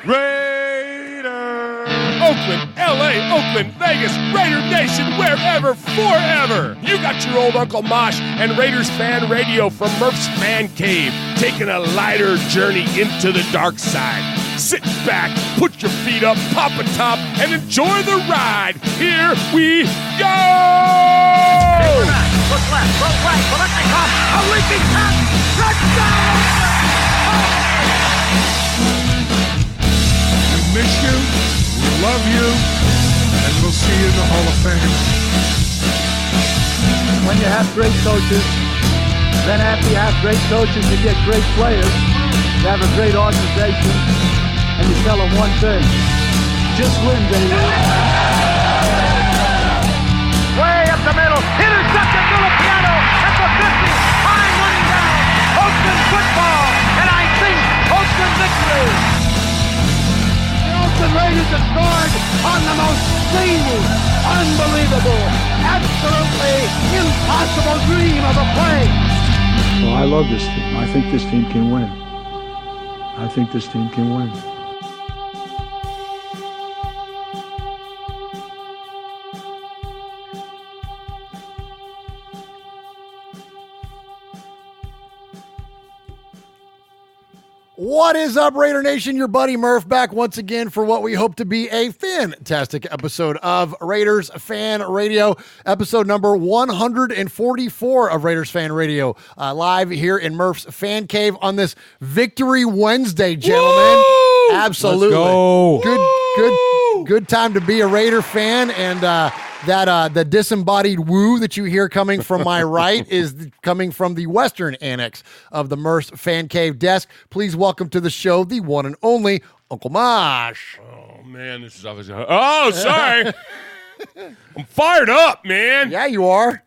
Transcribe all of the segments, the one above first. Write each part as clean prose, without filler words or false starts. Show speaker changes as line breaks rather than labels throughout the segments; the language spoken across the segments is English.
Raider! Oakland, LA, Oakland, Vegas, Raider Nation, wherever, forever! You got your old Uncle Mosh and Raiders Fan Radio from Murph's Fan Cave, taking a lighter journey into the dark side. Sit back, put your feet up, pop a top, and enjoy the ride. Here we go!
Look left, look right, Bolitnikov, a leaping pass, touchdown!
We miss you, we love you, and we'll see you in the Hall of Fame.
When you have great coaches, then after you have great coaches, you get great players. You have a great organization, and you tell them one thing: just win, baby.
Way up the middle, intercepted Filipiano at the 50, time running down. Oakland football, and I think Oakland victory.
The Oakland Raiders have scored on the most zany, unbelievable, absolutely impossible dream of a play. Well, I love this team. I think this team can win. I think this team can win.
What is up, Raider Nation? Your buddy Murph back once again for what we hope to be a fantastic episode of Raiders Fan Radio, episode number 144 of Raiders Fan Radio, live here in Murph's Fan Cave on this Victory Wednesday, gentlemen.
Woo!
Absolutely.
Let's go.
Good time to be a Raider fan, and the disembodied woo that you hear coming from my right is coming from the western annex of the Murph's Fan Cave desk. Please welcome to the show the one and only Uncle Mosh.
Oh, man, this is obviously... Oh, sorry. I'm fired up, man.
Yeah, you are.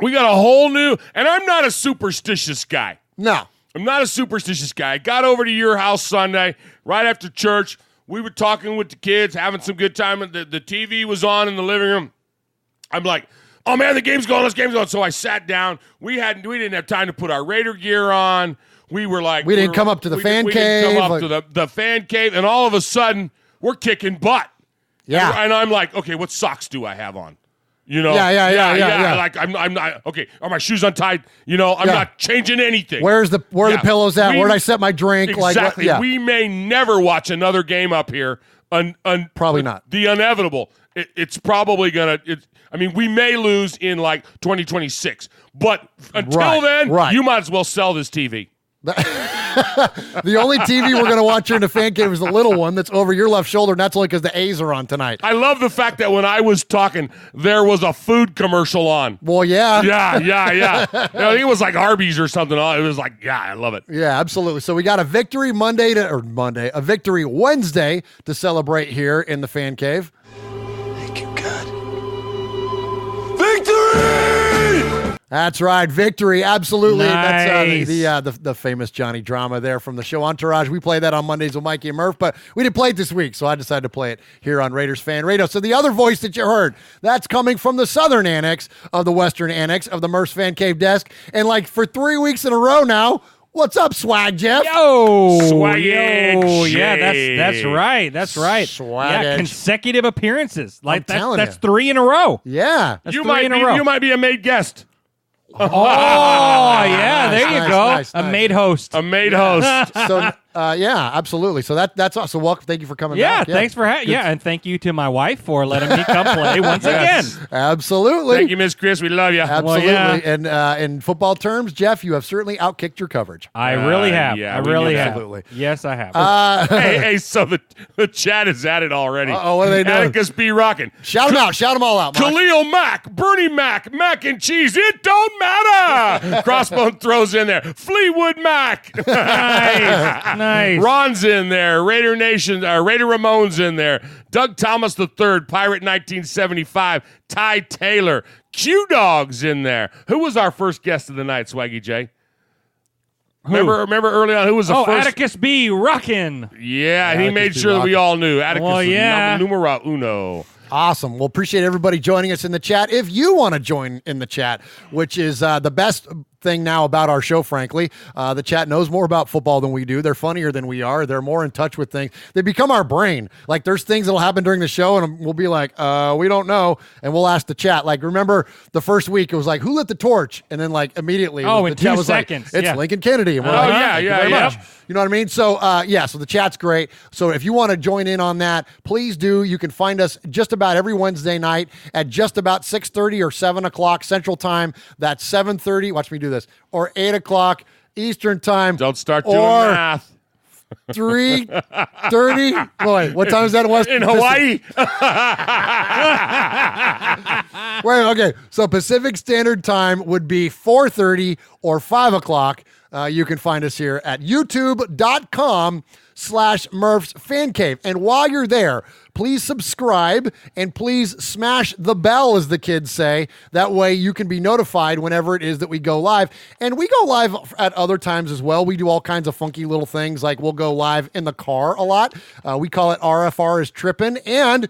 We got a whole new... And I'm not a superstitious guy.
No.
I'm not a superstitious guy. I got over to your house Sunday, right after church. We were talking with the kids, having some good time. The TV was on in the living room. I'm like, oh, man, the game's going. So I sat down. We didn't have time to put our Raider gear on. We were like...
We didn't come up to the fan cave.
We didn't come up to the fan cave. And all of a sudden, we're kicking butt.
Yeah.
And I'm like, okay, what socks do I have on? You know?
Yeah.
Like, I'm not... Okay, are my shoes untied? You know, I'm not changing anything.
Where are the pillows at? Where'd I set my drink?
Exactly.
Like,
We may never watch another game up here.
Probably not.
The inevitable. It's probably going to... I mean, we may lose in like 2026, but until then, you might as well sell this TV.
The only TV we're going to watch here in the fan cave is the little one that's over your left shoulder, and that's only because the A's are on tonight.
I love the fact that when I was talking, there was a food commercial on.
Well, yeah.
Yeah. I think it was like Arby's or something. It was like, I love it.
Yeah, absolutely. So we got a victory a victory Wednesday to celebrate here in the fan cave.
Thank you, God.
Victory!
That's right, victory, absolutely.
Nice.
That's the famous Johnny Drama there from the show Entourage. We play that on Mondays with Mikey and Murph, but we didn't play it this week, so I decided to play it here on Raiders Fan Radio. So the other voice that you heard, that's coming from the southern annex of the western annex of the Murph's Fan Cave desk, and like for 3 weeks in a row now, what's up, Swag Jeff?
Swag.
Yeah, that's right.
Swag.
Yeah, consecutive appearances. Like that's
you.
3 in a row.
Yeah.
That's
You
3 in a row.
might be a made guest.
Oh, yeah, there you go.
Nice.
A made host.
A made host.
So, yeah, absolutely. So that's awesome. So welcome. Thank you for coming back.
Thanks for having. Yeah, and thank you to my wife for letting me come play once again.
Absolutely.
Thank you, Miss Chris. We love you.
Absolutely.
Well, yeah.
And in football terms, Jeff, you have certainly outkicked your coverage.
I really have.
yeah,
I
we
really
knew that.
have.
Absolutely.
Yes, I have.
hey, so the chat is at it already.
Uh-oh, what are they doing?
Atticus B. Rockin'.
Shout them out. Shout them all out, Mosh.
Khalil Mack, Bernie Mac, mac and cheese, it don't matter. Crossbone throws in there. Fleetwood Mac.
Nice.
Ron's in there. Raider Nation, Raider Ramon's in there. Doug Thomas III, Pirate 1975. Ty Taylor. Q-Dog's in there. Who was our first guest of the night, Swaggy J? Remember early on who was the first?
Atticus B. Rockin'.
Yeah, and he
Atticus
made
B.
sure that we
Rockin'.
all knew. Atticus
Well, yeah.
numero uno.
Awesome. Well, appreciate everybody joining us in the chat. If you want to join in the chat, which is the best thing now about our show, frankly. The chat knows more about football than we do. They're funnier than we are. They're more in touch with things. They become our brain. Like, there's things that'll happen during the show, and we'll be like, we don't know, and we'll ask the chat. Like, remember the first week, it was like, who lit the torch? And then, like, immediately,
in
the chat
2
was
seconds.
like, it's Lincoln Kennedy. And we're like, thank you very much. You know what I mean? So, so the chat's great. So if you want to join in on that, please do. You can find us just about every Wednesday night at just about 6:30 or 7 o'clock Central Time. That's 7:30. Watch me do this. Or 8 o'clock Eastern Time.
Don't start doing math.
3:30. Boy, what time is that
in Hawaii?
Wait, okay. So Pacific Standard Time would be 4:30 or 5 o'clock. You can find us here at youtube.com/Murph's Fan Cave. And while you're there, please subscribe and please smash the bell, as the kids say. That way you can be notified whenever it is that we go live. And we go live at other times as well. We do all kinds of funky little things, like we'll go live in the car a lot. We call it RFR is Trippin'. And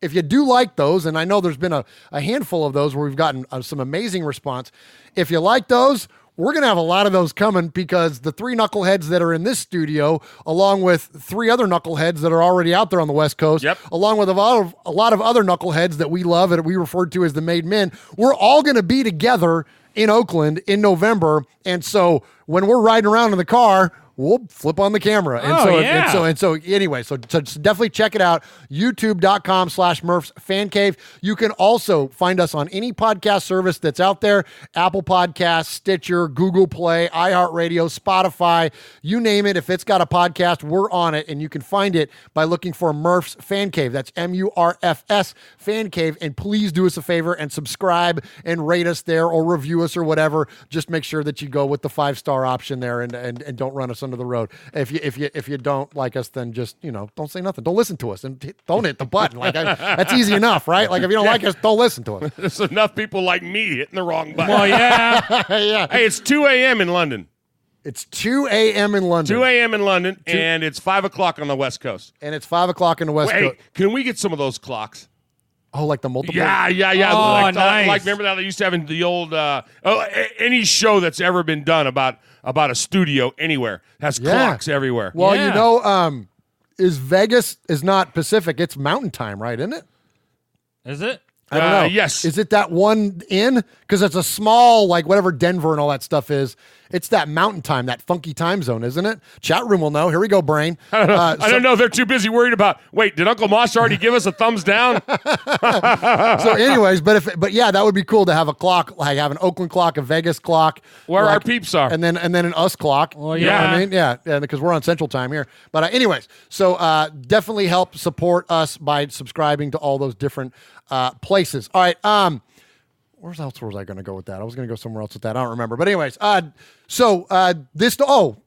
if you do like those, and I know there's been a handful of those where we've gotten some amazing response. If you like those, we're going to have a lot of those coming, because the 3 knuckleheads that are in this studio, along with 3 other knuckleheads that are already out there on the West Coast, along with a lot of other knuckleheads that we love and we refer to as the Made Men, we're all going to be together in Oakland in November. And so when we're riding around in the car, we'll flip on the camera. And so anyway, so definitely check it out. YouTube.com/Murph's Fan Cave. You can also find us on any podcast service that's out there: Apple Podcasts, Stitcher, Google Play, iHeartRadio, Spotify, you name it. If it's got a podcast, we're on it, and you can find it by looking for Murph's Fan Cave. That's MURFS Fan Cave. And please do us a favor and subscribe and rate us there, or review us, or whatever. Just make sure that you go with the 5-star option there, and don't run us under the road. If you don't like us, then just, don't say nothing. Don't listen to us, and don't hit the button. Like, that's easy enough, right? Like, if you don't like us, don't listen to us.
There's enough people like me hitting the wrong button.
Well, yeah.
Yeah.
Hey, it's 2 a.m. in London.
It's 2 a.m. in London.
2 a.m. in London, and it's 5 o'clock on the West Coast.
And it's 5 o'clock in the West Coast.
Can we get some of those clocks?
Oh, like the multiple?
Yeah.
Oh, nice.
Like, remember that they used to have in the old, any show that's ever been done about a studio anywhere has clocks everywhere.
Well, is Vegas is not Pacific, it's Mountain Time, right? Isn't it?
Is it?
I don't know.
Yes.
Is it that one in? Because it's a small, like whatever Denver and all that stuff is. It's that Mountain Time, that funky time zone, isn't it? Chat room will know. Here we go, Brain.
I don't know. They're too busy worried about, wait, did Uncle Mosh already give us a thumbs down?
So anyways, but yeah, that would be cool to have a clock, like have an Oakland clock, a Vegas clock.
Where our peeps are.
And then an us clock.
Well,
You know what
yeah.
I mean? Yeah, because we're on Central Time here. But anyways, so definitely help support us by subscribing to all those different places. All right. Where else was I going to go with that? I was going to go somewhere else with that. I don't remember. But anyways,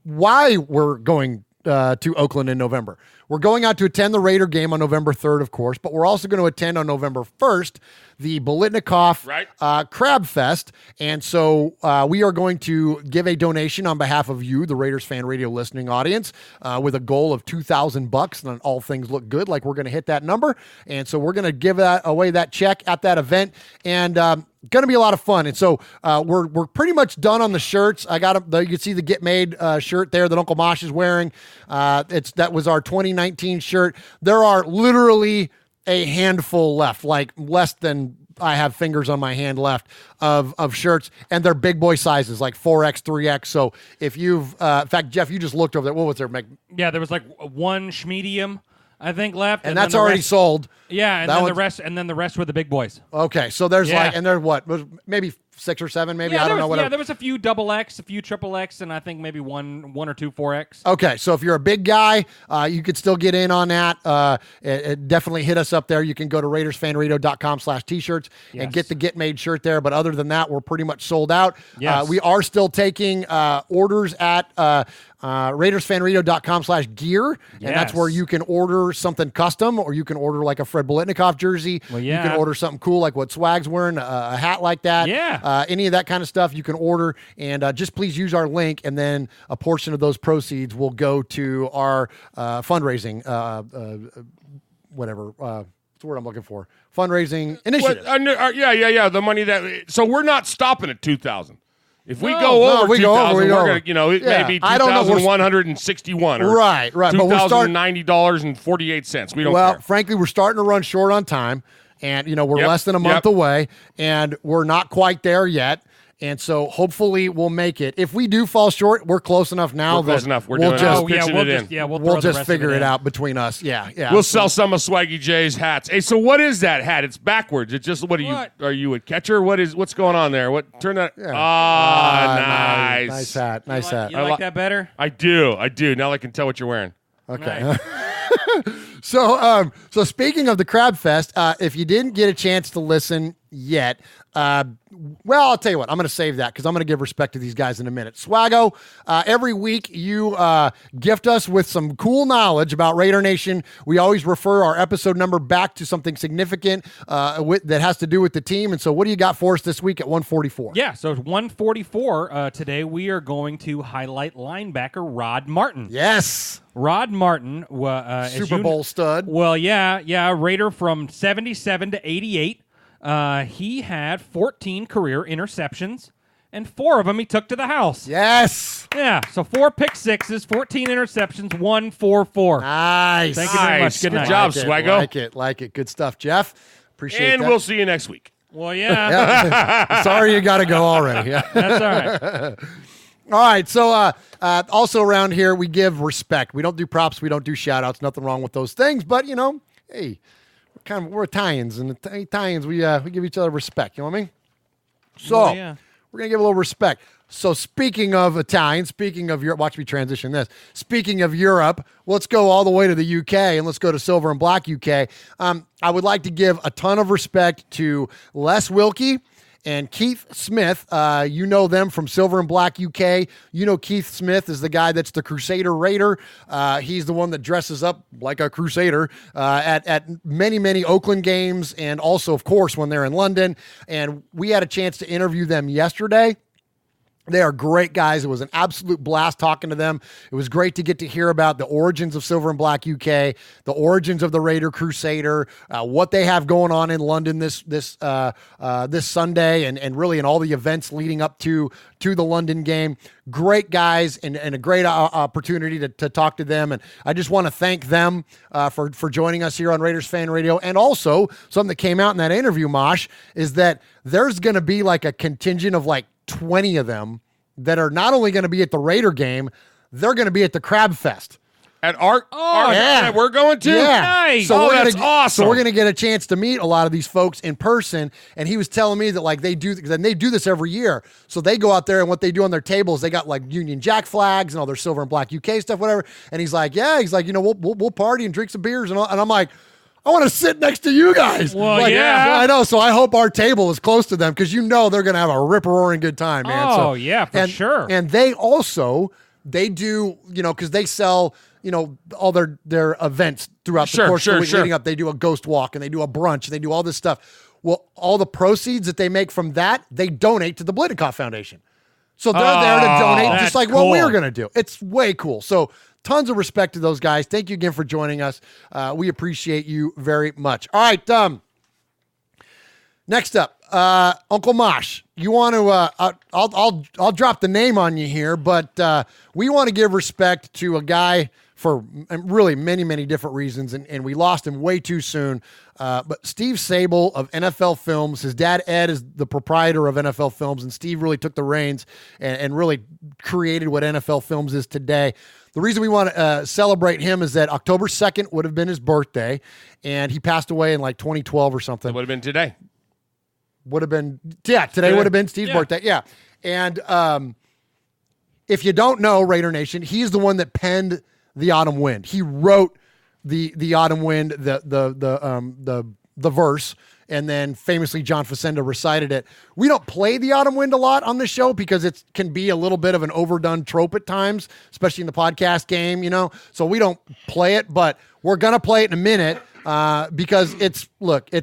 why we're going to Oakland in November. We're going out to attend the Raider game on November 3rd, of course, but we're also going to attend on November 1st the Bolitnikoff Crab Fest. And so we are going to give a donation on behalf of you, the Raiders Fan Radio listening audience, with a goal of $2,000. And all things look good, like we're going to hit that number. And so we're going to give away that check at that event. And going to be a lot of fun. And so we're pretty much done on the shirts. I got you can see the Get Made shirt there that Uncle Mosh is wearing. That was our 2019 shirt. There are literally a handful left, like less than I have fingers on my hand left of shirts, and they're big boy sizes, like 4X, 3X. So if you've, in fact, Jeff, you just looked over there. What was there?
Yeah, there was like one schmedium, I think, left,
and that's already sold.
Yeah, and then the rest were the big boys.
Okay, so there's and there's what, maybe 6 or 7, maybe, I don't know. Whatever.
Yeah, there was a few XX, a few XXX, and I think maybe one or two 4X.
Okay, so if you're a big guy, you could still get in on that. Definitely hit us up there. You can go to RaidersFanRadio.com/t-shirts and get the Get Made shirt there. But other than that, we're pretty much sold out.
Yes.
We are still taking orders at RaidersFanRadio.com/gear, and that's where you can order something custom, or you can order like a Fred Bolitnikoff jersey.
Well,
You can order something cool like what Swag's wearing, a hat like that.
Yeah.
Any of that kind of stuff you can order, and just please use our link, and then a portion of those proceeds will go to our fundraising, whatever. What's the word I'm looking for? Fundraising initiative.
The money so we're not stopping at 2,000. If we go over 2,000, we're
over.
going to, it may be
I don't know.
2,161 or
right. But we're
$2,090.48. We don't care.
Frankly, we're starting to run short on time, and we're less than a month away, and we're not quite there yet. And so hopefully we'll make it. If we do fall short, we're close enough now.
We're close enough.
We'll just figure it
in.
out between us. Yeah.
We'll sell some of Swaggy J's hats. Hey, so what is that hat? It's backwards. It's just are you a catcher? What's going on there? Turn that.
Yeah.
Nice.
Nice hat. Nice hat.
You like that better?
I do. Now I can tell what you're wearing.
Okay.
Nice.
So speaking of the Crab Fest, if you didn't get a chance to listen yet, I'll tell you what, I'm going to save that because I'm going to give respect to these guys in a minute. Swaggo, every week you gift us with some cool knowledge about Raider Nation. We always refer our episode number back to something significant that has to do with the team. And so what do you got for us this week at 144?
Yeah, so it's 144 today. We are going to highlight linebacker Rod Martin.
Yes.
Rod Martin,
Super Bowl stud.
Well, yeah, Raider from 77 to 88. He had 14 career interceptions, and 4 of them he took to the house.
Yes.
Yeah, so 4 pick sixes, 14 interceptions, 144.
Nice.
Thank you very much.
Good
night.
job, Swaggo.
Like it. Good stuff, Jeff. Appreciate it.
And we'll see you next week.
Well, yeah.
Sorry you got to go already. Yeah.
That's all right.
All right, so also around here, we give respect. We don't do props. We don't do shout-outs. Nothing wrong with those things. But, hey, we're Italians, and Italians, we give each other respect. You know what I mean? So we're going to give a little respect. So speaking of Italians, speaking of Europe, watch me transition this. Speaking of Europe, let's go all the way to the UK, and let's go to Silver and Black UK. I would like to give a ton of respect to Les Wilkie and Keith Smith. You know them from Silver and Black UK. You know Keith Smith is the guy that's the Crusader Raider. He's the one that dresses up like a Crusader at many, many Oakland games, and also, of course, when they're in London. And we had a chance to interview them yesterday. They are great guys. It was an absolute blast talking to them. It was great to get to hear about the origins of Silver and Black UK, the origins of the Raider Crusader, what they have going on in London this Sunday, and really in all the events leading up to the London game. Great guys and a great opportunity to talk to them. And I just want to thank them for joining us here on Raiders Fan Radio. And also, something that came out in that interview, Mosh, is that there's going to be like a contingent of like 20 of them that are not only going to be at the Raider game, they're going to be at the Crab Fest.
At our
yeah.
We're going to?
Yeah.
Nice.
So
that's awesome.
So we're going to get a chance to meet a lot of these folks in person. And he was telling me that like they do this every year. So they go out there, and what they do on their tables, they got like Union Jack flags and all their Silver and Black UK stuff, whatever. And he's like, we'll party and drink some beers and all. And I'm like, I want to sit next to you guys.
Well,
like,
yeah.
I know. So I hope our table is close to them because they're going to have a rip-roaring good time, man.
Oh, yeah, for sure.
And they do, because they sell, all their events throughout the course of the week leading up. They do a ghost walk, and they do a brunch, and they do all this stuff. Well, all the proceeds that they make from that, they donate to the Blitnikoff Foundation. So they're there to donate just like what we're going to do. It's way cool. So tons of respect to those guys. Thank you again for joining us. We appreciate you very much. All right. Next up, Uncle Mosh. You want to? I'll drop the name on you here, but we want to give respect to a guy for really many, many different reasons, and we lost him way too soon. But Steve Sable of NFL Films, his dad Ed is the proprietor of NFL Films, and Steve really took the reins and really created what NFL Films is today. The reason we want to celebrate him is that October 2nd would have been his birthday, and he passed away in like 2012 or something.
It would have been today.
Today would have been Steve's birthday. Yeah. And if you don't know, Raider Nation, he's the one that penned The Autumn Wind. He wrote the Autumn Wind, the verse, and then famously John Facenda recited it. We don't play The Autumn Wind a lot on this show because it can be a little bit of an overdone trope at times, especially in the podcast game, so we don't play it, but we're going to play it in a minute because it's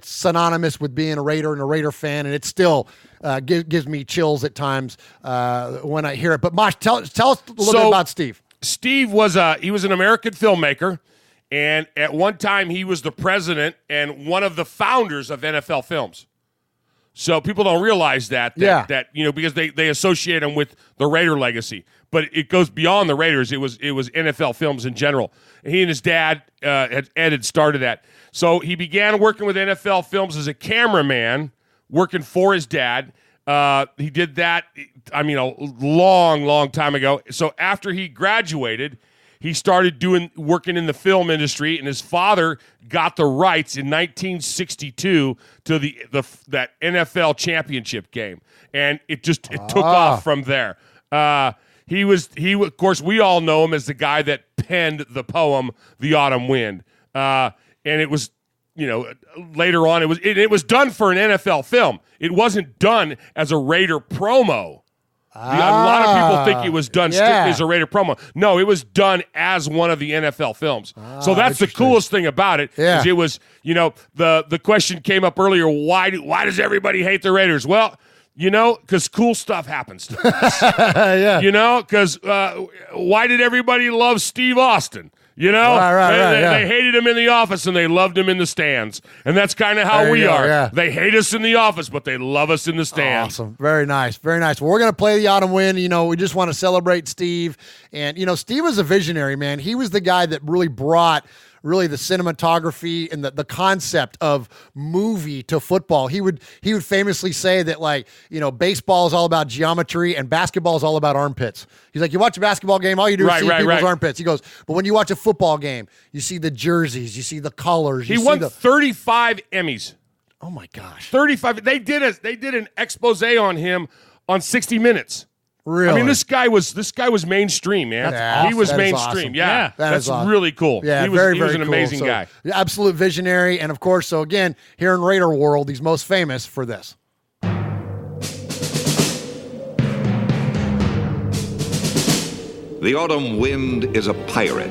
synonymous with being a Raider and a Raider fan, and it still gives me chills at times when I hear it. But Mosh, tell us a little bit about Steve.
Steve was an American filmmaker, and at one time he was the president and one of the founders of NFL Films. So people don't realize that because they associate him with the Raider legacy, but it goes beyond the Raiders. It was NFL Films in general. He and his dad had started that. So he began working with NFL Films as a cameraman, working for his dad. He did that, a long time ago. So after he graduated, he started working in the film industry, and his father got the rights in 1962 to that NFL championship game, and it took off from there. He of course, we all know him as the guy that penned the poem "The Autumn Wind," and it was, later on it was done for an NFL film. It wasn't done as a Raider promo. A lot of people think it was done strictly as a Raider promo. No, it was done as one of the NFL films. So that's the coolest thing about it.
Yeah.
Is it was, the question came up earlier, why does everybody hate the Raiders? Well, because cool stuff happens to us.
Yeah.
Because why did everybody love Steve Austin?
Right,
they hated him in the office and they loved him in the stands. And that's kind of how we are.
Yeah.
They hate us in the office, but they love us in the stands.
Awesome. Very nice. Very nice. Well, we're going to play the Autumn Wind. We just want to celebrate Steve. And, Steve was a visionary, man. He was the guy that really brought the cinematography and the concept of movie to football. He would famously say that, baseball is all about geometry and basketball is all about armpits. He's like, you watch a basketball game, all you do is see people's armpits. He goes, but when you watch a football game, you see the jerseys, you see the colors.
He won 35 Emmys.
Oh my gosh.
35. They did an expose on him on 60 Minutes.
Really?
This guy was mainstream, man.
That's
he was
awesome.
mainstream.
Awesome.
Yeah.
That's awesome.
Really cool.
Yeah,
he was an
cool.
amazing guy.
Absolute visionary. And of course, so again, here in Raider world, he's most famous for this.
The autumn wind is a pirate,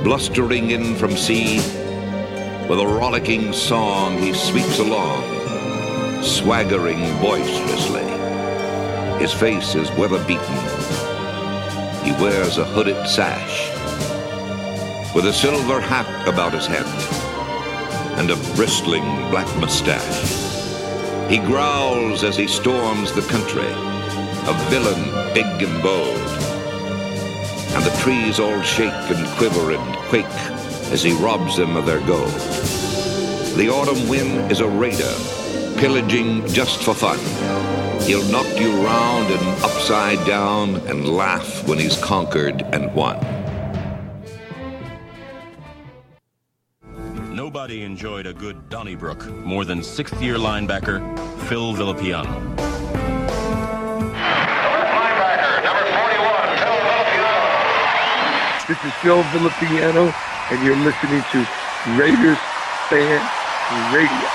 blustering in from sea. With a rollicking song, he sweeps along, swaggering boisterously. His face is weather-beaten. He wears a hooded sash, with a silver hat about his head, and a bristling black mustache. He growls as he storms the country, a villain big and bold. And the trees all shake and quiver and quake as he robs them of their gold. The autumn wind is a raider, pillaging just for fun. He'll knock you round and upside down and laugh when he's conquered and won.
Nobody enjoyed a good Donnybrook more than sixth-year linebacker Phil Villapiano.
This is Phil Villapiano, and you're listening to Raiders Fan Radio.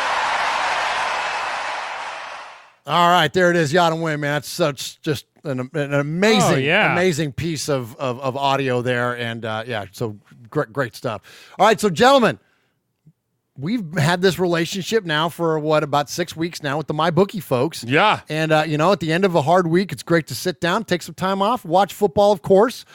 All right, there it is, Autumn Wind, man. That's such just an amazing, amazing piece of audio there, and so great stuff. All right, so gentlemen, we've had this relationship now for about 6 weeks now with the MyBookie folks.
Yeah,
and at the end of a hard week, it's great to sit down, take some time off, watch football, of course.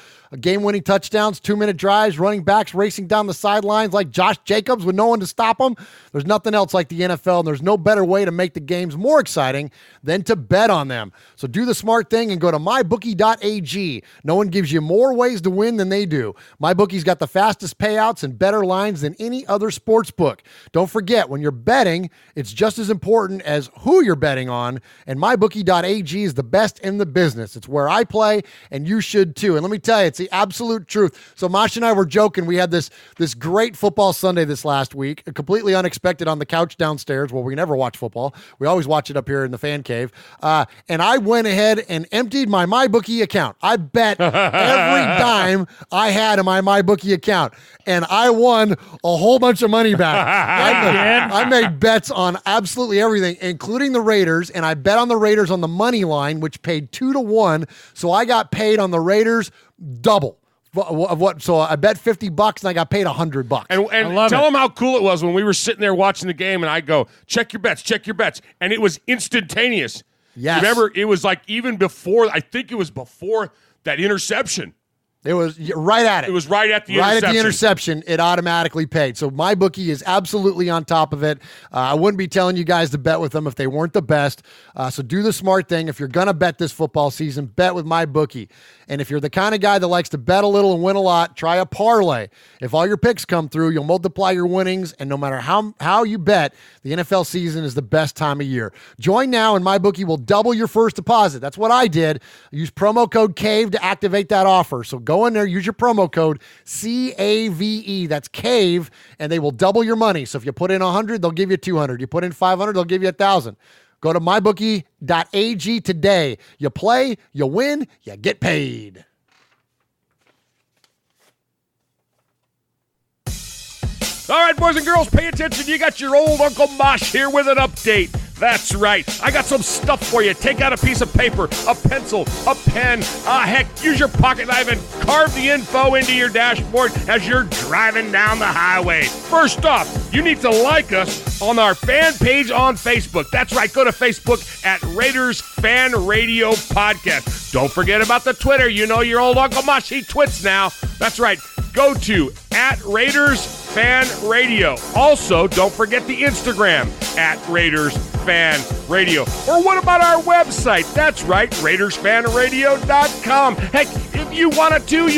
Game-winning touchdowns, 2-minute drives, running backs racing down the sidelines like Josh Jacobs with no one to stop them. There's nothing else like the NFL, and there's no better way to make the games more exciting than to bet on them. So do the smart thing and go to mybookie.ag. No one gives you more ways to win than they do. MyBookie's got the fastest payouts and better lines than any other sports book. Don't forget, when you're betting, it's just as important as who you're betting on, and mybookie.ag is the best in the business. It's where I play, and you should too. And let me tell you, it's the absolute truth. So Mosh and I were joking. We had this great football Sunday this last week, completely unexpected on the couch downstairs where we never watch football. We always watch it up here in the fan cave. And I went ahead and emptied my MyBookie account. I bet every dime I had in my MyBookie account, and I won a whole bunch of money back. I made bets on absolutely everything, including the Raiders, and I bet on the Raiders on the money line, which paid 2-1. So I got paid on the Raiders double of what. So I bet $50 and I got paid $100.
And tell them how cool it was when we were sitting there watching the game, and I go, check your bets, and it was instantaneous.
Yes.
Remember, it was like even before. I think it was before that interception.
It was right at it.
It was right at the
right
interception.
at the interception. It automatically paid. So my bookie is absolutely on top of it. I wouldn't be telling you guys to bet with them if they weren't the best. So do the smart thing. If you're gonna bet this football season, bet with my bookie. And if you're the kind of guy that likes to bet a little and win a lot, try a parlay. If all your picks come through, you'll multiply your winnings. And no matter how you bet, the NFL season is the best time of year. Join now, and my bookie will double your first deposit. That's what I did. Use promo code CAVE to activate that offer. So go in there, use your promo code CAVE. That's CAVE, and they will double your money. So if you put in 100, they'll give you 200. You put in 500, they'll give you 1,000. Go to mybookie.ag today. You play, you win, you get paid.
All right, boys and girls, pay attention. You got your old Uncle Mosh here with an update. That's right. I got some stuff for you. Take out a piece of paper, a pencil, a pen. Heck, use your pocket knife and carve the info into your dashboard as you're driving down the highway. First off, you need to like us on our fan page on Facebook. That's right. Go to Facebook at Raiders Fan Radio Podcast. Don't forget about the Twitter. You know your old Uncle Mosh, he twits now. That's right. Go to at Raiders Fan Radio. Also, don't forget the Instagram at Raiders Fan Radio. Or what about our website? That's right, RaidersFanRadio.com. Heck, if you want to,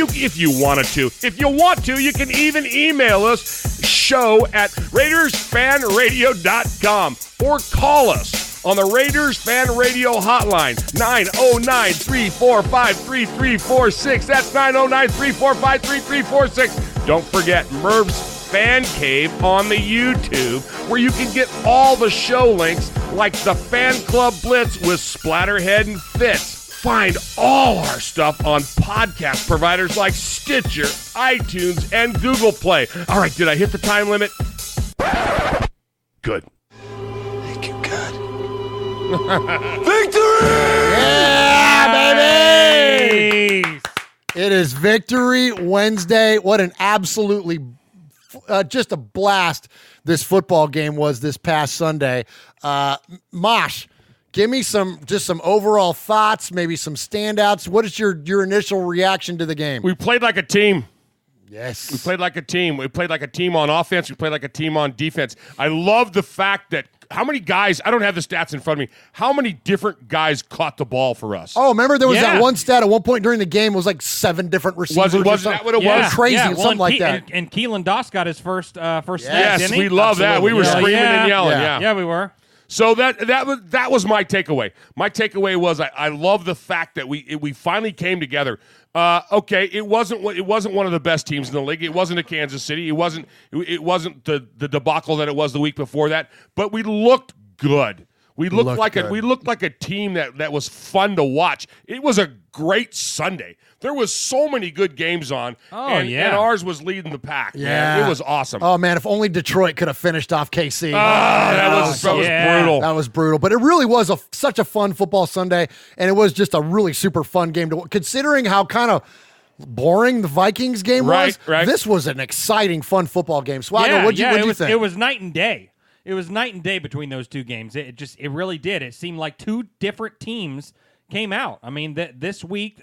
you can even email us show at RaidersFanRadio.com or call us on the Raiders Fan Radio hotline, 909-345-3346. That's 909-345-3346. Don't forget Merv's Fan Cave on the YouTube, where you can get all the show links like the Fan Club Blitz with Splatterhead and Fitz. Find all our stuff on podcast providers like Stitcher, iTunes, and Google Play. All right, did I hit the time limit? Good.
Thank you, God.
Victory!
Yeah, baby! It is Victory Wednesday. What an absolutely just a blast this football game was this past Sunday. Mosh, give me some overall thoughts, maybe some standouts. What is your initial reaction to the game?
We played like a team.
Yes.
We played like a team. We played like a team on offense. We played like a team on defense. I love the fact that how many guys, I don't have the stats in front of me, how many different guys caught the ball for us?
Oh, remember there was that one stat at one point during the game, it was like 7 different receivers.
Was that what it was?
Crazy, something like that.
And Keelan Doss got his first snap,
yes,
didn't he?
we love that. We were screaming and yelling.
Yeah, we were.
So that was my takeaway. My takeaway was I love the fact that we finally came together. Okay, it wasn't one of the best teams in the league. It wasn't a Kansas City. It wasn't the debacle that it was the week before that. But we looked good. We looked like a team that was fun to watch. It was a great Sunday. There was so many good games on. And ours was leading the pack.
Yeah,
man. It was awesome.
Oh man, if only Detroit could have finished off KC.
That was brutal.
That was brutal. But it really was such a fun football Sunday, and it was just a really super fun game to considering how kind of boring the Vikings game was.
Right.
This was an exciting, fun football game. Swagger, what'd you think?
It was night and day. It was night and day between those two games. It really did. It seemed like two different teams came out. I mean, this week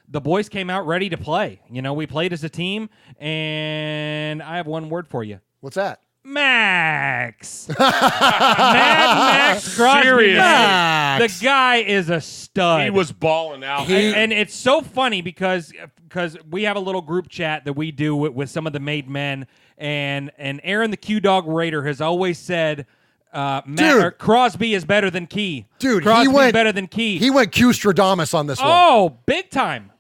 the boys came out ready to play. You know, we played as a team, and I have one word for you.
What's that?
Max. Mad Max Crosby.
Seriously.
The guy is a stud.
He was balling out.
And it's so funny because we have a little group chat that we do with some of the made men, and Aaron the Q-Dog Raider has always said Crosby is better than Key.
Dude,
Crosby's better than Key.
He went Q-Stradamus on this one.
Oh, big time,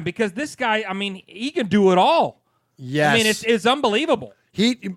because this guy, I mean, he can do it all.
Yes.
I mean, it's unbelievable.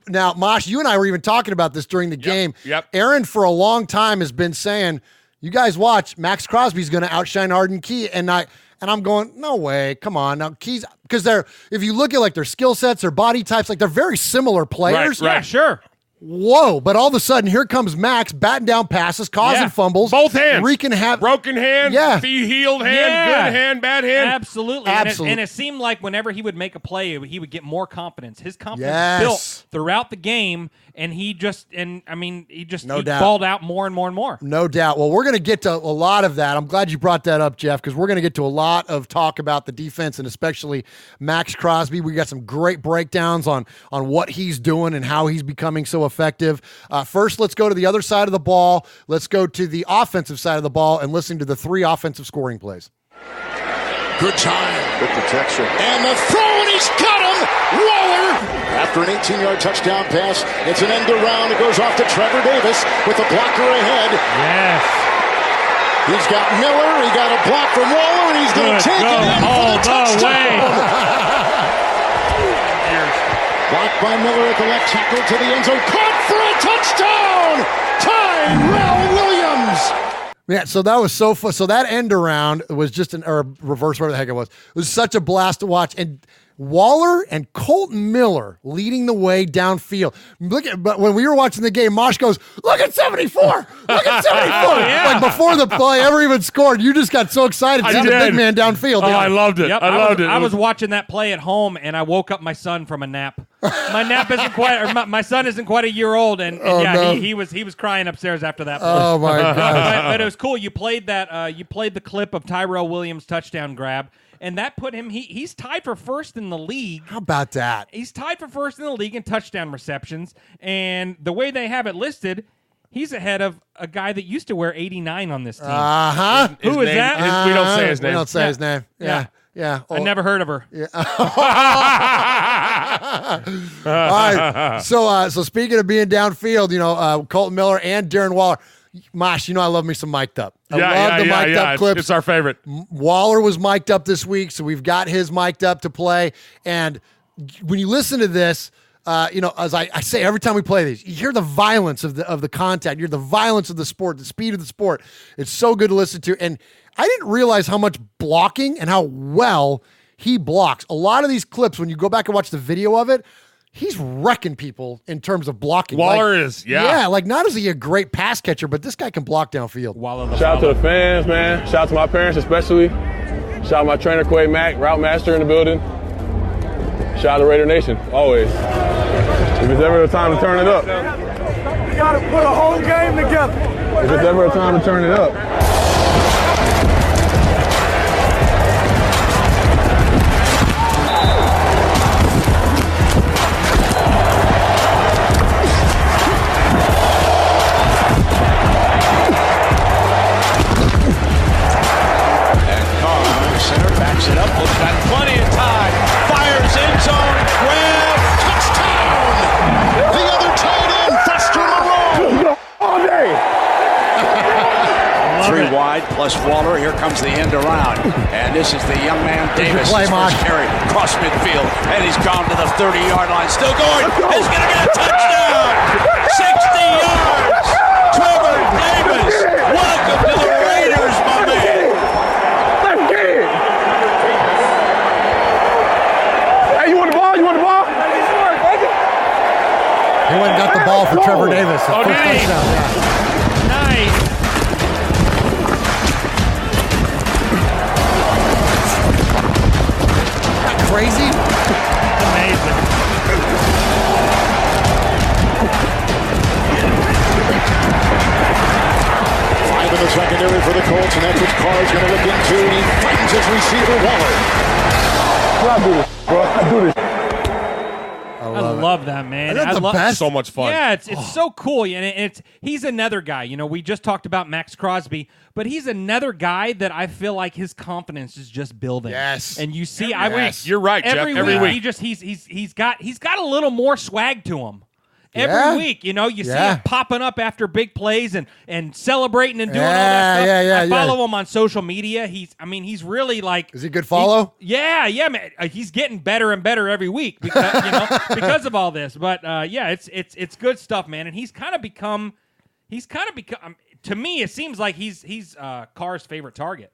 Now, Mosh, you and I were even talking about this during the game.
Yep.
Aaron, for a long time, has been saying, you guys watch, Max Crosby's going to outshine Arden Key. And I'm going, no way, come on. Now, Key's, because if you look at like their skill sets, their body types, like they're very similar players.
Right.
Yeah, sure.
Whoa, but all of a sudden, here comes Max batting down passes, causing fumbles.
Both hands.
Wreaking havoc.
Broken hand, healed hand, good hand, bad hand.
Absolutely. And it seemed like whenever he would make a play, he would get more confidence. His confidence built throughout the game, and he just
doubt.
balled out more and more and more.
No doubt. Well, we're going to get to a lot of that. I'm glad you brought that up, Jeff, because we're going to get to a lot of talk about the defense and especially Max Crosby. We got some great breakdowns on what he's doing and how he's becoming so effective. First, let's go to the other side of the ball. Let's go to the offensive side of the ball and listen to the 3 offensive scoring plays.
Good time. Good protection. And the throw, and he's got him! Waller! After an 18-yard touchdown pass, it's an end around. It goes off to Trevor Davis with a blocker ahead.
Yes.
He's got Miller. He got a block from Waller, and he's going to take it in for the touchdown. Blocked by Miller at the left tackle to the end zone. Caught for a touchdown! Tyrell Williams!
Yeah, so that was so fun. So that end around was just or reverse, whatever the heck it was. It was such a blast to watch. And Waller and Colton Miller leading the way downfield. But when we were watching the game, Mosh goes, "Look at 74! Look at 74!"
Yeah.
Like before the play ever even scored, you just got so excited to see the big man downfield.
Oh, I loved it.
Yep,
I loved it.
I was watching that play at home, and I woke up my son from a nap. My nap isn't quite. Or my son isn't quite a year old, and he was crying upstairs after that play.
Oh my god!
But it was cool. You played that. You played the clip of Tyrell Williams' touchdown grab, and that put him. He's tied for first in the league.
How about that?
He's tied for first in the league in touchdown receptions, and the way they have it listed, he's ahead of a guy that used to wear 89 on this team. Who is that?
We don't say his name.
We don't say his name. Yeah.
I never heard of her.
Yeah. All right. So speaking of being downfield, Colton Miller and Darren Waller. Mosh, I love me some mic'd up. I love the mic'd up clips.
It's our favorite.
Waller was mic'd up this week, so we've got his mic'd up to play. And when you listen to this, as I say every time we play these, you hear the violence of the contact, you hear the violence of the sport, the speed of the sport. It's so good to listen to. And I didn't realize how much blocking and how well he blocks. A lot of these clips, when you go back and watch the video of it, he's wrecking people in terms of blocking.
Waller is, yeah.
Yeah, like not is he a great pass catcher, but this guy can block downfield.
Shout out to the fans, man. Shout out to my parents especially. Shout out to my trainer, Quay Mack, route master in the building. Shout out to Raider Nation, always. If it's ever a time to turn it up.
You got to put a whole game together.
If it's ever a time to turn it up.
Backs it up, looks got plenty of time, fires end zone, grab, touchdown! The other tight end, Foster Moreau!
All day!
3 wide plus Waller, here comes the end around, and this is the young man Davis, his first carry, cross midfield, and he's gone to the 30-yard line, still going, he's gonna get a touchdown! 60 yards! Trevor Davis, welcome to the Raiders, my man!
He went and got the ball for Trevor Davis. His first touchdown. Yeah.
Nice.
Isn't that crazy?
Amazing.
Five in the secondary for the Colts, and that's what Carr's going to look into, and he finds his receiver, Waller.
I do this, bro. I do this.
I love that, man.
Isn't that the best?
So much fun.
Yeah, it's so cool. And he's another guy. We just talked about Max Crosby, but he's another guy that I feel like his confidence is just building.
Yes.
And you see,
You're right, Jeff. Every week.
He's got a little more swag to him.
Yeah.
Every week, you see him popping up after big plays and celebrating and doing all that stuff. I follow him on social media. He's really like.
Is he a good follow?
Yeah, man. He's getting better and better every week because because of all this. But it's good stuff, man. And he's kind of become. To me, it seems like he's Carr's favorite target.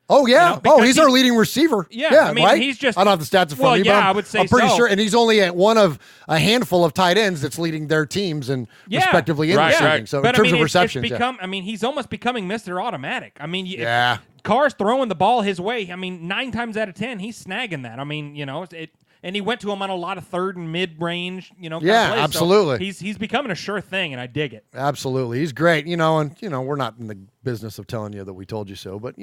Oh, yeah. He's our leading receiver.
Yeah,
right?
he's just.
I don't have the stats in front of me, but
I would say
I'm pretty
so.
sure. And he's only one of a handful of tight ends that's leading their teams and respectively in receiving.
Right.
So
but
in terms of receptions,
he's almost becoming Mr. Automatic. Carr's throwing the ball his way. 9 times out of 10, he's snagging that. and he went to him on a lot of third and mid-range, kind of plays.
Absolutely.
So he's becoming a sure thing, and I dig it.
Absolutely. He's great, and we're not in the business of telling you that we told you so, but,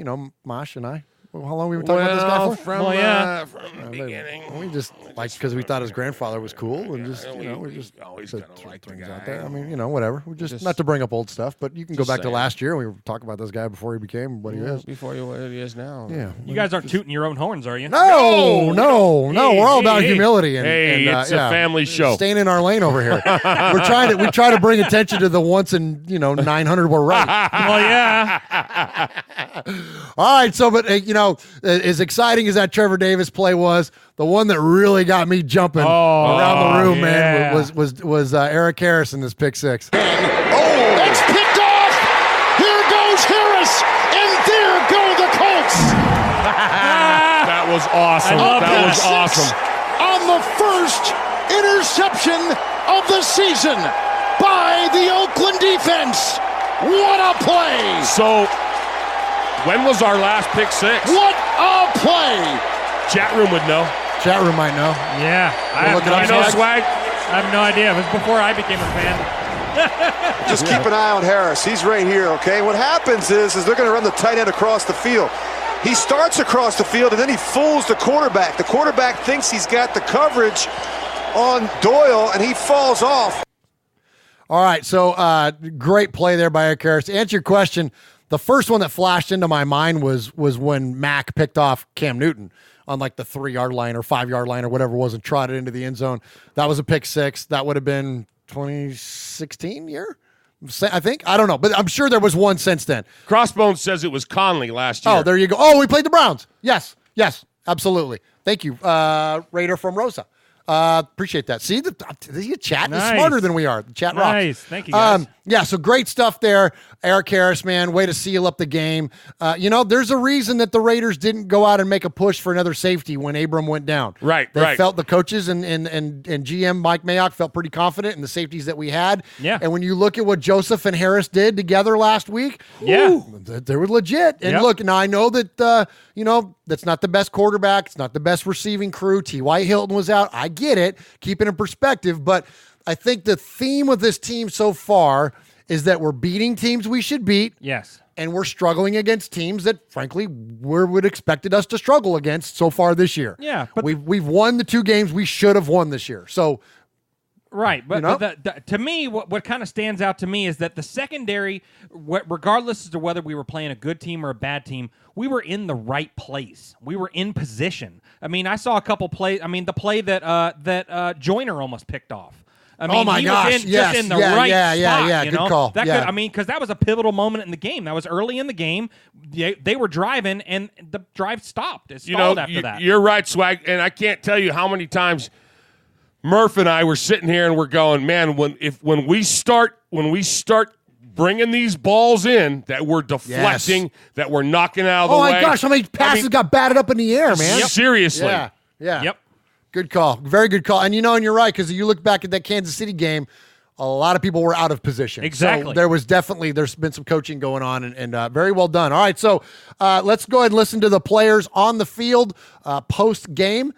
Mosh and I, how long we been talking about this guy for?
From the beginning.
We just, because we thought his grandfather was cool, and just, we just
always kind of liked the guy.
out there. I mean, whatever. We just not to bring up old stuff, but you can go back to last year. We were talking about this guy before he became what he is.
Before what he is now.
Yeah.
You guys aren't tooting your own horns, are you?
No. We're all about humility. And,
it's a family show.
Staying in our lane over here. We try to bring attention to the once in 900 we're right.
Well, yeah.
All right. So, but as exciting as that Trevor Davis play was, the one that really got me jumping around the room, man, was Eric Harris in this pick six.
It's picked off. Here goes Harris, and there go the Colts.
That was awesome. That was awesome.
On the first interception of the season by the Oakland defense. What a play!
So, when was our last pick six?
What a play!
Chat room would know.
Chat room might know.
Yeah.
I know Swag.
I have no idea. It was before I became a fan.
Just keep an eye on Harris. He's right here, okay? What happens is they're going to run the tight end across the field. He starts across the field, and then he fools the quarterback. The quarterback thinks he's got the coverage on Doyle, and he falls off.
All right, so great play there by Eric Harris. To answer your question, the first one that flashed into my mind was when Mack picked off Cam Newton on like the 3-yard line or 5-yard line or whatever it was and trotted into the end zone. That was a pick six. That would have been 2016 year, I think. I don't know, but I'm sure there was one since then.
Crossbones says it was Conley last year.
Oh, there you go. Oh, we played the Browns. Yes, absolutely. Thank you, Raider from Rosa. Appreciate that. See, the chat is smarter than we are. The chat rocks.
Nice. Thank you, guys.
So great stuff there. Eric Harris, man, way to seal up the game. There's a reason that the Raiders didn't go out and make a push for another safety when Abram went down. They felt the coaches and GM Mike Mayock felt pretty confident in the safeties that we had.
Yeah.
And when you look at what Joseph and Harris did together last week, they were legit. And look, now I know that, that's not the best quarterback. It's not the best receiving crew. T.Y. Hilton was out. I get it. Keep it in perspective. But I think the theme of this team so far is that we're beating teams we should beat.
Yes.
And we're struggling against teams that, frankly, we would expected us to struggle against so far this year.
Yeah. But
we've won the 2 games we should have won this year. So,
right, but to me, what kind of stands out to me is that the secondary, regardless as to whether we were playing a good team or a bad team, we were in the right place. We were in position. I mean, I saw a couple plays. I mean, the play that Joyner almost picked off. I mean,
oh my gosh!
Just in the right spot.
Yeah. Good call.
Because that was a pivotal moment in the game. That was early in the game. They were driving, and the drive stopped. It stalled after that.
You're right, Swag. And I can't tell you how many times Murph and I were sitting here and we're going, man, when we start bringing these balls in that we're deflecting, that we're knocking out of the way.
Oh my gosh! How many passes got batted up in the air, man?
Seriously.
Yeah.
Yep.
Good call. Very good call. And and you're right, because you look back at that Kansas City game, a lot of people were out of position.
Exactly.
So there's been some coaching going on, and very well done. All right, so let's go ahead and listen to the players on the field post-game.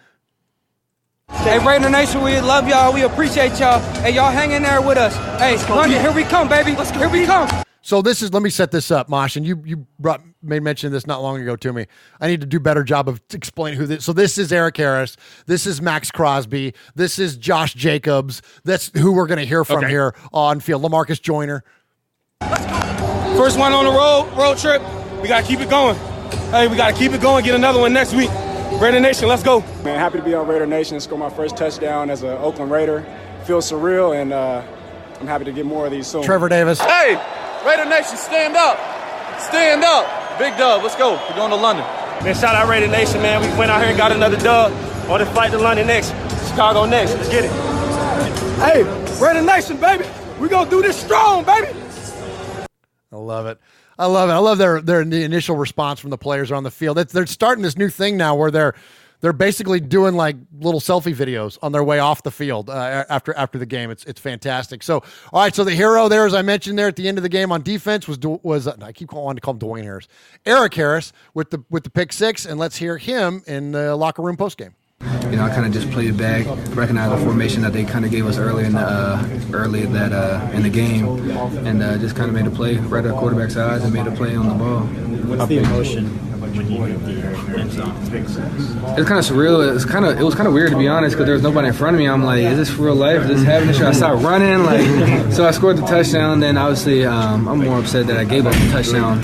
Hey, Raider Nation, we love y'all. We appreciate y'all. Hey, y'all hang in there with us. Hey, London, here we come, baby. Here we come.
So let me set this up, Mosh, and you made mention of this not long ago to me. I need to do a better job of explaining who this. So this is Eric Harris. This is Max Crosby. This is Josh Jacobs. That's who we're going to hear from here on field. LaMarcus Joyner.
First one on the road trip. We got to keep it going. Hey, we got to keep it going. Get another one next week. Raider Nation, let's go.
Man, happy to be on Raider Nation. Score my first touchdown as an Oakland Raider. Feels surreal, and I'm happy to get more of these soon.
Trevor Davis.
Hey, Raider Nation, stand up. Stand up. Big dub, let's go. We're going to London.
Man, shout out Raider Nation, man. We went out here and got another dub. On the flight to London next. Chicago next. Let's get it.
Hey, Raider Nation, baby. We're going to do this strong, baby.
I love it. I love their initial response from the players on the field. They're starting this new thing now where they're basically doing like little selfie videos on their way off the field after the game. It's fantastic. So all right, so the hero there, as I mentioned there at the end of the game on defense was I keep wanting to call him Dwayne Harris, Eric Harris with the pick six, and let's hear him in the locker room post game.
I kind of just played it back, recognized the formation that they kind of gave us early in the game, and just kind of made a play right at the quarterback's eyes and made a play on the ball.
What's the emotion when you hit the end zone?
It's kind of surreal. It was kind of weird, to be honest, because there was nobody in front of me. I'm like, is this real life? Is this happening? Should I start running? So I scored the touchdown. Then obviously I'm more upset that I gave up the touchdown.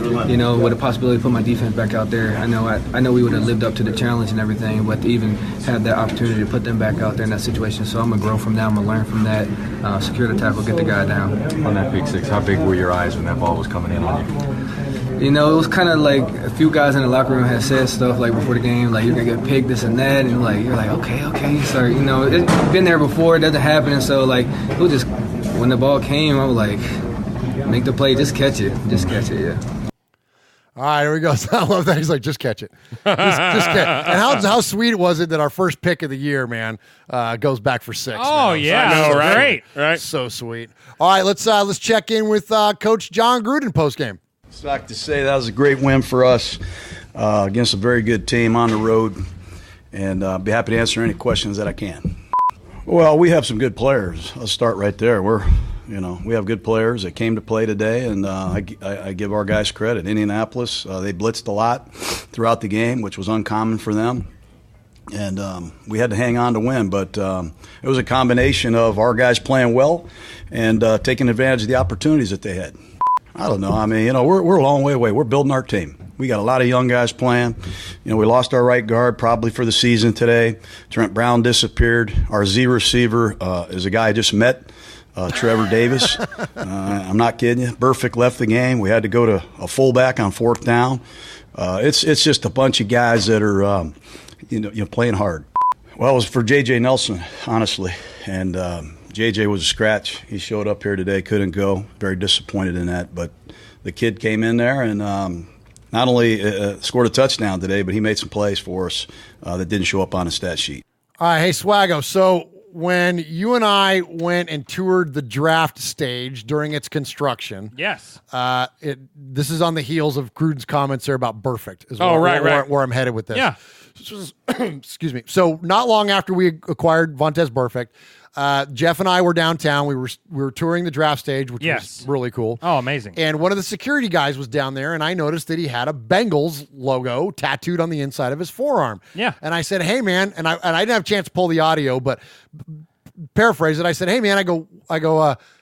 With the possibility to put my defense back out there. I know we would have lived up to the challenge and everything, but to even have that opportunity to put them back out there in that situation. So I'm gonna grow from that. I'm gonna learn from that. Secure the tackle, get the guy down.
On that pick six, how big were your eyes when that ball was coming in on you?
It was kind of like a few guys in the locker room had said stuff like before the game, like you're gonna get picked, this and that, and you're like, okay. So it's been there before, it doesn't happen, and so it was just when the ball came, I was like, make the play, just catch it, yeah.
All right, here we go. I love that. He's like, just catch it. Just catch it. And how sweet was it that our first pick of the year, man, goes back for 6?
Oh, yeah.
I know, right?
Great.
Right.
So sweet. All right, let's check in with Coach John Gruden postgame.
I'd like to say that was a great win for us against a very good team on the road, and I'll be happy to answer any questions that I can. Well, we have some good players. I'll start right there. We have good players that came to play today, and I give our guys credit. Indianapolis, they blitzed a lot throughout the game, which was uncommon for them, and we had to hang on to win. But it was a combination of our guys playing well and taking advantage of the opportunities that they had. I don't know. I mean, we're a long way away. We're building our team. We got a lot of young guys playing. We lost our right guard probably for the season today. Trent Brown disappeared. Our Z receiver is a guy I just met, Trevor Davis. I'm not kidding you. Burfict left the game. We had to go to a fullback on 4th down. It's just a bunch of guys that are playing hard. Well, it was for J.J. Nelson, honestly, and J.J. was a scratch. He showed up here today, couldn't go. Very disappointed in that. But the kid came in there and not only scored a touchdown today, but he made some plays for us that didn't show up on the stat sheet.
All right, hey, Swaggo, so when you and I went and toured the draft stage during its construction,
yes,
this is on the heels of Gruden's comments there about Burfict. Where I'm headed with this.
Yeah.
Excuse me. So not long after we acquired Vontaze Burfict, Jeff and I were downtown. We were touring the draft stage, which was really cool.
Oh, amazing.
And one of the security guys was down there, and I noticed that he had a Bengals logo tattooed on the inside of his forearm.
Yeah.
And I said, hey, man, and I didn't have a chance to pull the audio, but paraphrase it. I said, hey, man, I go,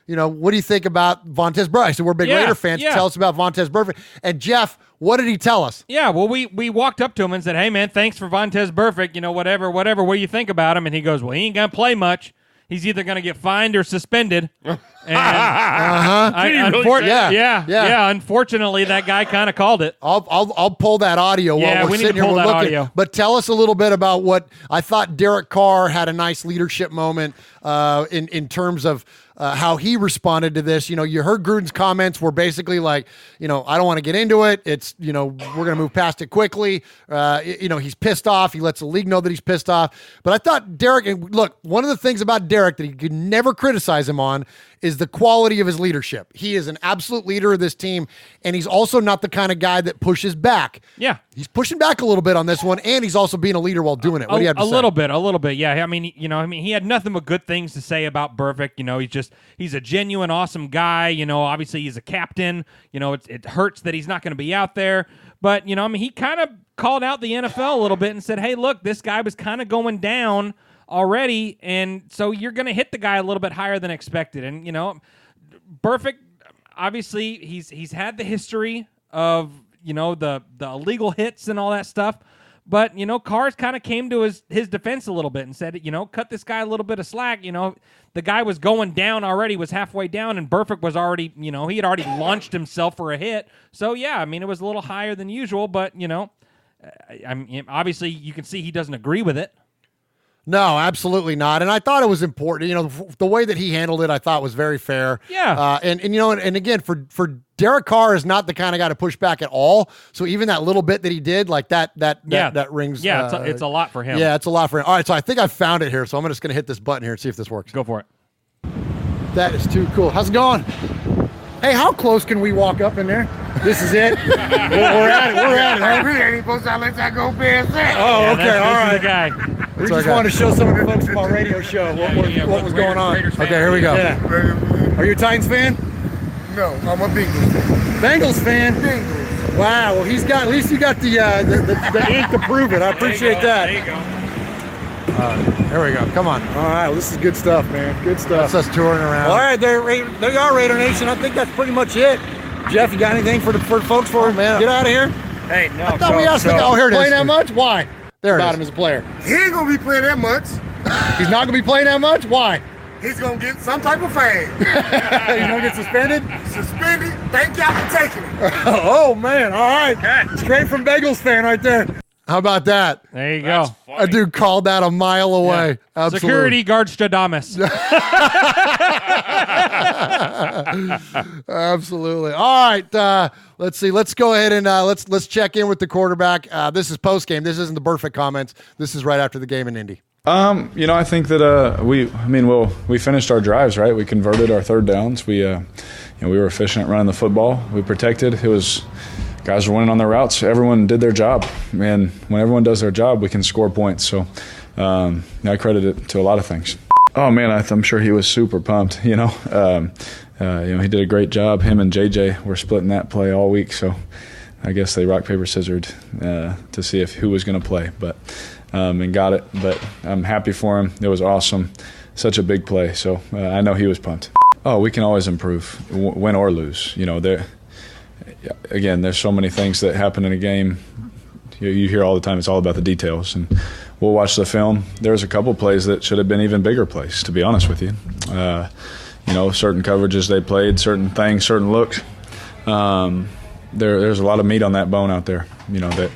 what do you think about Vontaze Burfict? I said, we're big Raider fans. Tell us about Vontaze Burfict. And Jeff, what did he tell us?
Yeah, well, we walked up to him and said, hey, man, thanks for Vontaze Burfict. Whatever, what do you think about him? And he goes, well, he ain't going to play much. He's either going to get fined or suspended. And unfortunately, that guy kind of called it.
I'll pull that audio while we're sitting here. We're looking.
Audio.
But tell us a little bit about what I thought. Derek Carr had a nice leadership moment in terms of how he responded to this. You heard Gruden's comments were basically like, I don't want to get into it. It's, we're going to move past it quickly. He's pissed off. He lets the league know that he's pissed off. But I thought Derek, and look, one of the things about Derek that you could never criticize him on is the quality of his leadership. He is an absolute leader of this team, and he's also not the kind of guy that pushes back.
Yeah.
He's pushing back a little bit on this one, and he's also being a leader while doing it. What do you have to say?
A little bit, yeah. I mean, he had nothing but good things to say about Burfict. He's a genuine, awesome guy. Obviously he's a captain. It hurts that he's not going to be out there. But, he kind of called out the NFL a little bit and said, hey, look, this guy was kind of going down already, and so you're going to hit the guy a little bit higher than expected. And Burfict, obviously he's had the history of the illegal hits and all that stuff, but Carr's kind of came to his defense a little bit and said, cut this guy a little bit of slack. The guy was going down already, was halfway down, and Burfict was already he had already launched himself for a hit. So yeah, it was a little higher than usual, but obviously you can see he doesn't agree with it.
No, absolutely not. And I thought it was important. The way that he handled it, I thought was very fair.
Yeah.
And again, for Derek Carr is not the kind of guy to push back at all. So even that little bit that he did, like that rings.
Yeah, it's a lot for him.
Yeah, it's a lot for him. All right, so I think I found it here. So I'm just going to hit this button here and see if this works.
Go for it.
That is too cool. How's it going? Hey, how close can we walk up in there? This is it. We're at it. We're at it. Huh?
We ain't even supposed to let that go past that.
Oh, okay. All right.
The guy.
We just wanted to show some of the folks from our radio show what was going on. Okay, here we go. Yeah. Are you a Titans fan?
No, I'm a Bengals fan.
Bengals fan?
Bengals.
Wow. Well, at least you got the ink to prove it. I appreciate that.
There you go.
There we go. Come on. All right. Well, this is good stuff, man. Good stuff. That's us touring around. All right. There you are, Raider Nation. I think that's pretty much it. Jeff, you got anything for the folks before we get out of here?
Hey, no.
I thought we asked oh, here it is. Playing that much? Why? There
about
him as a player.
He ain't going to be playing that much.
He's not going to be playing that much? Why?
He's going to get some type of fine.
He's going to get suspended?
Suspended. Thank y'all for taking it.
Oh, man. All right. Okay. Straight from Bengals fan right there. How about that?
There you go.
A dude called that a mile away. Yeah. Absolutely.
Security guard Stradamus.
Absolutely. All right. Let's see. Let's go ahead and let's check in with the quarterback. This is post game. This isn't the perfect comments. This is right after the game in Indy.
I think that we finished our drives, right? We converted our third downs. We were efficient at running the football. We protected. Guys were winning on their routes. Everyone did their job, and when everyone does their job, we can score points. So I credit it to a lot of things. Oh man, I'm sure he was super pumped. He did a great job. Him and JJ were splitting that play all week. So I guess they rock paper scissored to see who was going to play, and got it. But I'm happy for him. It was awesome. Such a big play. So I know he was pumped. Oh, we can always improve, win or lose. Again, there's so many things that happen in a game. You hear all the time, it's all about the details. And we'll watch the film. There's a couple plays that should have been even bigger plays, to be honest with you. Certain coverages they played, certain things, certain looks. There's a lot of meat on that bone out there, that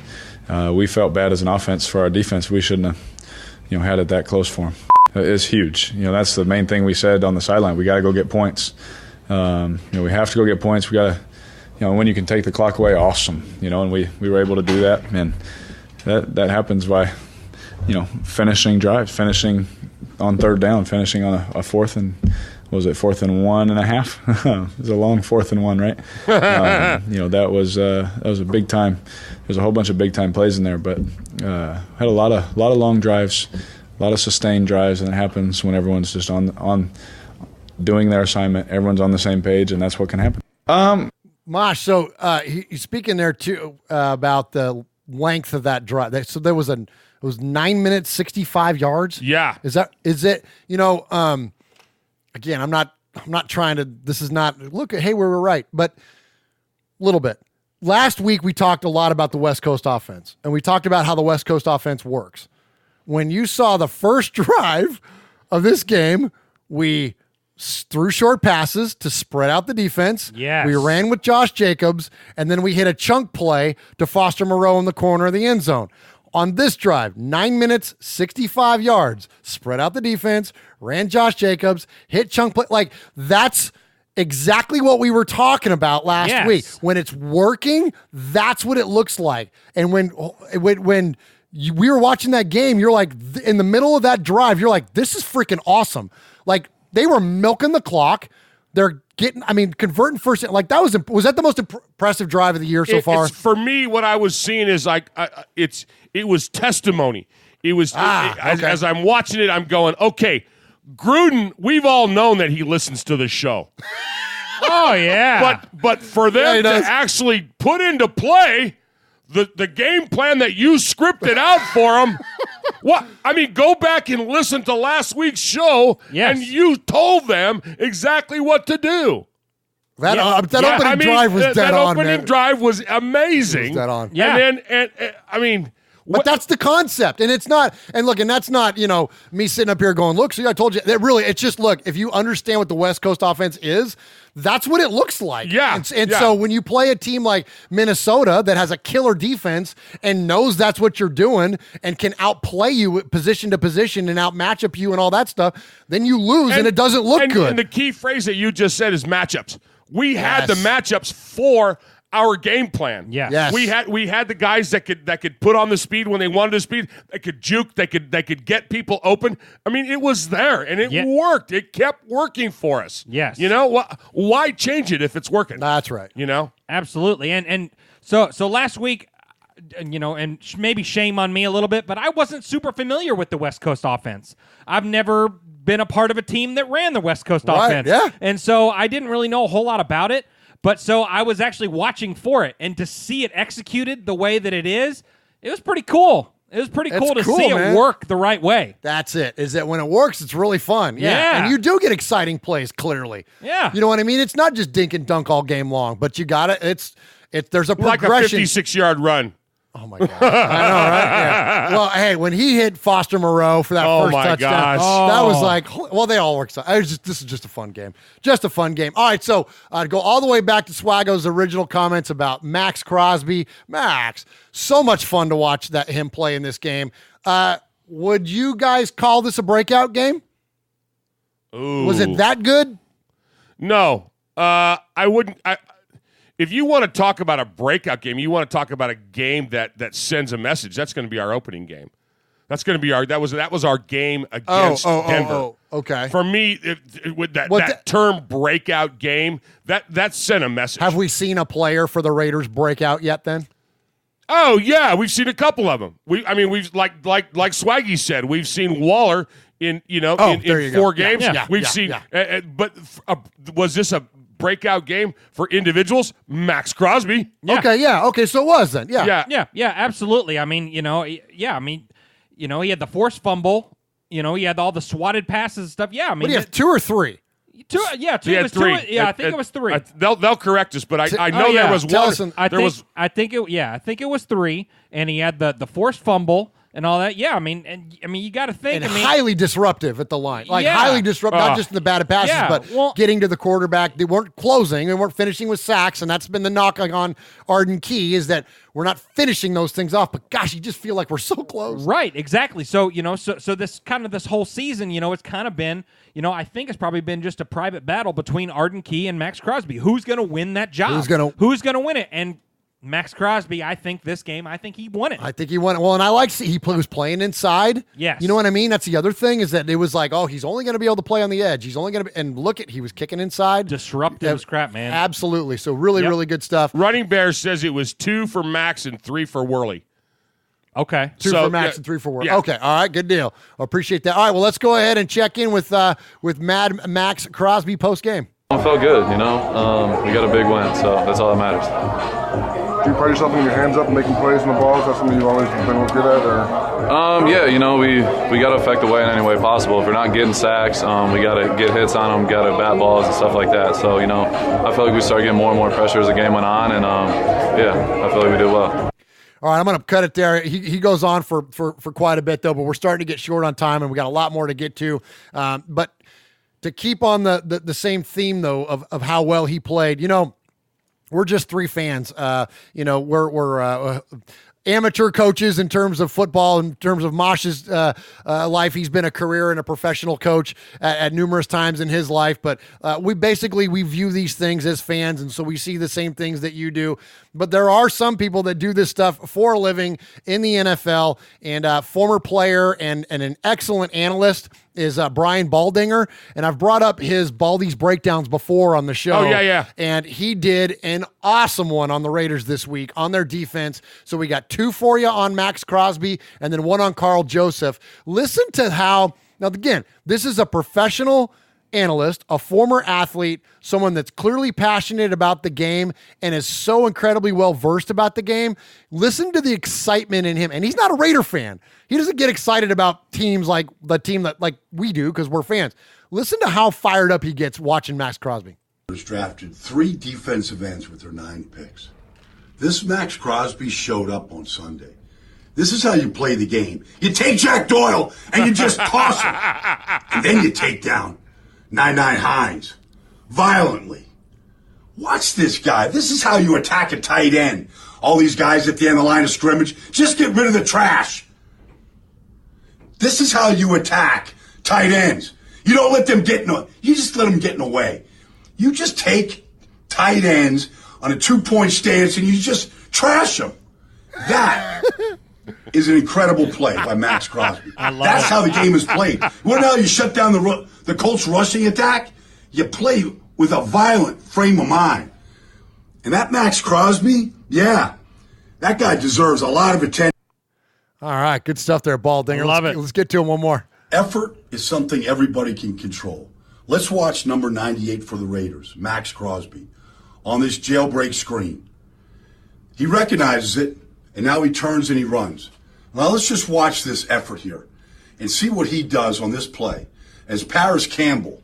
we felt bad as an offense for our defense. We shouldn't have, had it that close for them. It's huge. That's the main thing we said on the sideline. We got to go get points. We have to go get points. We got to, when you can take the clock away, awesome. And we were able to do that. And that happens by, finishing drives, finishing on third down, finishing on a fourth and, was it 4th and 1.5? It was a long 4th and 1, right? That was a big time. There's a whole bunch of big time plays in there, but had a lot of long drives, a lot of sustained drives, and it happens when everyone's just on doing their assignment. Everyone's on the same page, and that's what can happen.
Mosh, so he's speaking there too about the length of that drive. So there was it was 9 minutes 65 yards.
Yeah,
is it? Again, I'm not trying to. This is not look. Hey, we were right, but a little bit. Last week we talked a lot about the West Coast offense, and we talked about how the West Coast offense works. When you saw the first drive of this game, we threw short passes to spread out the defense.
Yes.
We ran with Josh Jacobs, and then we hit a chunk play to Foster Moreau in the corner of the end zone. On this drive, 9 minutes, 65 yards, spread out the defense, ran Josh Jacobs, hit chunk play. Like, that's exactly what we were talking about last week. When it's working, that's what it looks like. And when we were watching that game, you're like, in the middle of that drive, you're like, this is freaking awesome. Like, they were milking the clock. They're converting first. Like, was that the most impressive drive of the year so far?
For me, what I was seeing is it was testimony. It was as I'm watching it, I'm going, okay, Gruden. We've all known that he listens to the show.
Oh yeah,
but for them to actually put into play the game plan that you scripted out for them. What? Go back and listen to last week's show, and you told them exactly what to do.
That opening drive was dead on. That opening
drive was amazing.
It was dead on.
Yeah.
But that's the concept, and it's not. And look, and that's not me sitting up here going, look. See, I told you that. Really, it's just look. If you understand what the West Coast offense is, that's what it looks like.
Yeah.
And so when you play a team like Minnesota that has a killer defense and knows that's what you're doing and can outplay you position to position and out matchup you and all that stuff, then you lose and it doesn't look good.
And the key phrase that you just said is matchups. We had the matchups for our game plan.
Yes.
We had the guys that could put on the speed when they wanted to speed. They could juke. They could get people open. I mean, it was there and it worked. It kept working for us.
Yes.
You know, why change it if it's working?
That's right.
You know,
absolutely. And so last week, you know, and maybe shame on me a little bit, but I wasn't super familiar with the West Coast offense. I've never been a part of a team that ran the West Coast offense.
Yeah.
And so I didn't really know a whole lot about it. But so I was actually watching for it, and to see it executed the way that it was pretty cool. It was pretty cool to see it work the right way.
That's it. Is that when it works, it's really fun.
Yeah.
And you do get exciting plays, clearly.
Yeah.
You know what I mean? It's not just dink and dunk all game long, but you got it. There's a progression.
Like a 56-yard run.
Oh, my God. I know, right? Yeah. Well, hey, when he hit Foster Moreau for that first touchdown, that was like, well, they all work. This is just a fun game. Just a fun game. All right, so go all the way back to Swaggo's original comments about Max Crosby. Max, so much fun to watch him play in this game. Would you guys call this a breakout game?
Ooh.
Was it that good?
No. I wouldn't. If you want to talk about a breakout game, you want to talk about a game that sends a message. That's going to be our opening game. That's going to be that was our game against Denver.
Oh, okay.
For me, with that term breakout game, that sent a message.
Have we seen a player for the Raiders break out yet? Then?
Oh yeah, we've seen a couple of them. We've like Swaggy said, we've seen Waller in 4 games.
Yeah,
we've seen, but was this a breakout game for individuals? Max Crosby.
Yeah.
Okay, so it was then.
Yeah, absolutely. I mean, he had the forced fumble. He had all the swatted passes and stuff. Yeah, I mean,
what do you have, 2 or 3?
2. Yeah, 2.
He had 3.
I think it was 3.
They'll correct us, but I know there was one.
I think it was 3, and he had the forced fumble and all that. Yeah, I mean, you got to think.
And highly disruptive at the line. Highly disruptive, not just in the batted passes, but getting to the quarterback. They weren't closing. They weren't finishing with sacks, and that's been the knock on Arden Key is that we're not finishing those things off. But, gosh, you just feel like we're so close.
Right, exactly. So, so this whole season, it's kind of been, I think it's probably been just a private battle between Arden Key and Max Crosby. Who's going to win that job? Who's going to win it? And Max Crosby, I think he won it.
I think he won it. Well, and I like he was playing inside.
Yes.
You know what I mean? That's the other thing is that it was like, oh, he's only going to be able to play on the edge. He's only going to and look he was kicking inside.
Disruptive as crap, man.
Absolutely. So really good stuff.
Running Bear says it was 2 for Max and 3 for Worley.
Okay.
2 for Max and 3 for Worley. Yeah. Okay. All right. Good deal. I appreciate that. All right. Well, let's go ahead and check in with Mad Max Crosby post game.
I felt good, we got a big win, so that's all that matters.
Do you pride yourself in your hands up and making plays on the balls? Is that something you've always been good at? Or?
Yeah, we got to affect the way in any way possible. If we're not getting sacks, we got to get hits on them, got to bat balls and stuff like that. So, I feel like we started getting more and more pressure as the game went on, and I feel like we did well.
All right, I'm going to cut it there. He goes on for quite a bit, though, but we're starting to get short on time, and we got a lot more to get to. But to keep on the same theme, though, of how well he played, we're just 3 fans. We're amateur coaches in terms of football, in terms of Mosh's life. He's been a career and a professional coach at numerous times in his life, but we view these things as fans, and so we see the same things that you do. But there are some people that do this stuff for a living in the NFL, and former player and an excellent analyst is Brian Baldinger, and I've brought up his Baldy's breakdowns before on the show.
Oh, yeah.
And he did an awesome one on the Raiders this week on their defense. So we got 2 for you on Max Crosby and then 1 on Carl Joseph. Listen to how, now again, this is a professional analyst, a former athlete, someone that's clearly passionate about the game and is so incredibly well versed about the game. Listen to the excitement in him. And he's not a Raider fan. He doesn't get excited about teams like the team that like we do because we're fans. Listen to how fired up he gets watching Max Crosby.
Drafted 3 defensive ends with their 9 picks. This Max Crosby showed up on Sunday. This is how you play the game. You take Jack Doyle and you just toss him. And then you take down 99 Hines violently. Watch this guy. This is how you attack a tight end. All these guys at the end of the line of scrimmage, just get rid of the trash. This is how you attack tight ends. You don't let them you just let them get in the way. You just take tight ends on a 2-point stance and you just trash them. That is an incredible play by Max Crosby. That's how the game is played. Well, now you shut down the Colts rushing attack. You play with a violent frame of mind. And that Max Crosby, yeah, that guy deserves a lot of attention.
All right, good stuff there, Baldinger.
Love it.
Let's get to him one more.
Effort is something everybody can control. Let's watch number 98 for the Raiders, Max Crosby, on this jailbreak screen. He recognizes it, and now he turns and he runs. Now let's just watch this effort here and see what he does on this play as Paris Campbell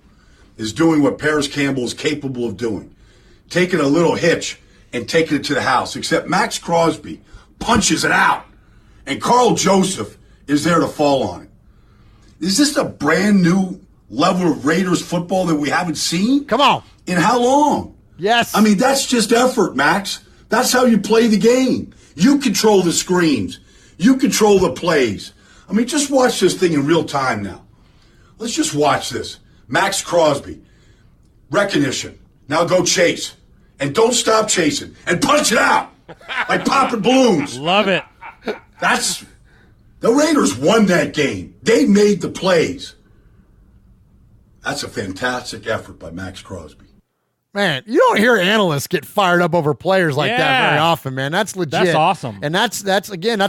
is doing what Paris Campbell is capable of doing, taking a little hitch and taking it to the house, except Max Crosby punches it out, and Carl Joseph is there to fall on it. Is this a brand new level of Raiders football that we haven't seen?
Come on.
In how long?
Yes.
I mean, that's just effort, Max. That's how you play the game. You control the screens. You control the plays. I mean, just watch this thing in real time now. Let's just watch this. Max Crosby, recognition. Now go chase. And don't stop chasing. And punch it out like popping balloons.
Love it.
The Raiders won that game. They made the plays. That's a fantastic effort by Max Crosby.
Man, you don't hear analysts get fired up over players like that very often, man. That's legit.
That's awesome.
And that's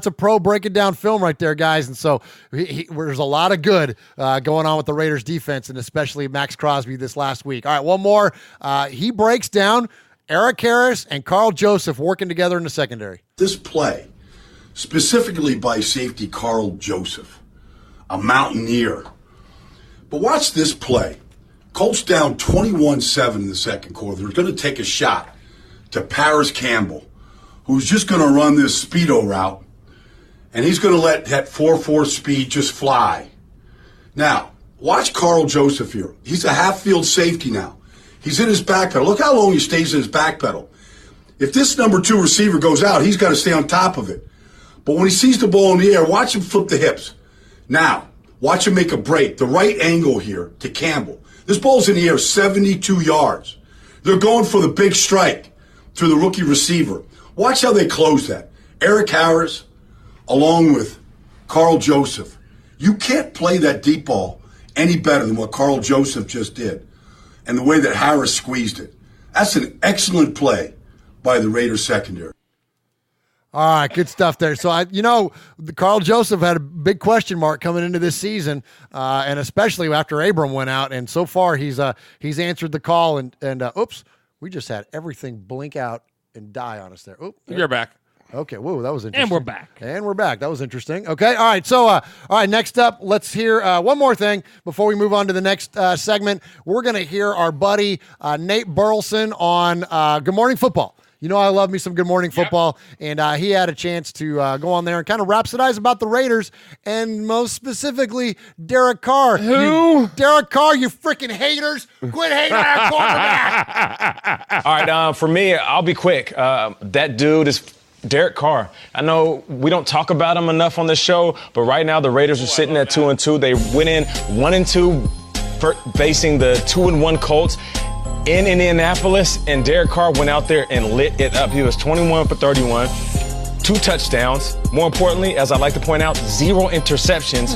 a pro breaking down film right there, guys. And so there's a lot of good going on with the Raiders defense, and especially Max Crosby this last week. All right, one more. He breaks down Eric Harris and Carl Joseph working together in the secondary.
This play, specifically by safety Carl Joseph, a Mountaineer. But watch this play. Colts down 21-7 in the second quarter. They're going to take a shot to Paris Campbell, who's just going to run this speedo route, and he's going to let that 4.4 speed just fly. Now, watch Carl Joseph here. He's a half-field safety now. He's in his back pedal. Look how long he stays in his back pedal. If this number 2 receiver goes out, he's got to stay on top of it. But when he sees the ball in the air, watch him flip the hips. Now, watch him make a break. The right angle here to Campbell. This ball's in the air 72 yards. They're going for the big strike through the rookie receiver. Watch how they close that. Eric Harris, along with Carl Joseph. You can't play that deep ball any better than what Carl Joseph just did and the way that Harris squeezed it. That's an excellent play by the Raiders secondary.
All right, good stuff there. So, Carl Joseph had a big question mark coming into this season, and especially after Abram went out. And so far, he's answered the call. And oops, we just had everything blink out and die on us there. Oop,
you're back.
Okay, whoa, that was interesting.
And we're back.
That was interesting. Okay, all right. So, all right, next up, let's hear one more thing before we move on to the next segment. We're going to hear our buddy Nate Burleson on Good Morning Football. You know I love me some Good Morning Football, and he had a chance to go on there and kind of rhapsodize about the Raiders, and most specifically, Derek Carr. Derek Carr, you freaking haters. Quit hating on our quarterback.
All right, for me, I'll be quick. That dude is Derek Carr. I know we don't talk about him enough on this show, but right now the Raiders are sitting at 2-2. They went in 1-2 facing the 2-1 Colts in Indianapolis, and Derek Carr went out there and lit it up. He was 21 for 31, 2 touchdowns. More importantly, as I like to point out, 0 interceptions,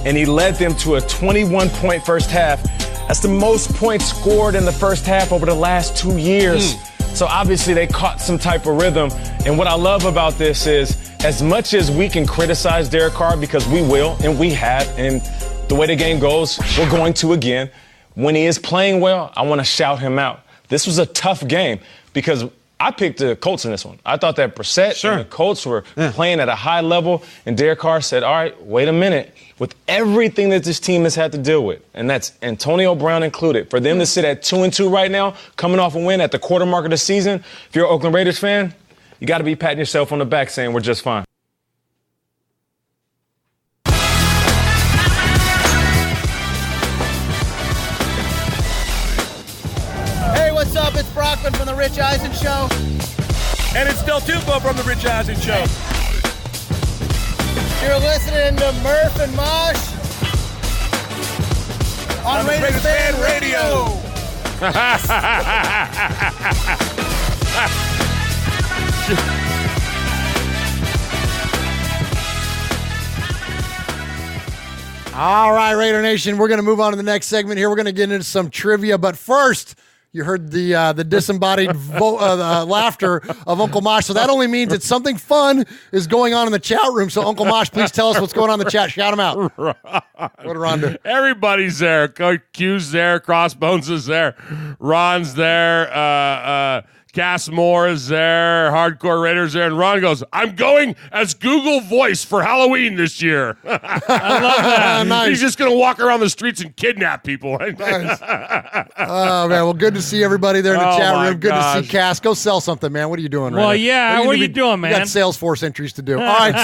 and he led them to a 21-point first half. That's the most points scored in the first half over the last 2 years. So obviously they caught some type of rhythm. And what I love about this is, as much as we can criticize Derek Carr, because we will and we have, and the way the game goes, we're going to again. When he is playing well, I want to shout him out. This was a tough game because I picked the Colts in this one. I thought that Brissett and the Colts were playing at a high level, and Derek Carr said, all right, wait a minute. With everything that this team has had to deal with, and that's Antonio Brown included, for them to sit at 2-2 right now, coming off a win at the quarter mark of the season, if you're an Oakland Raiders fan, you got to be patting yourself on the back saying we're just fine.
What's up? It's Brockman from The Rich Eisen Show.
And it's Del Tufo from The Rich Eisen Show.
You're listening to Murph and Mosh on Raiders Fan Radio.
All right, Raider Nation, we're going to move on to the next segment here. We're going to get into some trivia, but first, you heard the disembodied laughter of Uncle Mosh, so that only means that something fun is going on in the chat room. So, Uncle Mosh, please tell us what's going on in the chat. Shout him out. What did Ron do?
Everybody's there. Q's there. Crossbones is there. Ron's there. Cass Moore is there. Hardcore Raiders there. And Ron goes, I'm going as Google Voice for Halloween this year. I love that.
Nice.
He's just going to walk around the streets and kidnap people.
Nice. Oh, man. Well, good to see everybody there in the chat room. Good to see Cass. Go sell something, man. What are you doing right now?
Well, yeah. What are you doing, man?
You got Salesforce entries to do. All right.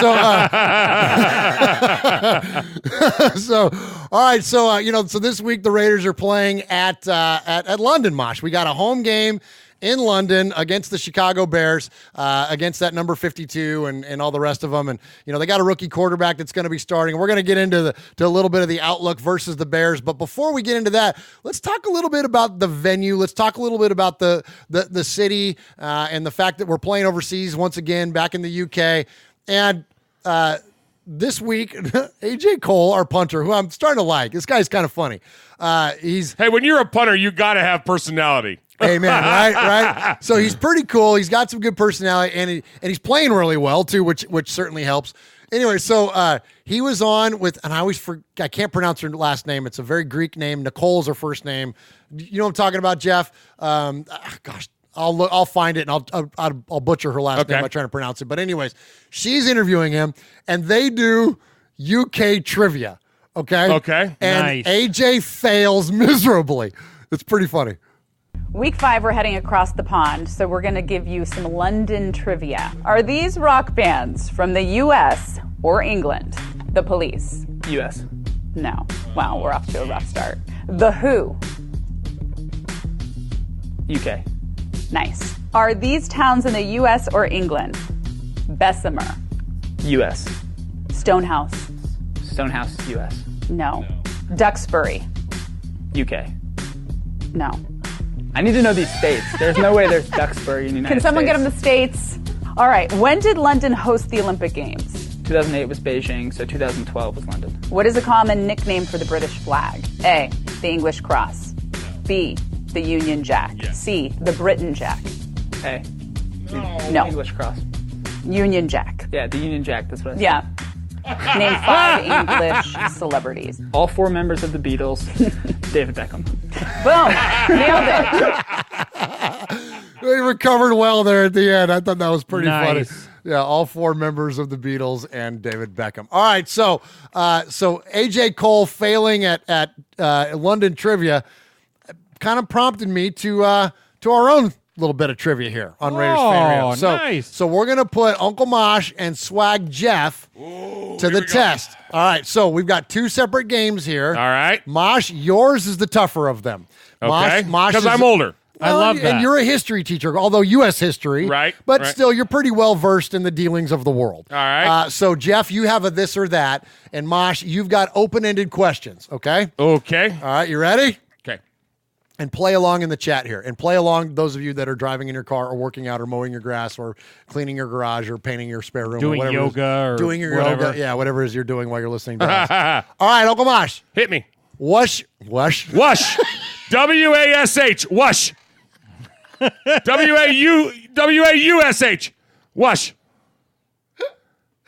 So, this week the Raiders are playing at London, Mosh. We got a home game in London against the Chicago Bears, against that number 52 and all the rest of them. And, they got a rookie quarterback that's going to be starting. We're going to get into a little bit of the outlook versus the Bears. But before we get into that, let's talk a little bit about the venue. Let's talk a little bit about the city and the fact that we're playing overseas once again back in the UK. And this week, AJ Cole, our punter, who I'm starting to like. This guy's kind of funny.
Hey, when you're a punter, you got to have personality.
Amen. Right. So he's pretty cool. He's got some good personality, and he's playing really well too, which certainly helps. Anyway, so he was on with, and I can't pronounce her last name. It's a very Greek name. Nicole's her first name. You know what I'm talking about, Jeff? Gosh, I'll find it and I'll butcher her last name by trying to pronounce it. But anyways, she's interviewing him, and they do UK trivia. Okay. And nice. AJ fails miserably. It's pretty funny.
Week 5, we're heading across the pond, so we're going to give you some London trivia. Are these rock bands from the U.S. or England? The Police.
U.S.
No. Wow, we're off to a rough start. The Who.
UK.
Nice. Are these towns in the U.S. or England? Bessemer.
U.S.
Stonehouse.
Stonehouse, U.S.
No. Duxbury.
UK.
No.
I need to know these states. There's no way there's Duxbury in the United States.
Can someone get them the states? All right. When did London host the Olympic Games?
2008 was Beijing, so 2012 was London.
What is a common nickname for the British flag? A, the English cross. B, the Union Jack.
Yeah.
C, the Britain Jack.
A.
No.
English cross.
Union Jack.
Yeah, the Union Jack. That's what I said.
Yeah. Name 5 English celebrities.
All 4 members of the Beatles. David Beckham.
Boom. Nailed it.
They recovered well there at the end. I thought that was pretty
Nice.
funny. Yeah, all 4 members of the Beatles and David Beckham. All right, so AJ Cole failing at London trivia kind of prompted me to our own little bit of trivia here on Raiders Fan Radio.
Nice.
So we're going to put Uncle Mosh and Swag Jeff to the test. All right, so we've got 2 separate games here. All
right.
Mosh, yours is the tougher of them.
Okay,
Mosh
because
is-
I'm older.
I love that.
And you're a history teacher, although U.S. history.
Right.
But
right.
still, you're pretty well versed in the dealings of the world.
All right.
So, Jeff, you have a this or that. And, Mosh, you've got open-ended questions, okay?
Okay.
All right, you ready?
Okay.
And play along in the chat here. And play along, those of you that are driving in your car or working out or mowing your grass or cleaning your garage or painting your spare room.
Doing
or whatever
yoga or
doing your
whatever.
yoga. Yeah, whatever it is you're doing while you're listening to us. All right, Uncle Mosh.
Hit me.
Wush.
Wush. W-A-S-H. Wush. W-A-U-S-H. Wush.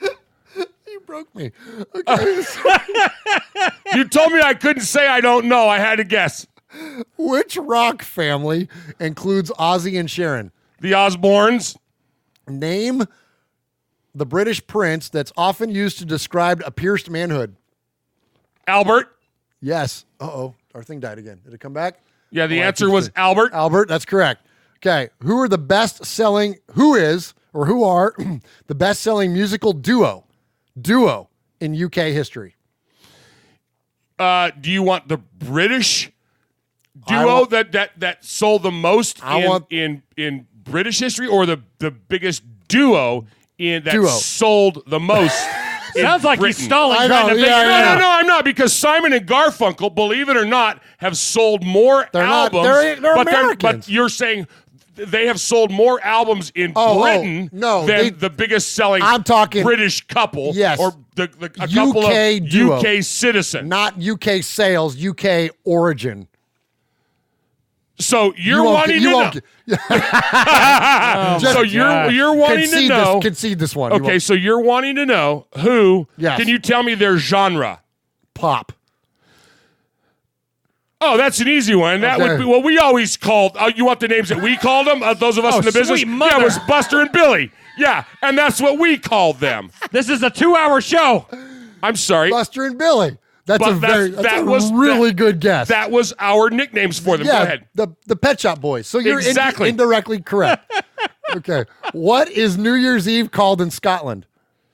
You broke me. Okay.
You told me I couldn't say I don't know. I had to guess.
Which rock family includes Ozzy and Sharon?
The Osbournes.
Name the British prince that's often used to describe a pierced manhood.
Albert.
Yes. Uh-oh. Our thing died again. Did it come back?
Yeah, the answer was Albert.
Albert, that's correct. Okay. Who are the best-selling the best-selling musical duo in UK history?
Do you want the British duo that sold the most in British history, or the biggest duo sold the most?
Sounds like
Britain?
he's stalling.
I
Trying
know,
to figure
yeah,
it
yeah.
out.
No, I'm not, because Simon and Garfunkel, believe it or not, have sold more albums.
They're Americans.
But you're saying they have sold more albums in Britain than the biggest selling British couple.
Yes.
Or a couple of
duo.
UK citizen.
Not UK sales, UK origin.
So you're wanting to know. So you're wanting to know.
Concede this one.
Okay, so you're wanting to know who. Yes. Can you tell me their genre?
Pop.
Oh, that's an easy one. That would be we always called. You want the names that we called them? Those of us in the business. Yeah, it was Buster and Billy. Yeah, and that's what we called them.
This is a 2-hour show.
I'm sorry,
Buster and Billy. That's a really good guess.
That was our nicknames for them. Go ahead.
The Pet Shop Boys. So you're indirectly correct. Okay. What is New Year's Eve called in Scotland?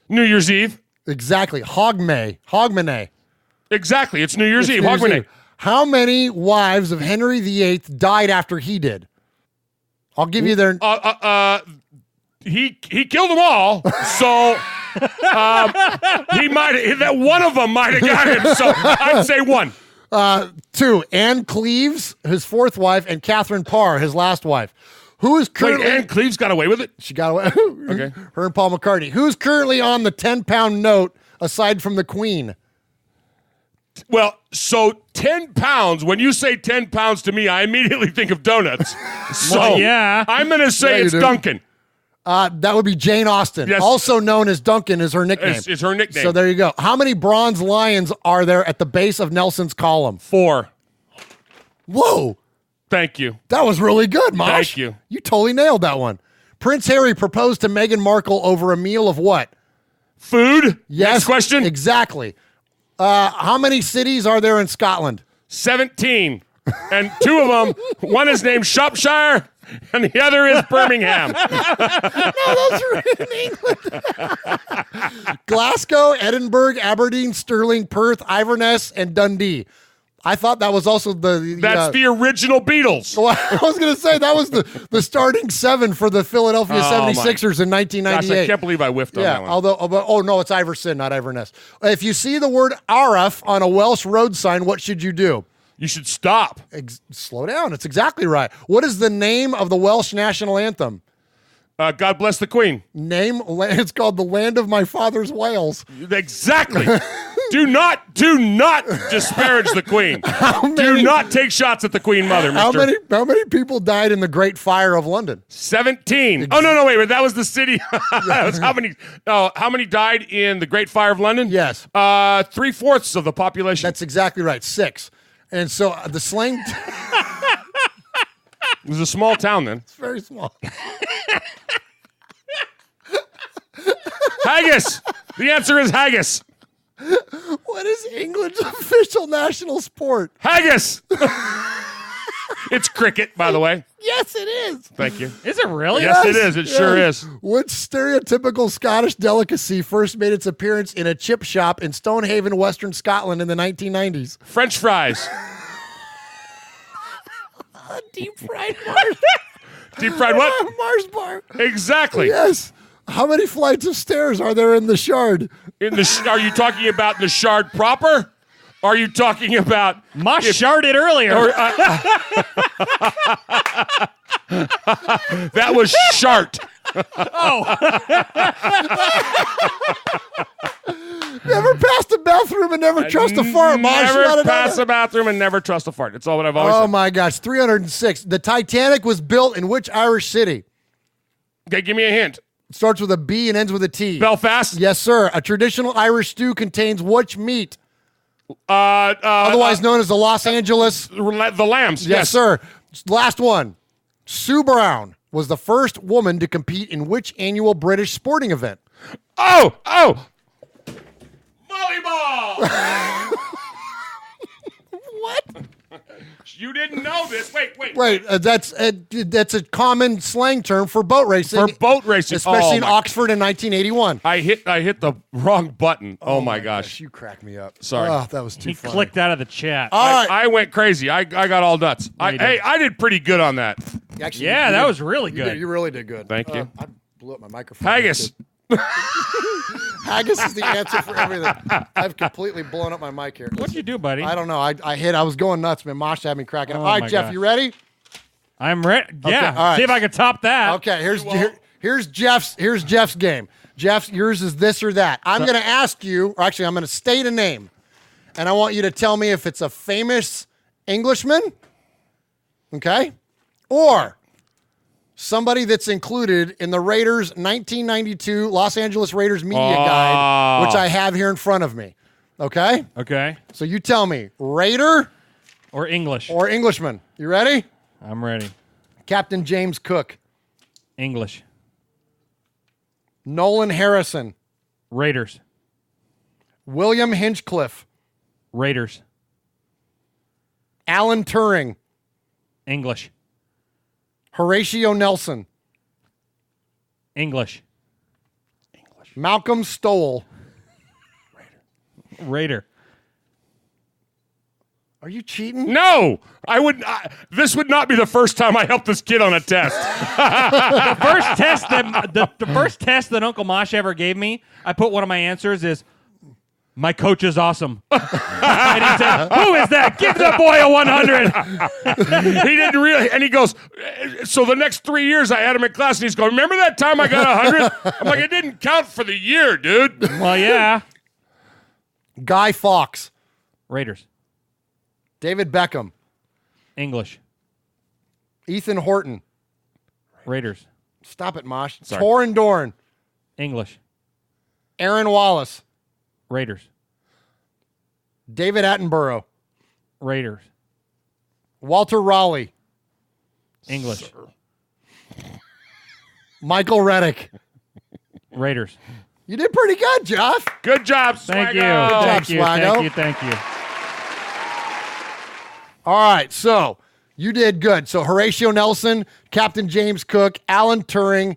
New Year's Eve.
Exactly. Hogmanay.
Exactly. It's New Year's Eve. Hogmanay.
How many wives of Henry VIII died after he did? I'll give you their...
He killed them all, so that one of them might have got him. So I'd say 1.
2. Anne Cleves, his 4th wife, and Catherine Parr, his last wife. Who is currently...
Wait, Anne Cleves got away with it?
She got away.
Okay.
Her and Paul McCartney. Who's currently on the 10-pound note aside from the Queen?
Well, so 10 pounds, when you say 10 pounds to me, I immediately think of donuts. So
yeah.
I'm going to say it's Duncan.
That would be Jane Austen,
yes.
Also known as Duncan is her nickname.
It's her nickname.
So there you go. How many bronze lions are there at the base of Nelson's column?
4.
Whoa.
Thank you.
That was really good, Mosh.
Thank you.
You totally nailed that one. Prince Harry proposed to Meghan Markle over a meal of what?
Food?
Yes.
Next question?
Exactly. How many cities are there in Scotland?
17. And 2 of them, one is named Shropshire, and the other is Birmingham.
No, those are in England. Glasgow, Edinburgh, Aberdeen, Stirling, Perth, Inverness, and Dundee. I thought that was also
That's the original Beatles.
Well, I was going to say that was the starting 7 for the Philadelphia 76ers in 1998.
Gosh, I can't believe I whiffed on that one.
No, it's Iverson, not Inverness. If you see the word RF on a Welsh road sign, what should you do?
You should stop.
Slow down. It's exactly right. What is the name of the Welsh national anthem?
God Bless the Queen.
It's called The Land of My Father's Wales.
Exactly. Do not disparage the Queen. Do not take shots at the Queen Mother, mister.
How many people died in the Great Fire of London?
17. Oh, no, wait. That was the city. That was how many died in the Great Fire of London?
Yes.
3/4 of the population.
That's exactly right. 6. And so the slang...
It was a small town then.
It's very small.
Haggis. The answer is haggis.
What is England's official national sport?
Haggis. It's cricket, by the way.
Yes, it is.
Thank you.
Is it really?
Yes, it is. It sure is.
What stereotypical Scottish delicacy first made its appearance in a chip shop in Stonehaven, Western Scotland in the 1990s?
French fries.
Deep fried Mars.
Deep fried what?
Mars bar.
Exactly.
Yes. How many flights of stairs are there in the Shard?
Are you talking about the Shard proper? Are you talking about
Mosh sharded earlier?
That was shart.
Never passed a bathroom and never trust a fart.
Never pass a bathroom and never trust a fart. It's all what I've always said.
Oh my gosh, 306. The Titanic was built in which Irish city?
Okay, give me a hint.
It starts with a B and ends with a T.
Belfast?
Yes, sir. A traditional Irish stew contains which meat? Otherwise known as the Los Angeles...
The lambs.
Yes, sir. Last one. Sue Brown was the first woman to compete in which annual British sporting event?
Oh! Volleyball!
What?
You didn't know this. Wait.
That's a common slang term for boat racing. Especially in Oxford in 1981.
I hit the wrong button. Oh my gosh.
You cracked me up.
Sorry.
Oh, that was too funny.
He clicked out of the chat.
I went crazy. I got all nuts. I did pretty good on that.
Actually,
that was really good.
You really did good.
Thank you.
I blew up my microphone.
Haggis.
Haggis is the answer for everything. I've completely blown up my mic here.
What'd you do, buddy?
I don't know. I was going nuts, man. Mosh had me cracking up.
Oh,
All right,
my
Jeff,
gosh.
you ready?
I'm ready. Yeah.
Okay, all right.
See if I can top that.
Okay, here's Jeff's game. Jeff's, yours is this or that. I'm going to ask you, or actually I'm going to state a name, and I want you to tell me if it's a famous Englishman, okay, or somebody that's included in the Raiders 1992 Los Angeles Raiders media guide, which I have here in front of me. Okay?
Okay.
So you tell me, Raider
or English
or Englishman. You ready?
I'm ready.
Captain James Cook.
English.
Nolan Harrison.
Raiders.
William Hinchcliffe.
Raiders.
Alan Turing.
English.
Horatio Nelson.
English.
Malcolm Stoll.
Raider.
Are you cheating?
No, I would. This would not be the first time I helped this kid on a test.
The first test that Uncle Mosh ever gave me, I put one of my answers is, "My coach is awesome." And he said, "Who is that? Give the boy a 100."
He didn't really, and he goes, so the next 3 years I had him in class, and he's going, "Remember that time I got 100?" I'm like, "It didn't count for the year, dude."
Well, yeah.
Guy Fawkes.
Raiders.
David Beckham.
English.
Ethan Horton.
Raiders.
Stop it, Mosh.
Sorry.
Torin Dorn.
English.
Aaron Wallace.
Raiders.
David Attenborough.
Raiders.
Walter Raleigh.
English.
Michael Reddick.
Raiders.
You did pretty good, Jeff.
Good job,
Thank you.
Swaggo.
Thank you.
Swaggo.
Thank you. Thank you.
All right, so you did good. So Horatio Nelson, Captain James Cook, Alan Turing,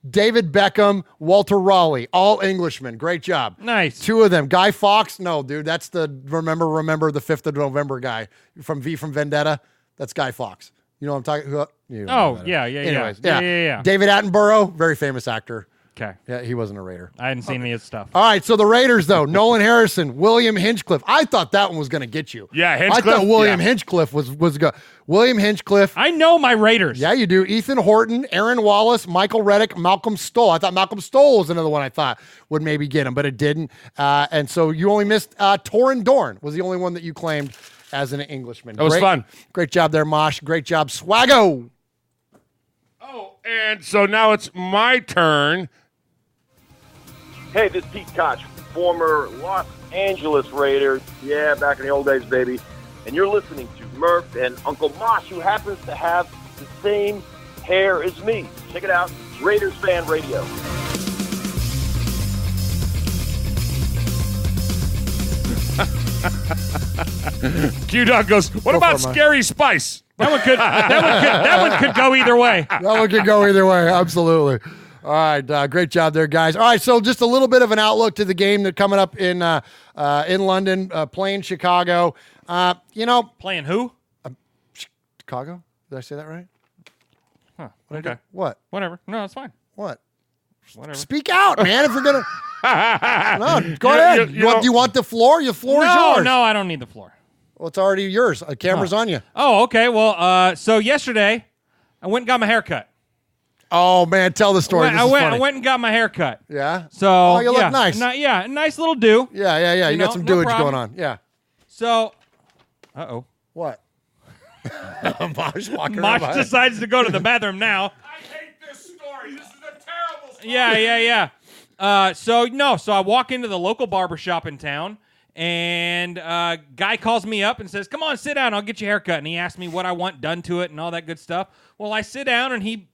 David Beckham, Walter Raleigh, all Englishmen. Great job.
Nice.
2 of them. Guy Fawkes, no, dude, that's the remember the 5th of November guy from V from Vendetta. That's Guy Fawkes. You know what I'm talking? You know
Yeah.
Anyways,
Yeah.
David Attenborough, very famous actor.
Okay.
Yeah, he wasn't a Raider.
I hadn't seen any of his stuff.
All right, so the Raiders, though, Nolan Harrison, William Hinchcliffe. I thought that one was going to get you.
Yeah,
I
Hinchcliffe.
thought William Hinchcliffe was good. William Hinchcliffe.
I know my Raiders.
Yeah, you do. Ethan Horton, Aaron Wallace, Michael Reddick, Malcolm Stoll. I thought Malcolm Stoll was another one I thought would maybe get him, but it didn't. And so you only missed Torin Dorn was the only one that you claimed as an Englishman.
That was fun.
Great job there, Mosh. Great job, Swaggo.
Oh, and so now it's my turn.
Hey, this is Pete Koch, former Los Angeles Raider. Yeah, back in the old days, baby. And you're listening to Murph and Uncle Mosh, who happens to have the same hair as me. Check it out, Raiders Fan Radio.
Q-Dog goes, what about Scary Spice?
That one could go either way.
That one could go either way. Absolutely. All right, great job there, guys. All right, so just a little bit of an outlook to the game that's coming up in London, playing Chicago.
Playing who?
Chicago. Did I say that right?
Huh.
What?
Okay.
What?
Whatever. No, it's fine.
What?
Whatever.
Speak out, man. If you're gonna, no, go ahead. You want the floor? Your floor is yours.
No, I don't need the floor.
Well, it's already yours. A camera's on you.
Oh, okay. Well, so yesterday, I went and got my hair cut.
Oh man, tell the story.
I went and got my hair cut.
Yeah.
So
you look nice.
Nice little do.
Yeah. You got some doage going on. Yeah.
So,
What? Mosh
Mosh decides to go to the bathroom now.
I hate this story. This is a terrible story.
Yeah. So I walk into the local barbershop in town, and guy calls me up and says, "Come on, sit down. I'll get your hair cut." And he asked me what I want done to it and all that good stuff. Well, I sit down, and he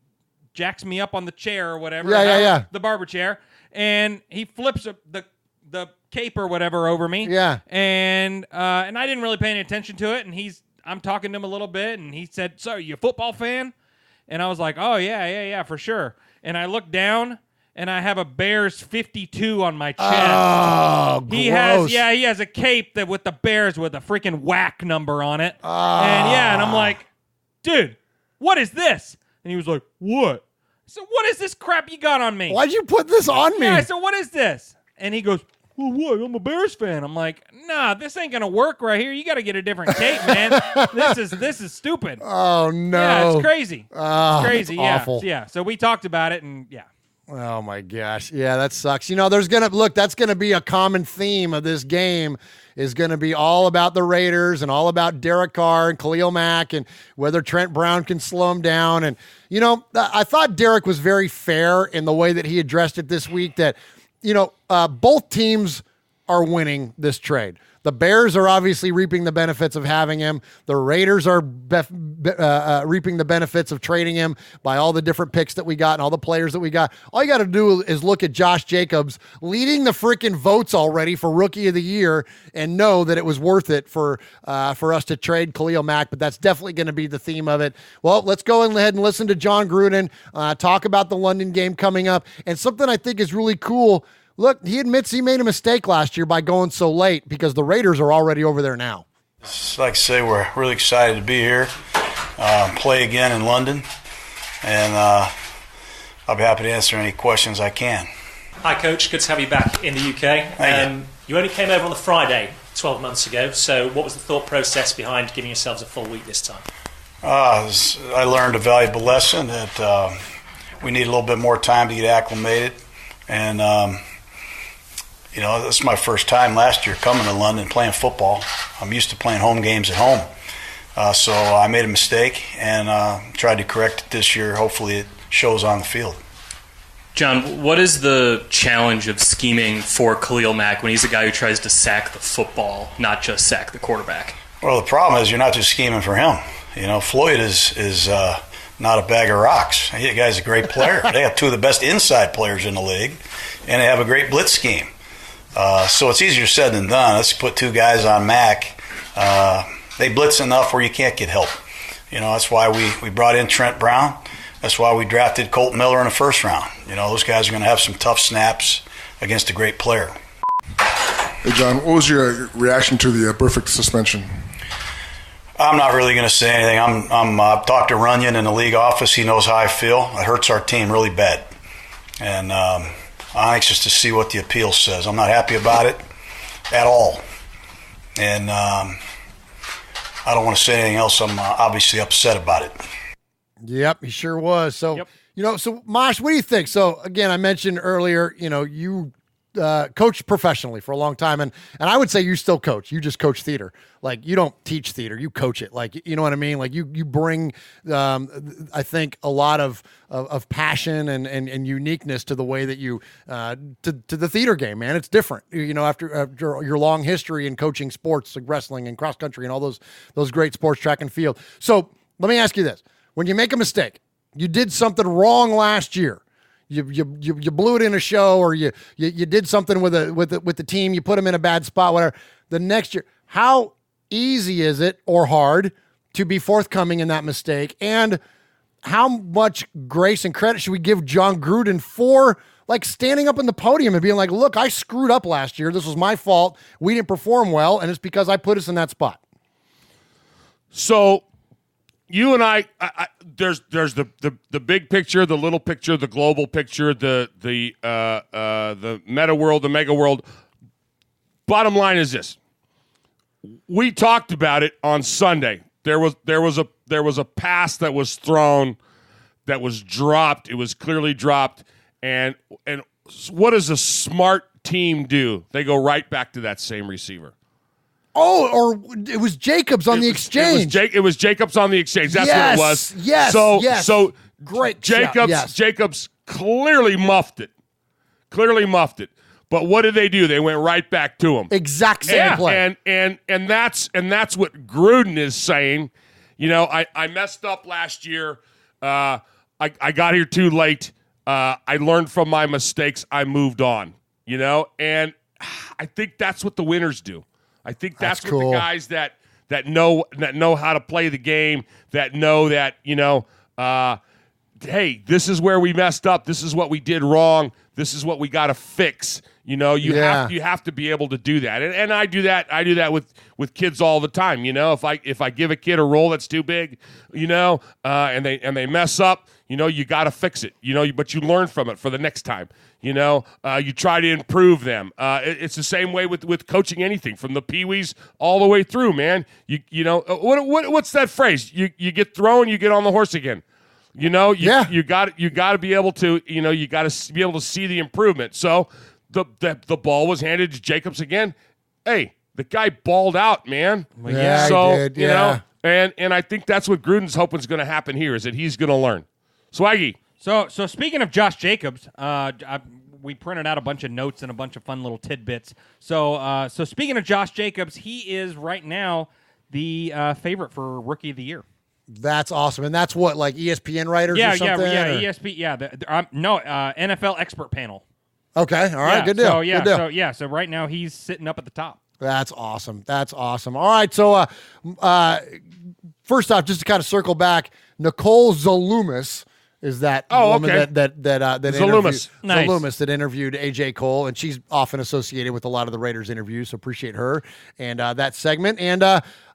jacks me up on the chair or whatever.
Yeah.
The barber chair. And he flips the cape or whatever over me.
Yeah.
And I didn't really pay any attention to it. And I'm talking to him a little bit, and he said, "So, you a football fan?" And I was like, "Oh, yeah, for sure." And I looked down, and I have a Bears 52 on my chest.
Oh, gross.
He has a cape that with the Bears with a freaking whack number on it. And I'm like, "Dude, what is this?" And he was like, "What?" So what is this crap you got on me?
Why'd you put this on me?
Yeah, I said, "What is this?" And he goes, well, what? I'm a Bears fan. I'm like, nah, this ain't gonna work right here. You got to get a different cape, man. This is stupid.
Oh no,
yeah, it's crazy. It's crazy. Yeah,
awful.
yeah. So we talked about it, and yeah.
Oh my gosh. Yeah, that sucks. That's going to be a common theme of this game is going to be all about the Raiders and all about Derek Carr and Khalil Mack and whether Trent Brown can slow him down. And, I thought Derek was very fair in the way that he addressed it this week that, both teams are winning this trade. The Bears are obviously reaping the benefits of having him. The Raiders are reaping the benefits of trading him by all the different picks that we got and all the players that we got. All you got to do is look at Josh Jacobs leading the freaking votes already for Rookie of the Year and know that it was worth it for us to trade Khalil Mack, but that's definitely going to be the theme of it. Well, let's go ahead and listen to John Gruden talk about the London game coming up. And something I think is really cool, look, he admits he made a mistake last year by going so late because the Raiders are already over there now.
Just like to say, we're really excited to be here, play again in London, and I'll be happy to answer any questions I can.
Hi, Coach. Good to have you back in the UK. You only came over on the Friday 12 months ago, so what was the thought process behind giving yourselves a full week this time?
I learned a valuable lesson that we need a little bit more time to get acclimated, and this is my first time last year coming to London playing football. I'm used to playing home games at home. So I made a mistake and tried to correct it this year. Hopefully it shows on the field.
John, what is the challenge of scheming for Khalil Mack when he's a guy who tries to sack the football, not just sack the quarterback?
Well, the problem is you're not just scheming for him. Floyd is not a bag of rocks. The guy's a great player. They have two of the best inside players in the league, and they have a great blitz scheme. So it's easier said than done. Let's put two guys on Mac. They blitz enough where you can't get help. That's why we brought in Trent Brown. That's why we drafted Colt Miller in the first round. Those guys are going to have some tough snaps against a great player.
Hey, John, what was your reaction to the perfect suspension?
I'm not really going to say anything. I've talked to Runyon in the league office. He knows how I feel. It hurts our team really bad. And I'm anxious to see what the appeal says. I'm not happy about it at all. And I don't want to say anything else. I'm obviously upset about it.
Yep, he sure was. So, so Mosh, what do you think? So, again, I mentioned earlier, you coached professionally for a long time, and I would say you still coach. You just coach theater. Like, you don't teach theater, you coach it. Like, you know what I mean? Like, you bring, I think, a lot of passion and uniqueness to the way that you to the theater game, man. It's different, after your long history in coaching sports like wrestling and cross country and all those great sports, track and field. So let me ask you this. When you make a mistake, you did something wrong last year. You blew it in a show, or you did something with the team. You put them in a bad spot. Whatever. The next year, how easy is it or hard to be forthcoming in that mistake? And how much grace and credit should we give John Gruden for like standing up in the podium and being like, "Look, I screwed up last year. This was my fault. We didn't perform well, and it's because I put us in that spot."
So. You and I there's the big picture, the little picture, the global picture, the meta world, the mega world. Bottom line is this: we talked about it on Sunday. There was a pass that was thrown, that was dropped. It was clearly dropped, and what does a smart team do? They go right back to that same receiver.
Oh, or it was Jacobs on the exchange.
It was Jacobs on the exchange. That's what it was.
Yes.
So
great.
Jacobs clearly muffed it. But what did they do? They went right back to him.
Exact same play.
And that's what Gruden is saying. I messed up last year. I got here too late. I learned from my mistakes. I moved on. And I think that's what the winners do. I think that's what
cool.
the guys that know how to play the game, that know that, hey, this is where we messed up. This is what we did wrong. This is what we got to fix. You know, you have to be able to do that, and I do that. I do that with kids all the time. You know, if I give a kid a role that's too big, you know, and they mess up, you know, you got to fix it. You know, but you learn from it for the next time. You know, you try to improve them. It's the same way with coaching anything from the peewees all the way through. Man, you know what's that phrase? You get thrown, you get on the horse again. You know, you got to be able to. You know, you got to be able to see the improvement. So. The ball was handed to Jacobs again. Hey, the guy balled out, man.
Yeah,
so,
he did.
You know, and I think that's what Gruden's hoping is going to happen here is that he's going to learn. Swaggy.
So speaking of Josh Jacobs, we printed out a bunch of notes and a bunch of fun little tidbits. So speaking of Josh Jacobs, he is right now the favorite for Rookie of the Year.
That's awesome, and that's what like ESPN writers or something?
ESPN. Yeah, NFL expert panel.
Okay, all right, good deal.
So
good deal.
So right now he's sitting up at the top.
That's awesome. All right, so first off, just to kind of circle back, Nicole Zalumis is that woman that
Zalumis.
Nice.
Zalumis that interviewed AJ Cole, and she's often associated with a lot of the Raiders interviews, so appreciate her and that segment. And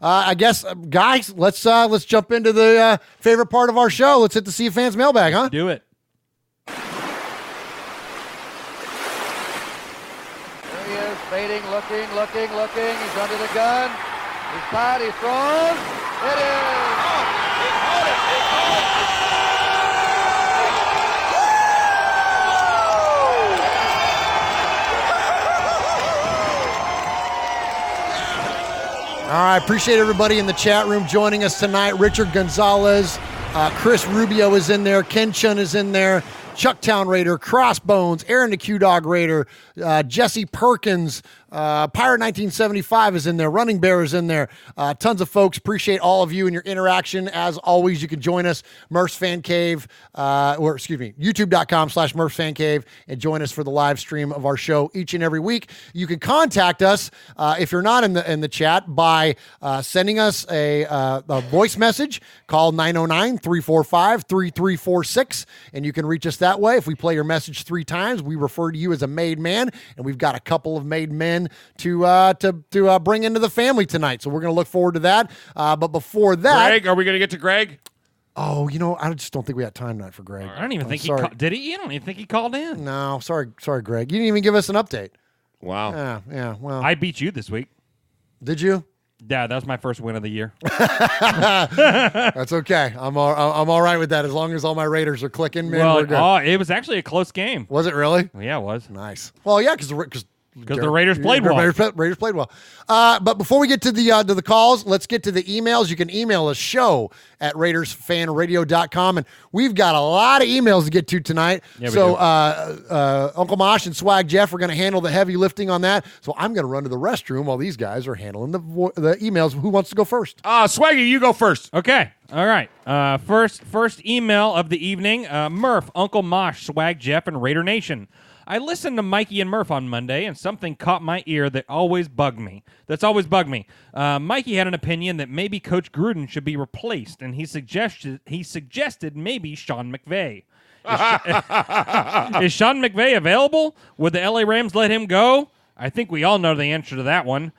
I guess, guys, let's jump into the favorite part of our show. Let's hit the Sea of Fans mailbag, huh?
Do it.
Fading, looking. He's under the gun. He's caught. He throws. It is. He caught
it. All right, appreciate everybody in the chat room joining us tonight. Richard Gonzalez, Chris Rubio is in there. Ken Chun is in there. Chucktown Raider, Crossbones, Aaron the Q-Dog Raider, Jesse Perkins, Pirate 1975 is in there, Running Bear is in there, tons of folks. Appreciate all of you and your interaction. As always, you can join us, Murph's Fan Cave, YouTube.com/Murph's Fan Cave, and join us for the live stream of our show each and every week. You can contact us if you're not in the chat by sending us a voice message. Call 909-345-3346, and you can reach us that way. If we play your message 3 times, we refer to you as a made man, and we've got a couple of made men to bring into the family tonight. So we're going to look forward to that. But before that,
Greg, are we going to get to Greg?
Oh, you know, I just don't think we had time tonight for Greg.
I don't even think he did he? You don't even think he called in.
No, sorry, Greg. You didn't even give us an update.
Wow.
Yeah. Well,
I beat you this week.
Did you?
Yeah, that was my first win of the year.
That's okay. I'm all right with that as long as all my Raiders are clicking. Man, we're good.
It was actually a close game.
Was it really?
Yeah, it was.
Nice. Well, yeah, because
the Raiders played well.
Raiders played well. But before we get to the calls, let's get to the emails. You can email us show@RaidersFanRadio.com, and we've got a lot of emails to get to tonight.
Yeah,
so Uncle Mosh and Swag Jeff are going to handle the heavy lifting on that. So I'm going to run to the restroom while these guys are handling the emails. Who wants to go first?
Swaggy, you go first.
Okay. All right. First email of the evening. Murph, Uncle Mosh, Swag Jeff, and Raider Nation. I listened to Mikey and Murph on Monday, and something caught my ear that's always bugged me. Mikey had an opinion that maybe Coach Gruden should be replaced, and he suggested maybe Sean McVay. Is Sean McVay available? Would the LA Rams let him go? I think we all know the answer to that one.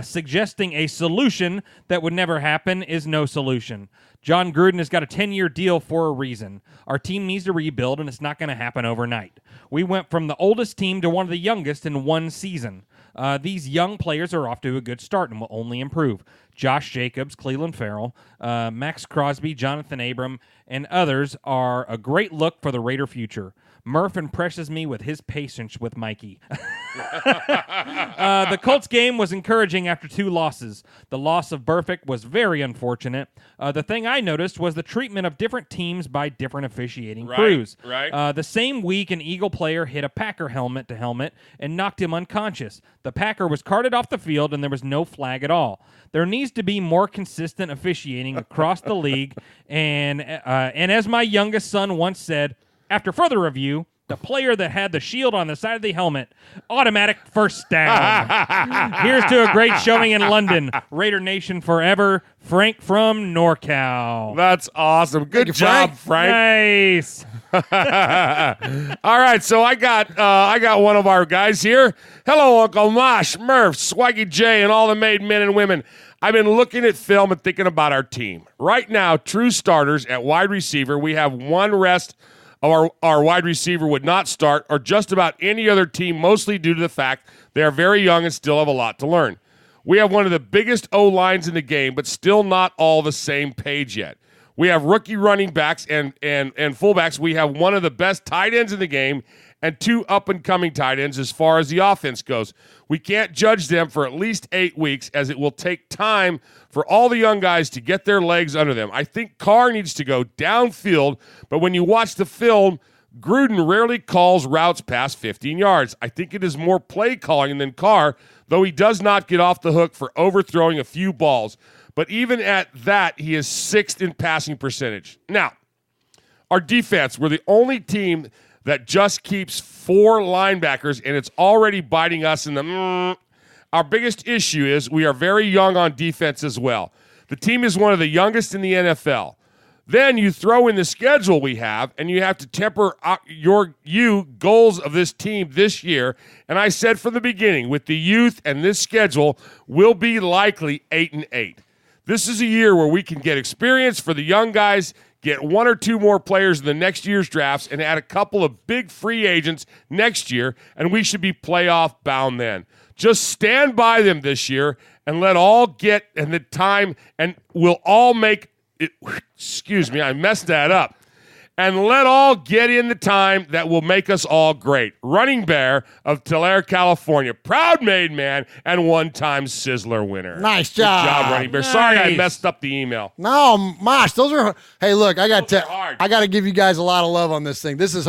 Suggesting a solution that would never happen is no solution. John Gruden has got a 10-year deal for a reason. Our team needs to rebuild, and it's not going to happen overnight. We went from the oldest team to one of the youngest in one season. These young players are off to a good start and will only improve. Josh Jacobs, Cleveland Farrell, Max Crosby, Jonathan Abram, and others are a great look for the Raider future. Murph impresses me with his patience with Mikey. The Colts game was encouraging after 2 losses. The loss of Burfict was very unfortunate. The thing I noticed was the treatment of different teams by different officiating crews.
Right.
The same week, an Eagle player hit a Packer helmet to helmet and knocked him unconscious. The Packer was carted off the field, and there was no flag at all. There needs to be more consistent officiating across the league, and as my youngest son once said, after further review, the player that had the shield on the side of the helmet, automatic first down. Here's to a great showing in London. Raider Nation forever. Frank from NorCal.
That's awesome. Good job, Frank.
Nice.
All right, so I got one of our guys here. Hello, Uncle Mosh, Murph, Swaggy J, and all the made men and women. I've been looking at film and thinking about our team. Right now, true starters at wide receiver, we have one rest of our wide receiver would not start, or just about any other team, mostly due to the fact they are very young and still have a lot to learn. We have one of the biggest O-lines in the game, but still not all the same page yet. We have rookie running backs and fullbacks. We have one of the best tight ends in the game and two up-and-coming tight ends as far as the offense goes. We can't judge them for at least 8 weeks, as it will take time for all the young guys to get their legs under them. I think Carr needs to go downfield, but when you watch the film, Gruden rarely calls routes past 15 yards. I think it is more play calling than Carr, though he does not get off the hook for overthrowing a few balls. But even at that, he is 6th in passing percentage. Now, our defense, we're the only team that just keeps 4 linebackers, and it's already biting us in the Our biggest issue is we are very young on defense as well. The team is one of the youngest in the NFL. Then you throw in the schedule we have, and you have to temper your goals of this team this year. And I said from the beginning, with the youth and this schedule, we'll be likely 8-8. This is a year where we can get experience for the young guys, get 1 or 2 more players in the next year's drafts, and add a couple of big free agents next year, and we should be playoff bound then. Just stand by them this year and let all get in the time, and we'll all make it. Excuse me, I messed that up. And let all get in the time that will make us all great. Running Bear of Tulare, California. Proud made man and one-time Sizzler winner.
Nice job.
Good job, Running Bear.
Nice.
Sorry I messed up the email.
No, Mosh, those are. Hey, look, I got to give you guys a lot of love on this thing. This is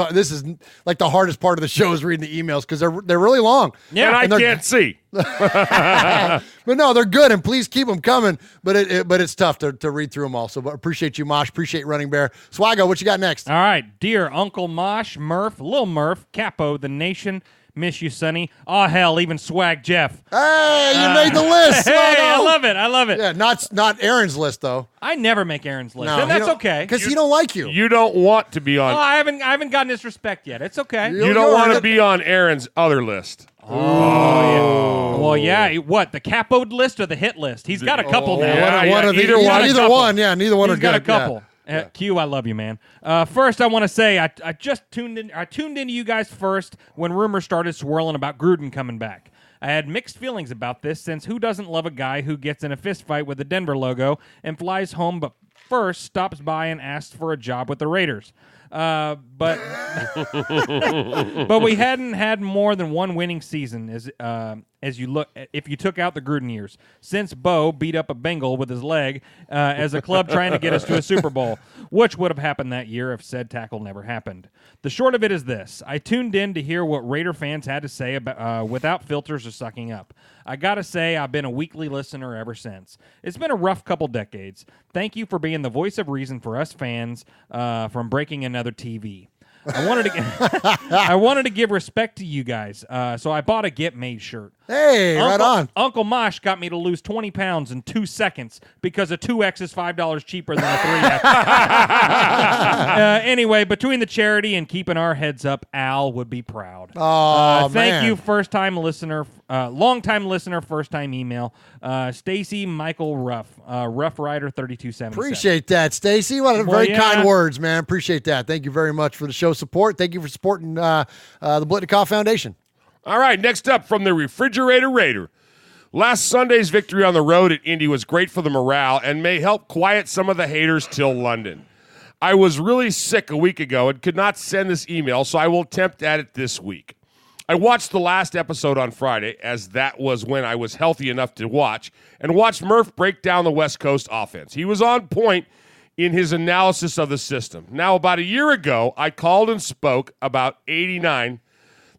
like the hardest part of the show is reading the emails because they're really long.
Yeah, and I can't see.
But no, they're good, and please keep them coming. But it's tough to read through them all. So appreciate you, Mosh. Appreciate Running Bear. Swaggo, what you got next?
All right, dear Uncle Mosh, Murph, Lil Murph, Capo, the Nation, miss you, Sonny. Oh hell, even Swag Jeff.
Hey, you made the list.
Hey,
Swaggo.
I love it.
Yeah, not Aaron's list though.
I never make Aaron's list,
No,
and that's okay
because he don't like you.
You don't want to be on.
Oh, I haven't gotten his respect yet. It's okay.
You don't want to be on Aaron's other list.
Oh, yeah. Well, yeah. What, the capoed list or the hit list? He's got a couple now.
Neither one. Yeah, neither one.
He's got a couple. Yeah. Q, I love you, man. First, I want to say I just tuned in. I tuned into you guys first when rumors started swirling about Gruden coming back. I had mixed feelings about this, since who doesn't love a guy who gets in a fist fight with the Denver logo and flies home, but first stops by and asks for a job with the Raiders. But we hadn't had more than one winning season as you look, if you took out the Gruden years, since Bo beat up a Bengal with his leg as a club trying to get us to a Super Bowl, which would have happened that year if said tackle never happened. The short of it is this: I tuned in to hear what Raider fans had to say about without filters or sucking up. I gotta say, I've been a weekly listener ever since. It's been a rough couple decades. Thank you for being the voice of reason for us fans from breaking another TV. I wanted to give respect to you guys, so I bought a Get Made shirt.
Hey, right on.
Uncle Mosh got me to lose 20 pounds in 2 seconds because a 2X is $5 cheaper than a 3X. Anyway, between the charity and keeping our heads up, Al would be proud. Thank you, first-time listener, long-time listener, first-time email. Stacy Michael Ruff, Rough Rider 3277.
Appreciate that, Stacy. What very kind words, man. Appreciate that. Thank you very much for the show support. Thank you for supporting the Blitnikoff Foundation.
All right, next up from the Refrigerator Raider. Last Sunday's victory on the road at Indy was great for the morale and may help quiet some of the haters till London. I was really sick a week ago and could not send this email, so I will attempt at it this week. I watched the last episode on Friday, as that was when I was healthy enough to watch, and watched Murph break down the West Coast offense. He was on point in his analysis of the system. Now, about a year ago, I called and spoke about 89,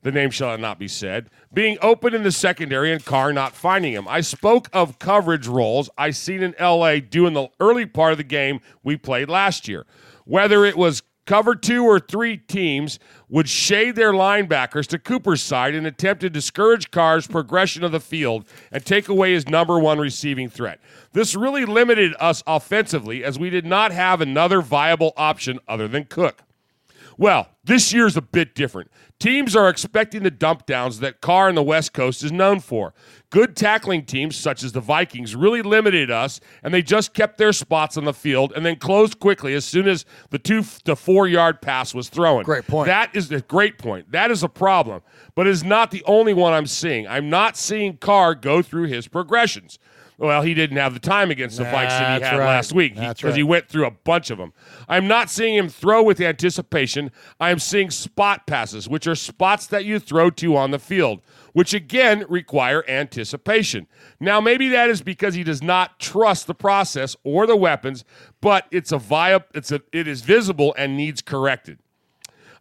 the name shall not be said, being open in the secondary and Carr not finding him. I spoke of coverage roles I seen in L.A. doing the early part of the game we played last year. Whether it was cover 2 or 3 teams would shade their linebackers to Cooper's side and attempt to discourage Carr's progression of the field and take away his number 1 receiving threat. This really limited us offensively, as we did not have another viable option other than Cook. Well, this year's a bit different. Teams are expecting the dump downs that Carr and the West Coast is known for. Good tackling teams, such as the Vikings, really limited us, and they just kept their spots on the field and then closed quickly as soon as the 2 to 4 yard pass was thrown.
Great point.
That is a great point. That is a problem, but it is not the only one I'm seeing. I'm not seeing Carr go through his progressions. Well, he didn't have the time against the Vikes that he had last week because he went through a bunch of them. I'm not seeing him throw with anticipation. I'm seeing spot passes, which are spots that you throw to on the field, which again require anticipation. Now, maybe that is because he does not trust the process or the weapons, but it is visible and needs corrected.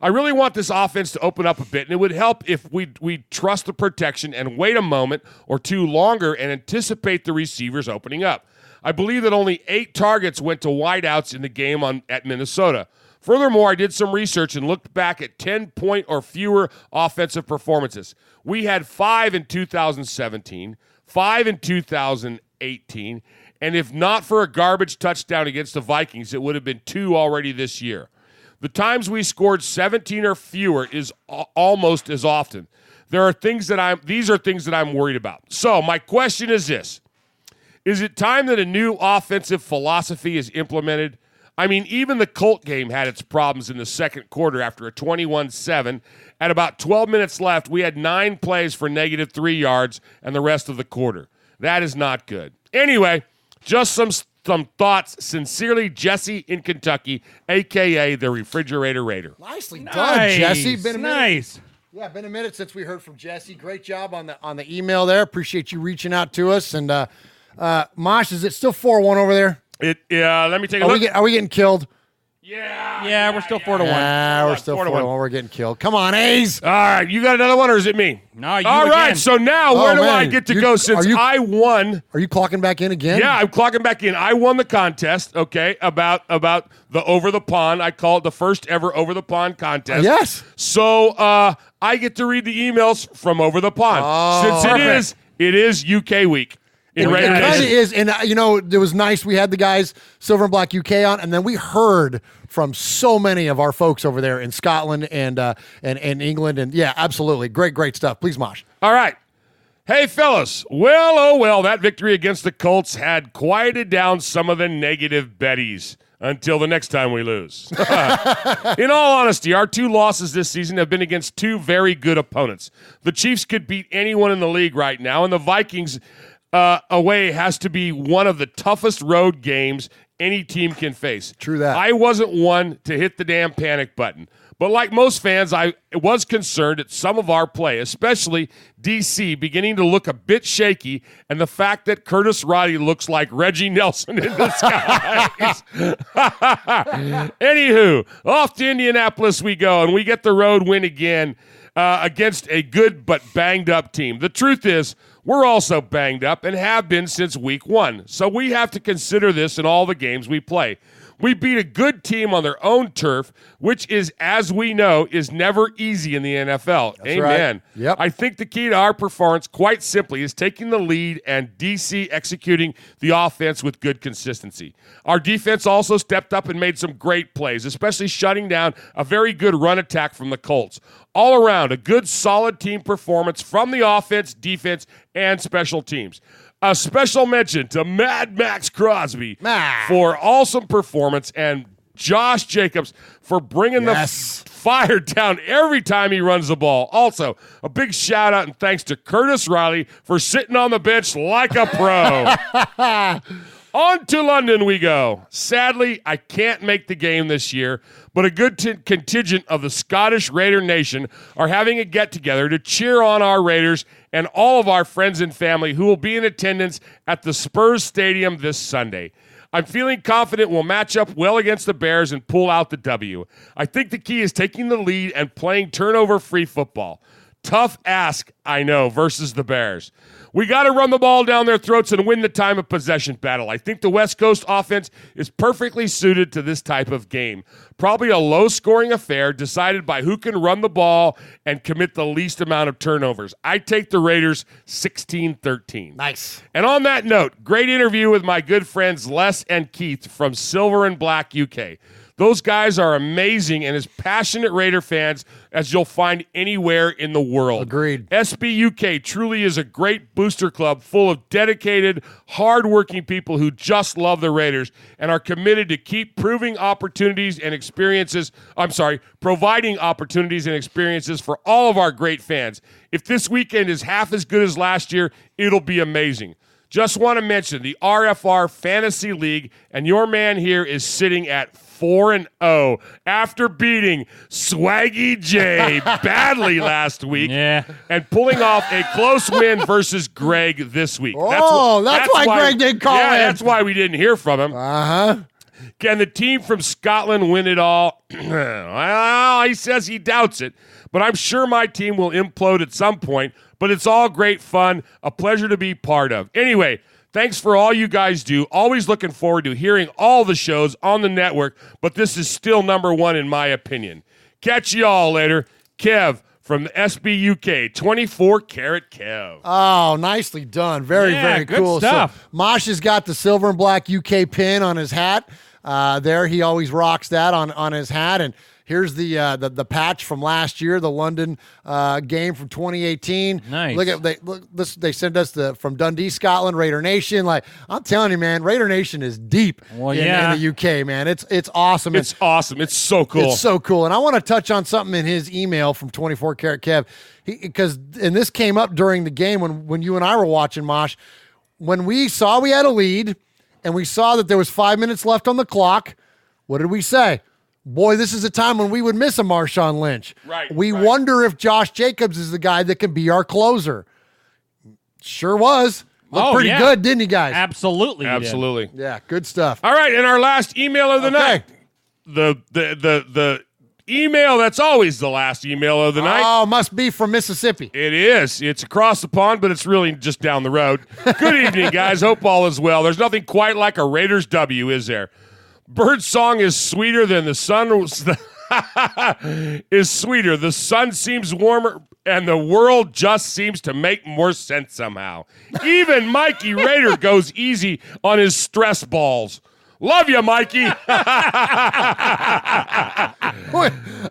I really want this offense to open up a bit, and it would help if we trust the protection and wait a moment or two longer and anticipate the receivers opening up. I believe that only 8 targets went to wideouts in the game at Minnesota. Furthermore, I did some research and looked back at 10-point or fewer offensive performances. We had 5 in 2017, 5 in 2018, and if not for a garbage touchdown against the Vikings, it would have been 2 already this year. The times we scored 17 or fewer is almost as often. These are things that I'm worried about. So my question is this. Is it time that a new offensive philosophy is implemented? I mean, even the Colt game had its problems in the second quarter after a 21-7. At about 12 minutes left, we had 9 plays for -3 yards and the rest of the quarter. That is not good. Anyway, just some thoughts. Sincerely, Jesse in Kentucky, a.k.a. the Refrigerator Raider.
Nicely done, Jesse. Been a minute.
Nice.
Yeah, been a minute since we heard from Jesse. Great job on the email there. Appreciate you reaching out to us. And Mosh, is it still 4-1 over there?
Let me take a look.
Are we getting killed?
Yeah, we're still 4-1.
Yeah, we're still 4-1. We're getting killed. Come on, A's.
All right, you got another one, or is it me?
No, you
All
again.
right, so now where do I get to go since I won?
Are you clocking back in again?
Yeah, I'm clocking back in. I won the contest, okay, about the Over the Pond. I call it the first ever Over the Pond contest.
Yes.
So I get to read the emails from Over the Pond. Since it is UK week. It
kind of is, and it was nice. We had the guys Silver and Black UK on, and then we heard from so many of our folks over there in Scotland and England, and yeah, absolutely, great stuff. Please, Mosh.
All right, hey fellas. Well, oh well, that victory against the Colts had quieted down some of the negative betties until the next time we lose. In all honesty, our 2 losses this season have been against 2 very good opponents. The Chiefs could beat anyone in the league right now, and the Vikings away has to be one of the toughest road games any team can face.
True that.
I wasn't one to hit the damn panic button. But like most fans, I was concerned at some of our play, especially DC, beginning to look a bit shaky, and the fact that Curtis Roddy looks like Reggie Nelson in disguise. Anywho, off to Indianapolis we go, and we get the road win again against a good but banged-up team. The truth is, we're also banged up and have been since week 1, so we have to consider this in all the games we play. We beat a good team on their own turf, which is, as we know, is never easy in the NFL.
That's
Amen.
Right. Yep.
I think the key to our performance, quite simply, is taking the lead and DC executing the offense with good consistency. Our defense also stepped up and made some great plays, especially shutting down a very good run attack from the Colts. All around, a good, solid team performance from the offense, defense, and special teams. A special mention to Mad Max Crosby for awesome performance and Josh Jacobs for bringing the fire down every time he runs the ball. Also, a big shout out and thanks to Curtis Riley for sitting on the bench like a pro. On to London we go. Sadly, I can't make the game this year, but a good contingent of the Scottish Raider Nation are having a get-together to cheer on our Raiders and all of our friends and family who will be in attendance at the Spurs Stadium this Sunday. I'm feeling confident we'll match up well against the Bears and pull out the W. I think the key is taking the lead and playing turnover-free football. Tough ask, I know, versus the Bears. We got to run the ball down their throats and win the time of possession battle. I think the West Coast offense is perfectly suited to this type of game. Probably a low-scoring affair decided by who can run the ball and commit the least amount of turnovers. I take the Raiders 16-13.
Nice.
And on that note, great interview with my good friends Les and Keith from Silver and Black UK. Those guys are amazing and as passionate Raider fans as you'll find anywhere in the world.
Agreed.
SBUK truly is a great booster club full of dedicated, hardworking people who just love the Raiders and are committed to keep providing opportunities and experiences for all of our great fans. If this weekend is half as good as last year, it'll be amazing. Just want to mention the RFR Fantasy League, and your man here is sitting at 4-0 after beating Swaggy J badly last week and pulling off a close win versus Greg this week.
That's why Greg didn't call in.
That's why we didn't hear from him.
Uh-huh.
Can the team from Scotland win it all? Well, he says he doubts it, but I'm sure my team will implode at some point, but it's all great fun, a pleasure to be part of. Anyway, thanks for all you guys do. Always looking forward to hearing all the shows on the network, but this is still number one in my opinion. Catch you all later. Kev from the SBUK, 24-karat Kev.
Oh, nicely done. Very, very
good
cool
stuff.
So, Mosh has got the silver and black UK pin on his hat. There, he always rocks that on his hat. And here's the patch from last year, the London game from 2018.
Nice.
They sent us from Dundee, Scotland, Raider Nation. Like, I'm telling you, man, Raider Nation is deep in the UK, man. It's awesome.
It's awesome. It's so cool.
It's so cool. And I want to touch on something in his email from 24-karat Kev, and this came up during the game when you and I were watching, Mosh. When we saw we had a lead and we saw that there was 5 minutes left on the clock, what did we say? Boy, this is a time when we would miss a Marshawn Lynch.
Right.
We wonder if Josh Jacobs is the guy that can be our closer. Sure was. Looked pretty good, didn't he, guys?
Absolutely.
Absolutely.
Yeah, good stuff.
All right, and our last email of the night. The email that's always the last email of the night.
Oh, must be from Mississippi.
It is. It's across the pond, but it's really just down the road. Good evening, guys. Hope all is well. There's nothing quite like a Raiders W, is there? Bird song is sweeter than the sun is sweeter. The sun seems warmer, and the world just seems to make more sense somehow. Even Mikey Raider goes easy on his stress balls. Love you, Mikey.
Wait,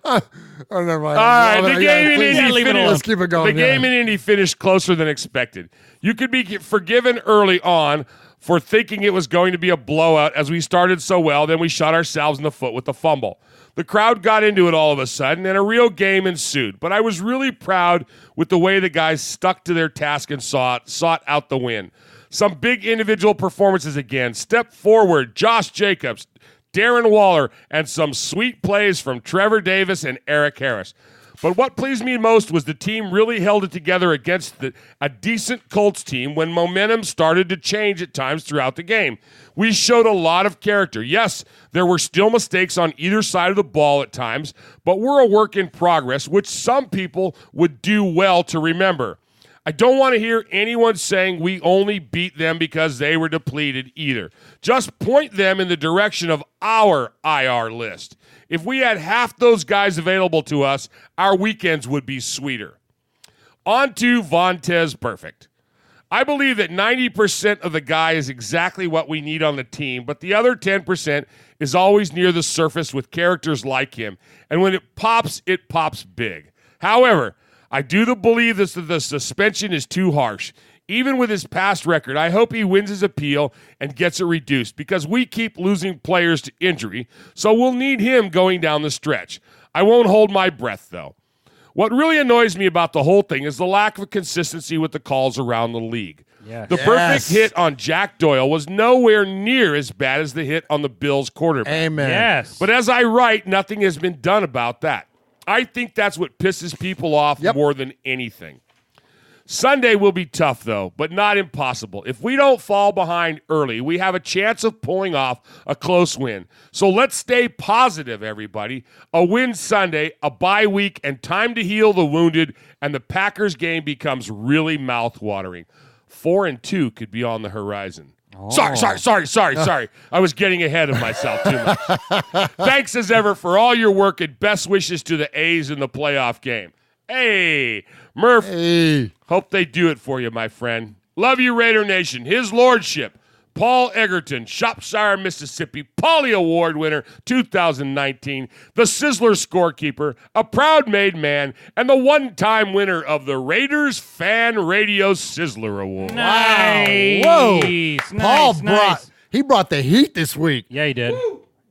oh, never mind.
All right, the game in Indy finished.
Let's keep it going.
The game in Indy finished closer than expected. You could be forgiven early on for thinking it was going to be a blowout as we started so well, then we shot ourselves in the foot with the fumble. The crowd got into it all of a sudden, and a real game ensued. But I was really proud with the way the guys stuck to their task and sought out the win. Some big individual performances again. Step forward, Josh Jacobs, Darren Waller, and some sweet plays from Trevor Davis and Eric Harris. But what pleased me most was the team really held it together against a decent Colts team when momentum started to change at times throughout the game. We showed a lot of character. Yes, there were still mistakes on either side of the ball at times, but we're a work in progress, which some people would do well to remember. I don't want to hear anyone saying we only beat them because they were depleted either. Just point them in the direction of our IR list. If we had half those guys available to us, our weekends would be sweeter. On to Vontez Perfect. I believe that 90% of the guy is exactly what we need on the team, but the other 10% is always near the surface with characters like him. And when it pops big. However, I do believe that the suspension is too harsh. Even with his past record, I hope he wins his appeal and gets it reduced because we keep losing players to injury, so we'll need him going down the stretch. I won't hold my breath, though. What really annoys me about the whole thing is the lack of consistency with the calls around the league.
Yes.
The perfect hit on Jack Doyle was nowhere near as bad as the hit on the Bills quarterback.
Amen.
Yes.
But as I write, nothing has been done about that. I think that's what pisses people off more than anything. Sunday will be tough, though, but not impossible. If we don't fall behind early, we have a chance of pulling off a close win. So let's stay positive, everybody. A win Sunday, a bye week, and time to heal the wounded, and the Packers game becomes really mouth-watering. 4-2 could be on the horizon.
Oh.
Sorry. I was getting ahead of myself too much. Thanks as ever for all your work and best wishes to the A's in the playoff game. Hey, Murph.
Hey.
Hope they do it for you, my friend. Love you, Raider Nation. His Lordship, Paul Egerton, Shropshire, Mississippi, Pauly Award winner 2019, the Sizzler scorekeeper, a proud made man, and the one-time winner of the Raiders Fan Radio Sizzler Award.
Nice.
Whoa.
Nice,
Paul
nice.
brought the heat this week.
Yeah, he did.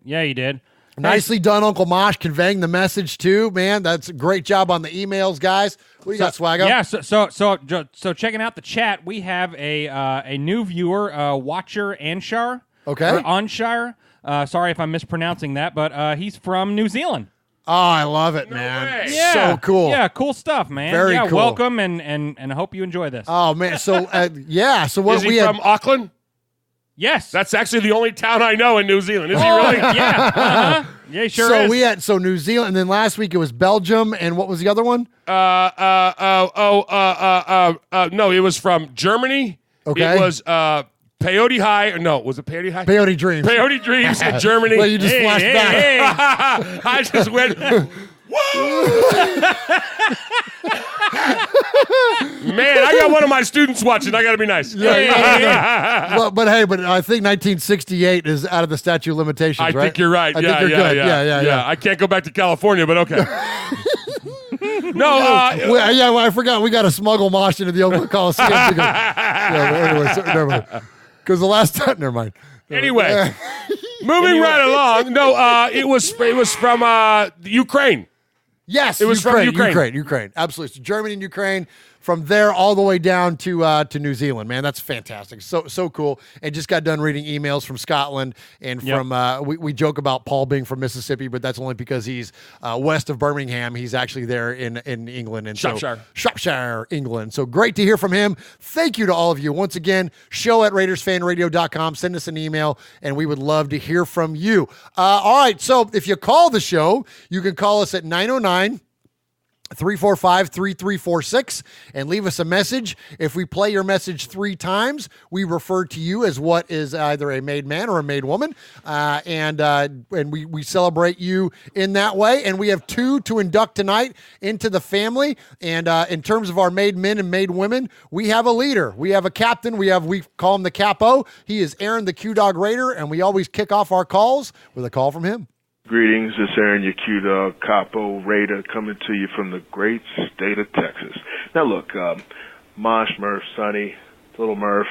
Yeah, he did.
Nicely done, Uncle Mosh, conveying the message too, man. That's a great job on the emails, guys. What do you got, Swaggo?
Yeah, so checking out the chat, we have a new viewer, Watcher Anshar.
Okay.
Or Anshar. Sorry if I'm mispronouncing that, but he's from New Zealand.
Oh, I love it, man.
Yeah.
So cool.
Yeah, cool stuff, man.
Very cool.
Welcome, and I hope you enjoy this.
Oh, man. So, so what
Is he from Auckland?
Yes.
That's actually the only town I know in New Zealand. Is he really?
Yeah. Uh-huh. Yeah, he sure is.
So New Zealand, and then last week it was Belgium, and what was the other one?
No, it was from Germany.
Okay.
It was Peyote High. No, was it Peyote High?
Peyote Dreams.
Peyote Dreams in Germany.
Well, you just flashed back.
I just went, man, I got one of my students watching. I got to be nice.
But I think 1968 is out of the statute of limitations,
I
right?
think you're right.
I think you're good. Yeah.
I can't go back to California, but okay. No,
I forgot we got to smuggle Mosh into the Oakland Coliseum. Never mind. Because the last time, never mind.
Anyway, moving right along. No, it was from Ukraine.
Yes,
it was from Ukraine.
Ukraine. Absolutely. So Germany and Ukraine, from there all the way down to New Zealand, man. That's fantastic. So cool. And just got done reading emails from Scotland and from we joke about Paul being from Mississippi, but that's only because he's west of Birmingham. He's actually there in England and Shropshire, England. So great to hear from him. Thank you to all of you. Once again, show@RaidersFanRadio.com. Send us an email and we would love to hear from you. All right, so if you call the show, you can call us at 909-345-3346 and leave us a message. If we play your message 3 times, we refer to you as what is either a made man or a made woman, and we celebrate you in that way. And we have 2 to induct tonight into the family. And in terms of our made men and made women, we have a leader. We have a captain. We call him the Capo. He is Aaron the Q-Dog Raider, and we always kick off our calls with a call from him.
Greetings, it's Aaron, your Q-Dog, Capo, Raider, coming to you from the great state of Texas. Now look, Mosh, Murph, Sonny, Little Murph,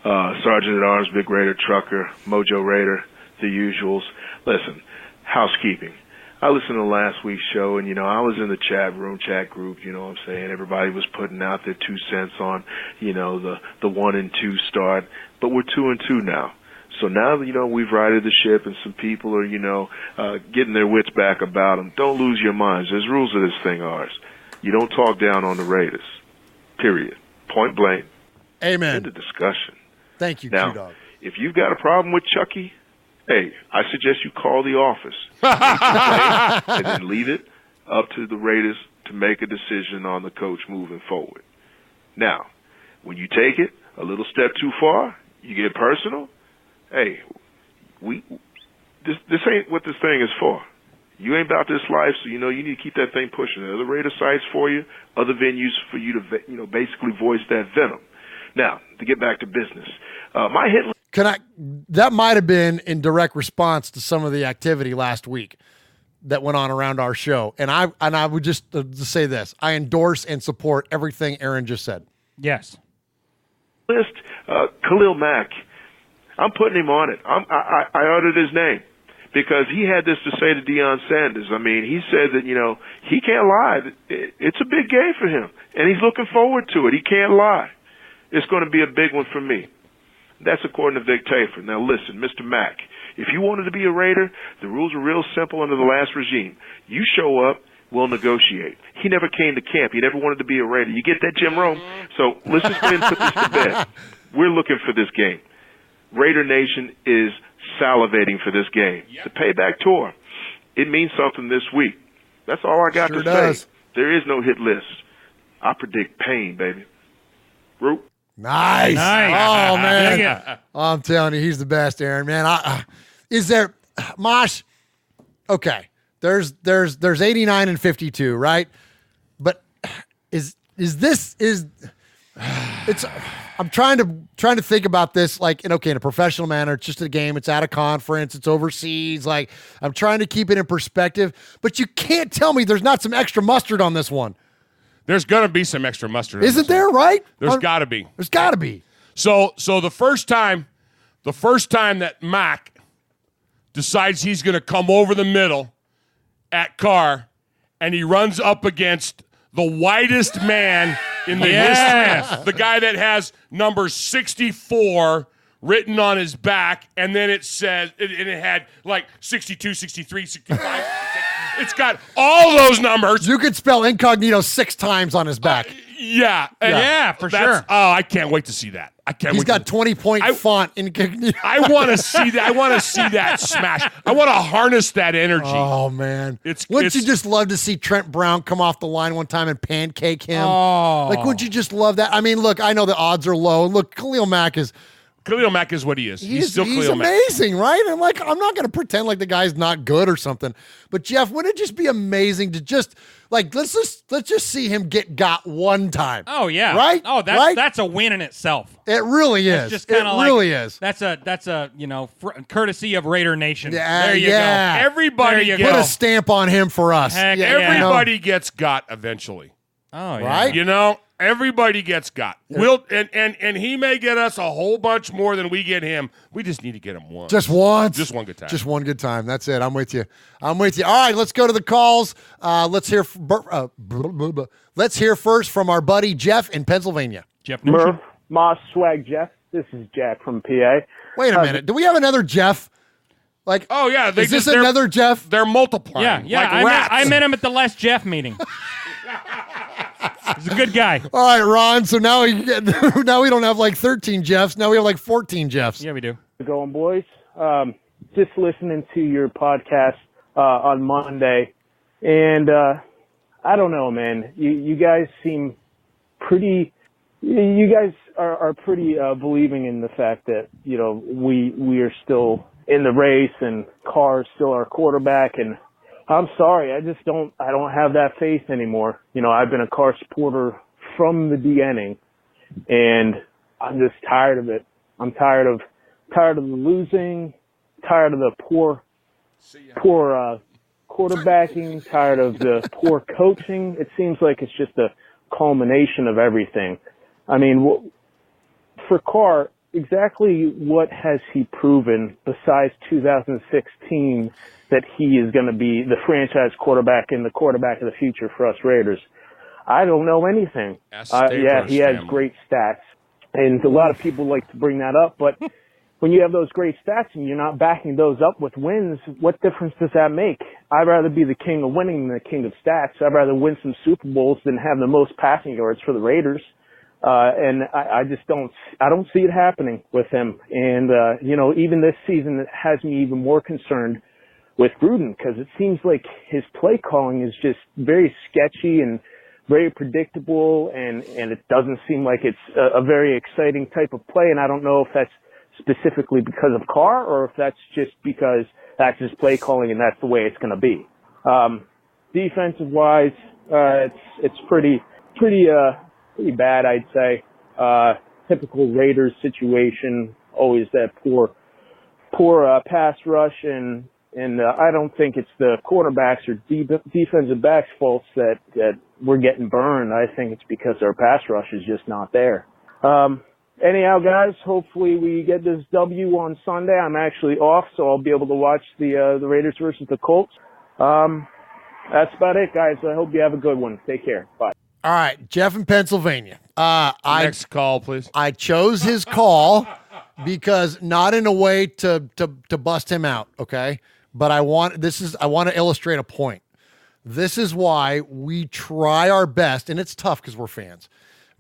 Sergeant at Arms, Big Raider, Trucker, Mojo Raider, the usuals. Listen, housekeeping. I listened to last week's show, and, I was in the chat group, what I'm saying? Everybody was putting out their 2 cents on, the 1 and 2 start, but we're 2 and 2 now. So now, we've righted the ship and some people are, getting their wits back about them. Don't lose your minds. There's rules of this thing, ours. You don't talk down on the Raiders. Period. Point blank.
Amen.
End of discussion.
Thank you,
now,
Q-Dog.
If you've got a problem with Chucky, hey, I suggest you call the office. And then leave it up to the Raiders to make a decision on the coach moving forward. Now, when you take it a little step too far, you get personal. Hey, this ain't what this thing is for. You ain't about this life, so you need to keep that thing pushing. There are other Raider sites for you, other venues for you to basically voice that venom. Now, to get back to business, my hit.
That might have been in direct response to some of the activity last week that went on around our show, and I would just say this: I endorse and support everything Aaron just said.
Yes.
List Khalil Mack. I'm putting him on it. I uttered his name because he had this to say to Deion Sanders. I mean, he said that, he can't lie. It's a big game for him, and he's looking forward to it. He can't lie. It's going to be a big one for me. That's according to Vic Tafer. Now, listen, Mr. Mack, if you wanted to be a Raider, the rules were real simple under the last regime. You show up, we'll negotiate. He never came to camp. He never wanted to be a Raider. You get that, Jim Rome? So let's just go ahead and put this to bed. We're looking for this game. Raider Nation is salivating for this game. Yep. The payback tour, it means something this week. That's all I got to say. There is no hit list. I predict pain, baby. Root.
Nice. Oh, man. I'm telling you, he's the best, Aaron, man. Is there, Mosh, okay, there's 89 and 52, right? But it's I'm trying to think about this like in a professional manner. It's just a game. It's at a conference. It's overseas. Like I'm trying to keep it in perspective. But you can't tell me there's not some extra mustard on this one.
There's gonna be some extra mustard.
Isn't there? Right?
There's got to be.
There's got to be.
So the first time that Mac decides he's going to come over the middle at Carr, and he runs up against the widest man in the history, the guy that has number 64 written on his back, and then it says, and it had like 62, 63, 65. It's got all those numbers.
You could spell incognito 6 times on his back.
Yeah,
for sure.
Oh, I can't wait to see that.
He's got 20-point font incognito.
I want to see that. I want to see that smash. I want to harness that energy.
Oh man, wouldn't you just love to see Trent Brown come off the line one time and pancake him?
Oh,
like wouldn't you just love that? I mean, look, I know the odds are low. Look, Khalil Mack is
what he is. He's still Khalil Mack.
He's amazing, right? And like, I'm not going to pretend like the guy's not good or something. But Jeff, wouldn't it just be amazing to just like let's just see him get got one time?
Oh yeah,
right.
Oh, that's a win in itself.
It really is.
It's just kind of
really is.
That's a courtesy of Raider Nation.
Yeah,
there you go.
Everybody
put a stamp on him for us.
Everybody gets got eventually.
Oh yeah.
Right.
Everybody gets got. And he may get us a whole bunch more than we get him. We just need to get him once.
Just once.
Just one good time.
Just one good time. That's it. I'm with you. All right, let's go to the calls. Let's hear first from our buddy Jeff in Pennsylvania.
Jeff
Murph, Mosh, Swag Jeff. This is Jack from PA.
Wait a minute. Do we have another Jeff? Like,
oh yeah,
is this another Jeff?
They're multiplying.
Yeah.
Like
I met him at the last Jeff meeting. He's a good guy.
All right, Ron. So now we don't have like 13 Jeffs. Now we have like 14 Jeffs.
Yeah, we do.
Going, boys. Just listening to your podcast on Monday, and I don't know, man. You guys seem pretty. You guys are pretty believing in the fact that we are still in the race and Carr's still our quarterback, and I'm sorry, I don't have that faith anymore. I've been a Carr supporter from the beginning, and I'm just tired of it. I'm tired of the losing, tired of the poor quarterbacking, tired of the poor coaching. It seems like it's just a culmination of everything. I mean, for Carr, exactly what has he proven besides 2016 that he is going to be the franchise quarterback and the quarterback of the future for us Raiders? I don't know anything. He has great stats, and a lot of people like to bring that up, but when you have those great stats and you're not backing those up with wins, what difference does that make? I'd rather be the king of winning than the king of stats. I'd rather win some Super Bowls than have the most passing yards for the Raiders. And I don't see it happening with him. And, even this season, it has me even more concerned with Gruden, because it seems like his play calling is just very sketchy and very predictable, and it doesn't seem like it's a very exciting type of play. And I don't know if that's specifically because of Carr or if that's just because that's his play calling and that's the way it's going to be. Defensive wise, it's pretty bad, I'd say. Typical Raiders situation, always that poor pass rush, and I don't think it's the quarterbacks or defensive backs' faults that we're getting burned. I think it's because our pass rush is just not there. Anyhow, guys, hopefully we get this W on Sunday. I'm actually off, so I'll be able to watch the Raiders versus the Colts. That's about it, guys. I hope you have a good one. Take care. Bye.
All right, Jeff in Pennsylvania.
Next call, please.
I chose his call because not in a way to bust him out, okay? But I want to illustrate a point. This is why we try our best, and it's tough because we're fans.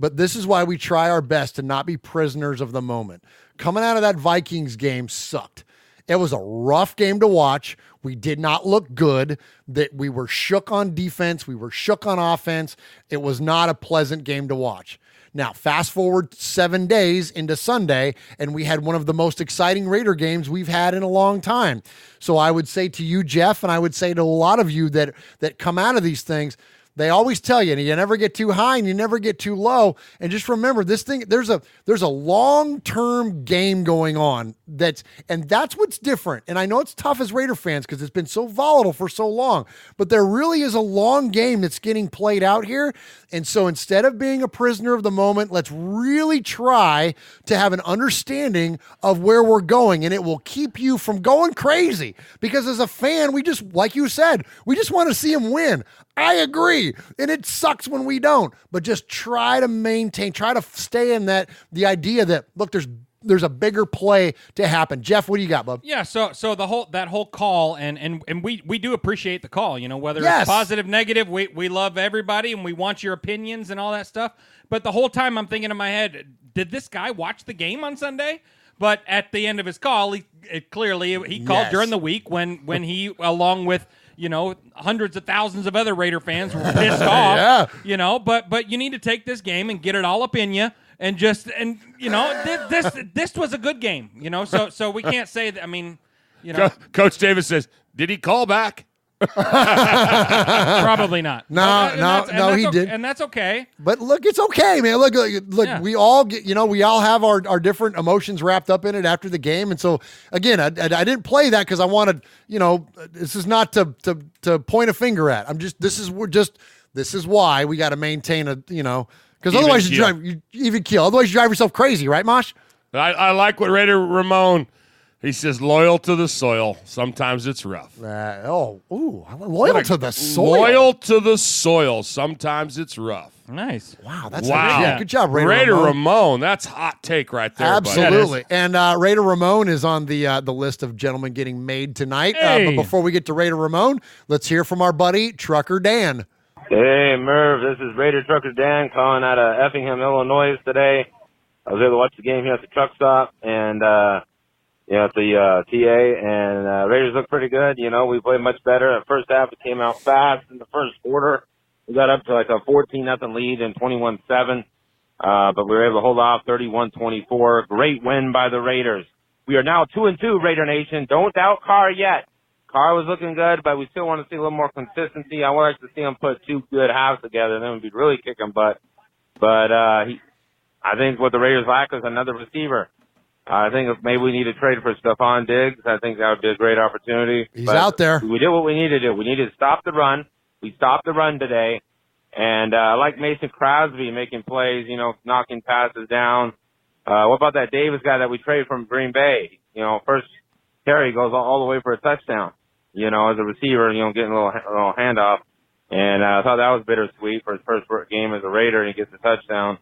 But this is why we try our best to not be prisoners of the moment. Coming out of that Vikings game sucked. It was a rough game to watch. We did not look good. That we were shook on defense. We were shook on offense. It was not a pleasant game to watch. Now, fast forward 7 days into Sunday, and we had one of the most exciting Raider games we've had in a long time. So I would say to you, Jeff, and I would say to a lot of you that come out of these things, They always tell you, and you never get too high and you never get too low. And just remember this thing, there's a long-term game going on that's what's different. And I know it's tough as Raider fans because it's been so volatile for so long, but there really is a long game that's getting played out here. And so instead of being a prisoner of the moment, let's really try to have an understanding of where we're going, and it will keep you from going crazy. Because as a fan, we just, like you said, we just want to see him win. I agree. And it sucks when we don't, but just try to maintain, try to stay in the idea that, look, there's a bigger play to happen. Jeff, what do you got, bub?
Yeah, so that whole call, and we do appreciate the call, whether
Yes.
it's positive, negative, we love everybody and we want your opinions and all that stuff. But the whole time I'm thinking in my head, did this guy watch the game on Sunday? But at the end of his call, he called during the week when he, along with hundreds of thousands of other Raider fans, were pissed off.
Yeah.
But you need to take this game and get it all up in you. And this was a good game, So we can't say that. I mean,
Coach Davis says, "Did he call back?"
Probably not.
No, he did,
and that's okay.
But look, it's okay, man. Look,
Yeah.
we all get, we all have our different emotions wrapped up in it after the game, and so again, I didn't play that because I wanted, this is not to point a finger at. This is why we got to maintain because otherwise you even kill. Otherwise you drive yourself crazy, right, Mosh?
I like what Raider Ramon. He says, loyal to the soil. Sometimes it's rough.
Loyal to the soil.
Loyal to the soil. Sometimes it's rough.
Nice.
Wow, that's
Good
job,
Raider Ramon. That's hot take right there.
Absolutely. And Raider Ramon is on the list of gentlemen getting made tonight.
Hey.
But before we get to Raider Ramon, let's hear from our buddy Trucker Dan.
Hey, Merv, this is Raider Trucker Dan calling out of Effingham, Illinois today. I was able to watch the game here at the truck stop and, at the TA, and Raiders look pretty good. We played much better. The first half, it came out fast in the first quarter. We got up to like a 14-0 lead and 21-7, but we were able to hold off 31-24. Great win by the Raiders. We are now 2-2, Raider Nation. Don't doubt Carr yet. Carr was looking good, but we still want to see a little more consistency. I would like to see him put two good halves together, then we'd be really kicking butt. But I think what the Raiders lack is another receiver. I think if maybe we need to trade for Stephon Diggs. I think that would be a great opportunity.
He's out there.
We did what we needed to do. We needed to stop the run. We stopped the run today. And I like Mason Crosby making plays, knocking passes down. What about that Davis guy that we traded from Green Bay? First carry goes all the way for a touchdown. As a receiver, getting a little handoff. And I thought that was bittersweet for his first game as a Raider, and he gets a touchdown.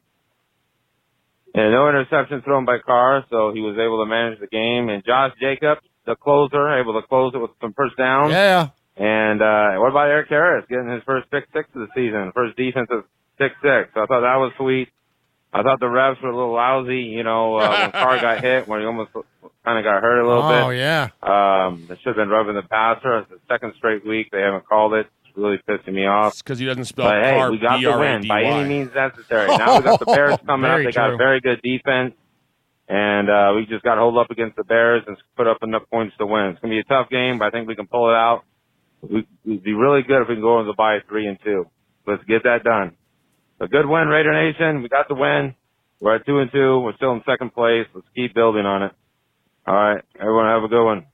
And no interception thrown by Carr, so he was able to manage the game. And Josh Jacobs, the closer, able to close it with some first down.
Yeah.
And what about Eric Harris getting his first pick six of the season, first defensive pick six? So I thought that was sweet. I thought the refs were a little lousy, when Carr got hit, when he almost kind of got hurt a little bit.
Oh, yeah.
They should have been rubbing the passer. It's the second straight week they haven't called it. It's really pissing me off.
It's because he doesn't spell
But hey,
Carr,
we got the win by any
B-R-A-D-Y.
means necessary. Now we got the Bears coming up.
Very
They got
true.
a very good defense. And we just got to hold up against the Bears and put up enough points to win. It's going to be a tough game, but I think we can pull it out. We'd be really good if we can go into the bye 3-2. Let's get that done. A good win, Raider Nation. We got the win. We're at 2-2. We're still in second place. Let's keep building on it. All right. Everyone have a good one.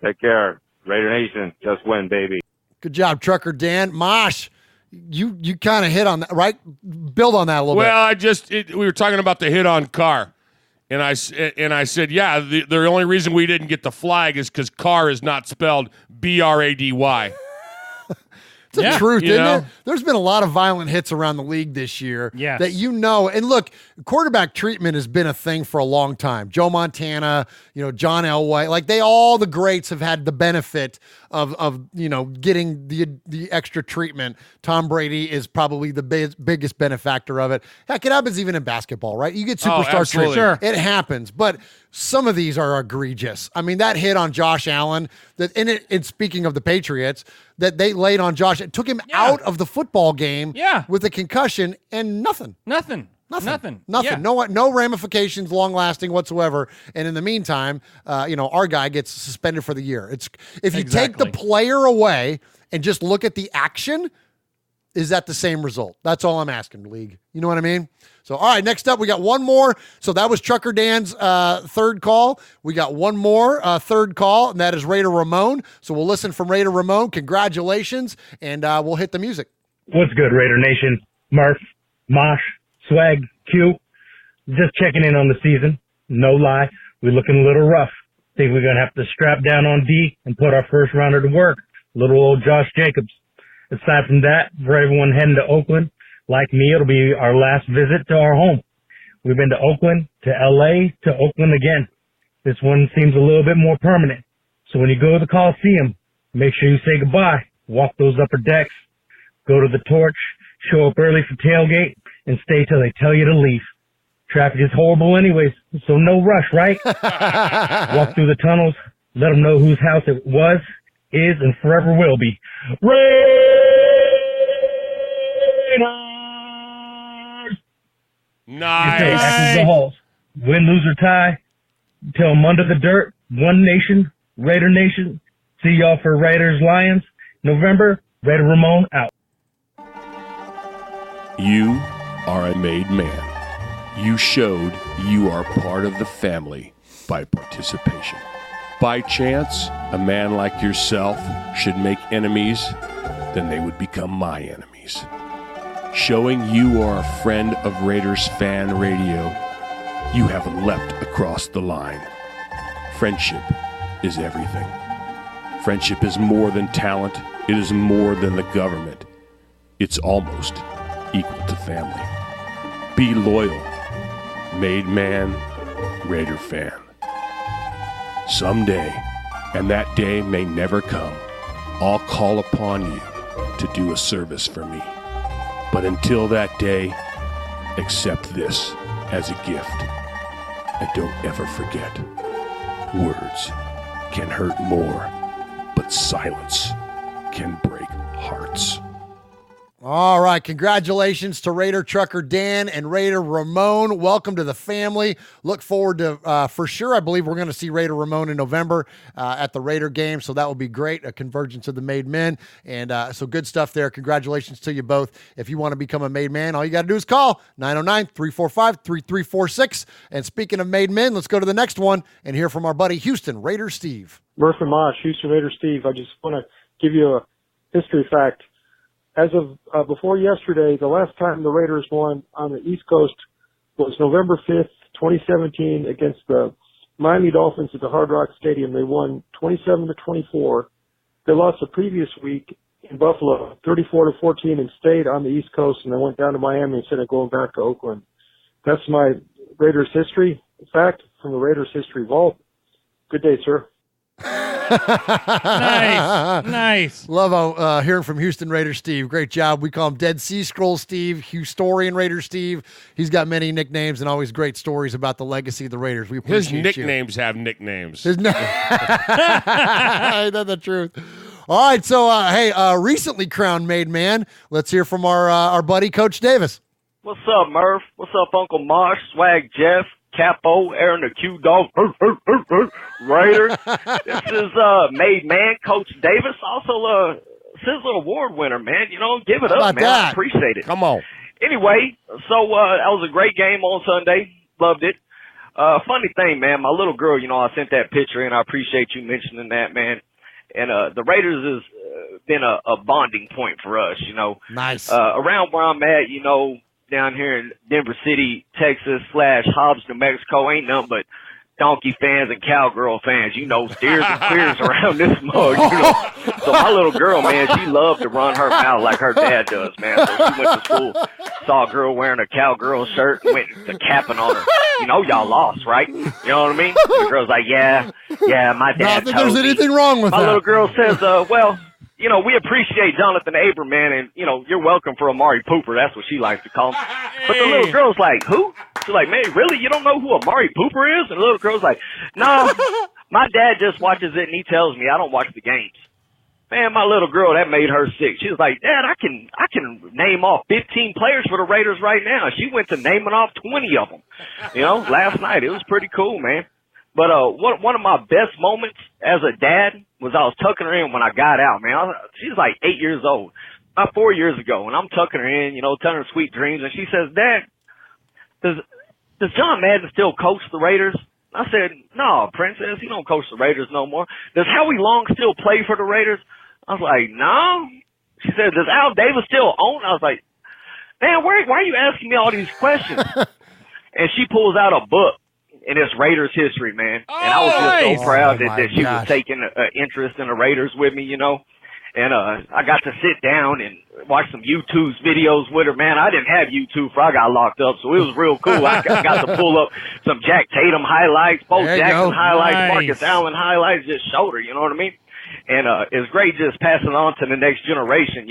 Take care. Raider Nation, just win, baby.
Good job, Trucker Dan. Mosh, you kind of hit on that, right? Build on that a little bit.
We were talking about the hit on Carr. And I said, yeah, the only reason we didn't get the flag is because Carr is not spelled B-R-A-D-Y.
It's the truth,
you
isn't
know?
it? There's been a lot of violent hits around the league this year
Yes.
that and look, quarterback treatment has been a thing for a long time. Joe Montana, John Elway, like all the greats have had the benefit of getting the extra treatment. Tom Brady is probably the biggest benefactor of it. Heck, it happens even in basketball, right? You get superstar treatment.
Sure.
It happens, but some of these are egregious. I mean, that hit on Josh Allen, and speaking of the Patriots, that they laid on Josh, it took him out of the football game with a concussion and nothing.
Nothing. Yeah.
No ramifications, long lasting whatsoever. And in the meantime, our guy gets suspended for the year. If you take the player away and just look at the action, is that the same result? That's all I'm asking, League. You know what I mean? So, all right, next up, we got one more. So that was Trucker Dan's third call. We got one more third call, and that is Raider Ramon. So we'll listen from Raider Ramon. Congratulations, and we'll hit the music.
What's good, Raider Nation? Murph, Mosh, Swag, Q. Just checking in on the season. No lie, we're looking a little rough. Think we're going to have to strap down on D and put our first rounder to work. Little old Josh Jacobs. Aside from that, for everyone heading to Oakland, like me, it'll be our last visit to our home. We've been to Oakland, to LA, to Oakland again. This one seems a little bit more permanent. So when you go to the Coliseum, make sure you say goodbye, walk those upper decks, go to the Torch, show up early for tailgate, and stay till they tell you to leave. Traffic is horrible anyways, so no rush, right? Walk through the tunnels, let them know whose house it was, is, and forever will be. Raiders!
Nice.
Back into the halls. Win, lose, or tie. Tell them under the dirt. One nation. Raider Nation. See y'all for Raiders Lions. November. Raider Ramon out.
You are a made man. You showed you are part of the family by participation. By chance, a man like yourself should make enemies, then they would become my enemies. Showing you are a friend of Raiders Fan Radio, you have leapt across the line. Friendship is everything. Friendship is more than talent. It is more than the government. It's almost equal to family. Be loyal. Made man, Raider fan. Someday, and that day may never come, I'll call upon you to do a service for me. But until that day, accept this as a gift. And don't ever forget, words can hurt more, but silence can break hearts.
All right, congratulations to Raider Trucker Dan and Raider Ramon. Welcome to the family. Look forward to, for sure, I believe we're going to see Raider Ramon in November at the Raider game, so that will be great, a convergence of the made men, and so good stuff there. Congratulations to you both. If you want to become a made man, all you got to do is call 909-345-3346. And speaking of made men, let's go to the next one and hear from our buddy Houston Raider Steve.
Murph and Mosh, Houston Raider Steve. I just want to give you a history fact. As of before yesterday, the last time the Raiders won on the East Coast was November 5th, 2017 against the Miami Dolphins at the Hard Rock Stadium. They won 27-24. They lost the previous week in Buffalo, 34-14, and stayed on the East Coast, and they went down to Miami instead of going back to Oakland. That's my Raiders history fact from the Raiders history vault. Good day, sir.
Nice.
Love hearing from Houston Raider Steve. Great job. We call him Dead Sea Scroll Steve, Historian Raider Steve. He's got many nicknames and always great stories about the legacy of the Raiders. We appreciate
His nicknames have nicknames.
Ain't that the truth? All right, so hey, recently crowned made man. Let's hear from our buddy Coach Davis.
What's up, Murph? What's up, Uncle Mosh, Swag Jeff, Capo, Aaron the Q Dog, Raider. This is made man, Coach Davis, also Sizzler Award winner, man. You know, give it up, man. I appreciate it.
Come on.
Anyway, so that was a great game on Sunday. Loved it. Funny thing, man, my little girl, you know, I sent that picture in. I appreciate you mentioning that, man. And the Raiders has been a bonding point for us, you know.
Nice.
Around where I'm at, you know, down here in Denver City, Texas / Hobbs, New Mexico, ain't nothing but donkey fans and cowgirl fans, you know, steers and queers around this mug, you know. So my little girl, man, she loved to run her mouth like her dad does, man. So she went to school, saw a girl wearing a cowgirl shirt, and went to capping on her. You know, y'all lost, right? You know what I mean? And the girl's like, yeah, my dad
Not that
told
there's
me.
anything wrong with
my
that.
little girl says, well, you know, we appreciate Jonathan Abram, man, and, you know, you're welcome for Amari Pooper. That's what she likes to call him. But the little girl's like, who? She's like, man, really? You don't know who Amari Pooper is? And the little girl's like, no, my dad just watches it, and he tells me I don't watch the games. Man, my little girl, that made her sick. She was like, Dad, I can name off 15 players for the Raiders right now. She went to naming off 20 of them, you know, last night. It was pretty cool, man. But one of my best moments as a dad was I was tucking her in when I got out, man. She's like 8 years old.
about 4 years ago, and I'm tucking her in, telling her sweet dreams, and she says, Dad, does John Madden still coach the Raiders? I said, no, Princess, he don't coach the Raiders no more. Does Howie Long still play for the Raiders? I was like, no. She said, does Al Davis still own? I was like, man, why are you asking me all these questions? And she pulls out a book, and it's Raiders history, man. And I was just so proud that she was taking interest in the Raiders with me, And I got to sit down and watch some YouTube videos with her. Man, I didn't have YouTube before I got locked up, so it was real cool. I got to pull up some Jack Tatum highlights, Bo Jackson highlights, Marcus Allen highlights, just showed her, you know what I mean? And it's great just passing on to the next generation,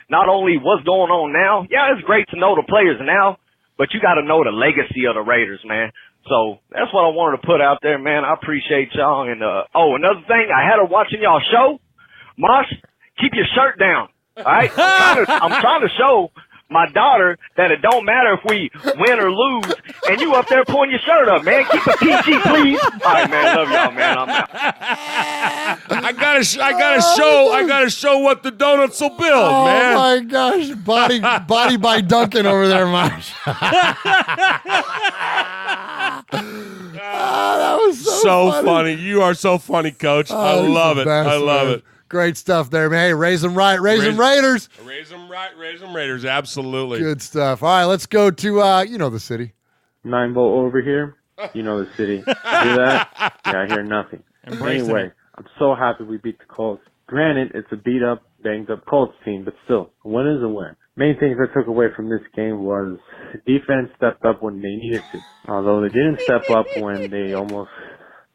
Not only what's going on now, yeah, it's great to know the players now, but you got to know the legacy of the Raiders, man. So that's what I wanted to put out there, man. I appreciate y'all. And another thing, I had her watching y'all show. Mosh, keep your shirt down. All right? I'm trying to show my daughter that it don't matter if we win or lose, and you up there pulling your shirt up, man. Keep it PG, please. All right, man. Love y'all, man. I'm out.
I gotta show what the donuts will build, man.
Oh my gosh, body by Duncan over there, Mosh. That was so funny.
You are so funny, Coach. I love it. I love it.
Great stuff there, man. Hey, raise them right. Raise them Raiders.
Raise them right. Raise them Raiders. Absolutely.
Good stuff. All right, let's go to, the city.
9-volt over here. The city. Hear that? Yeah, I hear nothing. Anyway, I'm so happy we beat the Colts. Granted, it's a beat-up, banged-up Colts team, but still, a win is a win. Main things I took away from this game was defense stepped up when they needed to. Although they didn't step up when they almost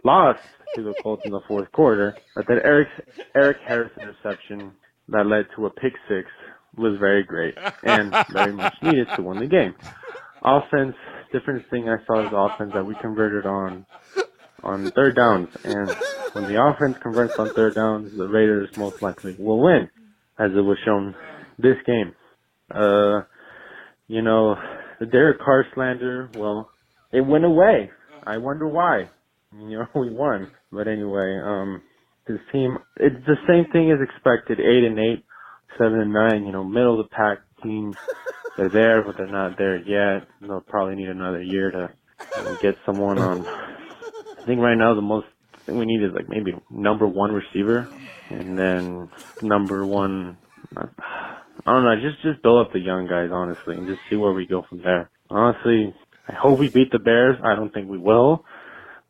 lost to the Colts in the fourth quarter. But that Eric Harris interception that led to a pick six was very great and very much needed to win the game. Offense, different thing I saw is offense that we converted on third downs. And when the offense converts on third downs, the Raiders most likely will win, as it was shown this game. The Derek Carr slander, well, it went away. I wonder why. We won. But anyway, this team, it's the same thing as expected. 8-8, 7-9, middle of the pack team. They're there, but they're not there yet. They'll probably need another year to get someone on. I think right now the most thing we need is like maybe number one receiver, and then number one. I don't know. Just build up the young guys, honestly, and just see where we go from there. Honestly, I hope we beat the Bears. I don't think we will,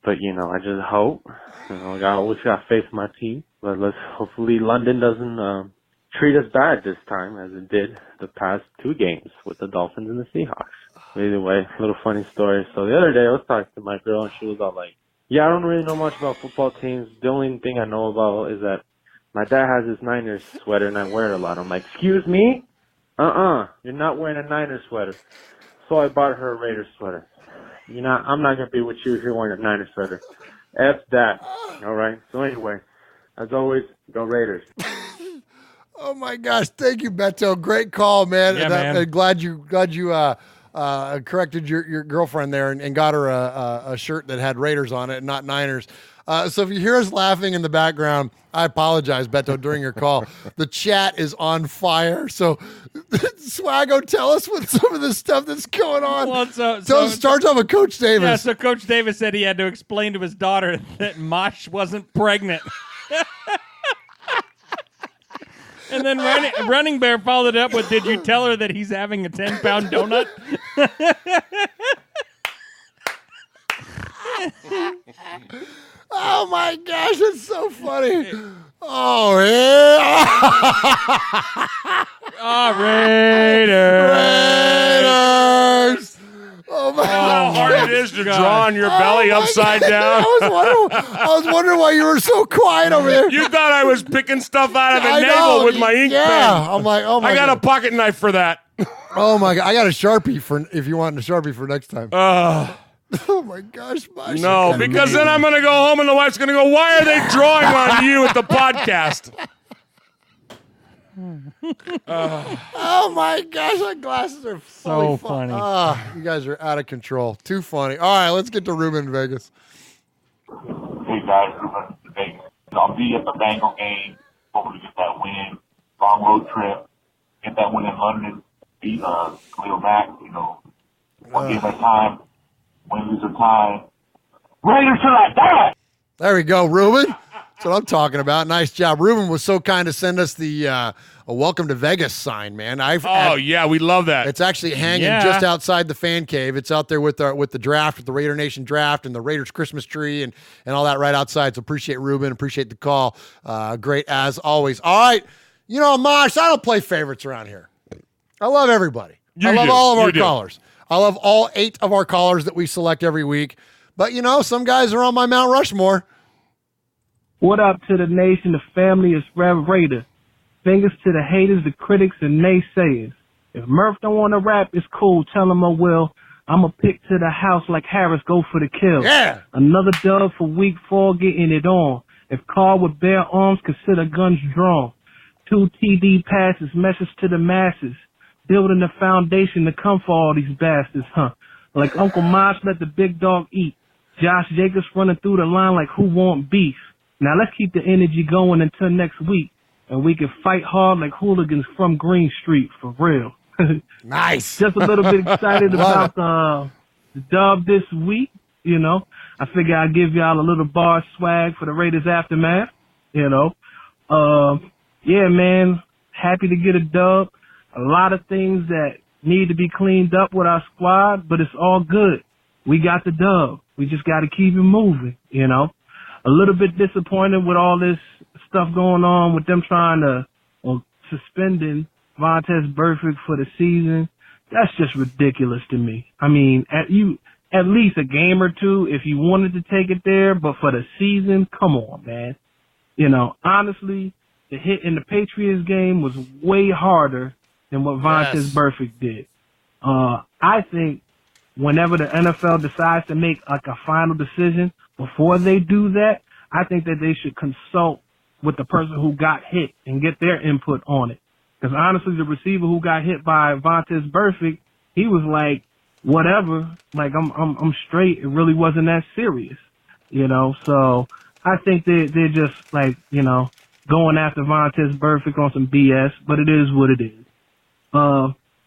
but I just hope. I always got faith in my team, but hopefully London doesn't treat us bad this time as it did the past two games with the Dolphins and the Seahawks. Either way, a little funny story. So the other day I was talking to my girl and she was all like, yeah, I don't really know much about football teams. The only thing I know about is that my dad has his Niners sweater and I wear it a lot. I'm like, excuse me? You're not wearing a Niners sweater. So I bought her a Raiders sweater. I'm not going to be with you if you're wearing a Niners sweater. F that. All right? So anyway, as always, go Raiders.
Oh my gosh! Thank you, Beto. Great call, man.
Yeah, man.
I'm glad you corrected your girlfriend there and got her a shirt that had Raiders on it and not Niners. So if you hear us laughing in the background, I apologize, Beto, during your call. The chat is on fire. So Swaggo, tell us what some of this stuff that's going on.
Well,
start off with Coach Davis.
Yeah, so Coach Davis said he had to explain to his daughter that Mosh wasn't pregnant. And then Running Bear followed it up with, did you tell her that he's having a 10-pound donut?
Oh, my gosh. It's so funny. Oh, yeah.
Raiders.
Oh, my
How hard it is to draw on your belly upside down.
I was wondering why you were so quiet over there.
You thought I was picking stuff out of a navel with my ink pen.
I'm like, oh my God.
I got a pocket knife for that.
Oh my God. I got a Sharpie for if you want a Sharpie for next time. Oh my gosh, Mosh.
No, because then I'm going to go home and the wife's going to go, why are they drawing on you at the podcast?
Oh my gosh, my glasses are
so funny.
You guys are out of control. Too funny. All right, let's get to Ruben in Vegas.
Hey guys, Ruben in Vegas. I'll be at the Bengal game. Hopefully get that win. Long road trip. get that win in London, beat Khalil Mack, one game at a time, win, lose, or tie. Raiders till I die!
There we go, Ruben. That's what I'm talking about. Nice job. Ruben was so kind to send us the a welcome to Vegas sign, man.
Yeah, we love that.
It's actually hanging just outside the fan cave. It's out there with the draft, with the Raider Nation draft and the Raiders Christmas tree and all that right outside. So appreciate Ruben. Appreciate the call. Great as always. All right. Mosh, I don't play favorites around here. I love everybody. I love all of our callers. I love all 8 of our callers that we select every week. But, some guys are on my Mount Rushmore.
What up to the nation, the family is Rev Raider. Fingers to the haters, the critics, and naysayers. If Murph don't want to rap, it's cool. Tell him I will. I'm a pick to the house like Harris, go for the kill.
Yeah.
Another dub for week 4, getting it on. If Carr with bare arms, consider guns drawn. 2 TD passes, message to the masses. Building the foundation to come for all these bastards, Like Uncle Mosh let the big dog eat. Josh Jacobs running through the line like who want beef. Now let's keep the energy going until next week, and we can fight hard like hooligans from Green Street, for real.
Nice.
Just a little bit excited about the dub this week, I figure I'd give y'all a little bar swag for the Raiders aftermath, Yeah, man, happy to get a dub. A lot of things that need to be cleaned up with our squad, but it's all good. We got the dub. We just got to keep it moving, A little bit disappointed with all this stuff going on with them trying to, suspending Vontaze Burfict for the season. That's just ridiculous to me. I mean, at least a game or 2 if you wanted to take it there, but for the season, come on, man. Honestly, the hit in the Patriots game was way harder than what Vontaze Burfict did. I think whenever the NFL decides to make a final decision, before they do that, I think that they should consult with the person who got hit and get their input on it. Because honestly, the receiver who got hit by Vontaze Burfict, he was like, whatever, like I'm straight. It really wasn't that serious, So I think they're just like, going after Vontaze Burfict on some BS, but it is what it is.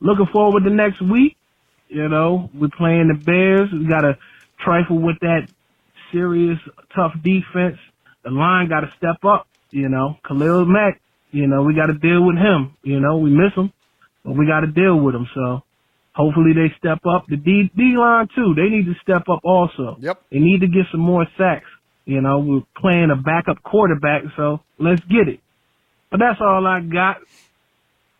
Looking forward to next week. We're playing the Bears. We got to trifle with that serious, tough defense. The line got to step up, Khalil Mack, we got to deal with him. We miss him, but we got to deal with him. So hopefully they step up. The D-line, too, they need to step up also.
Yep.
They need to get some more sacks. We're playing a backup quarterback, so let's get it. But that's all I got.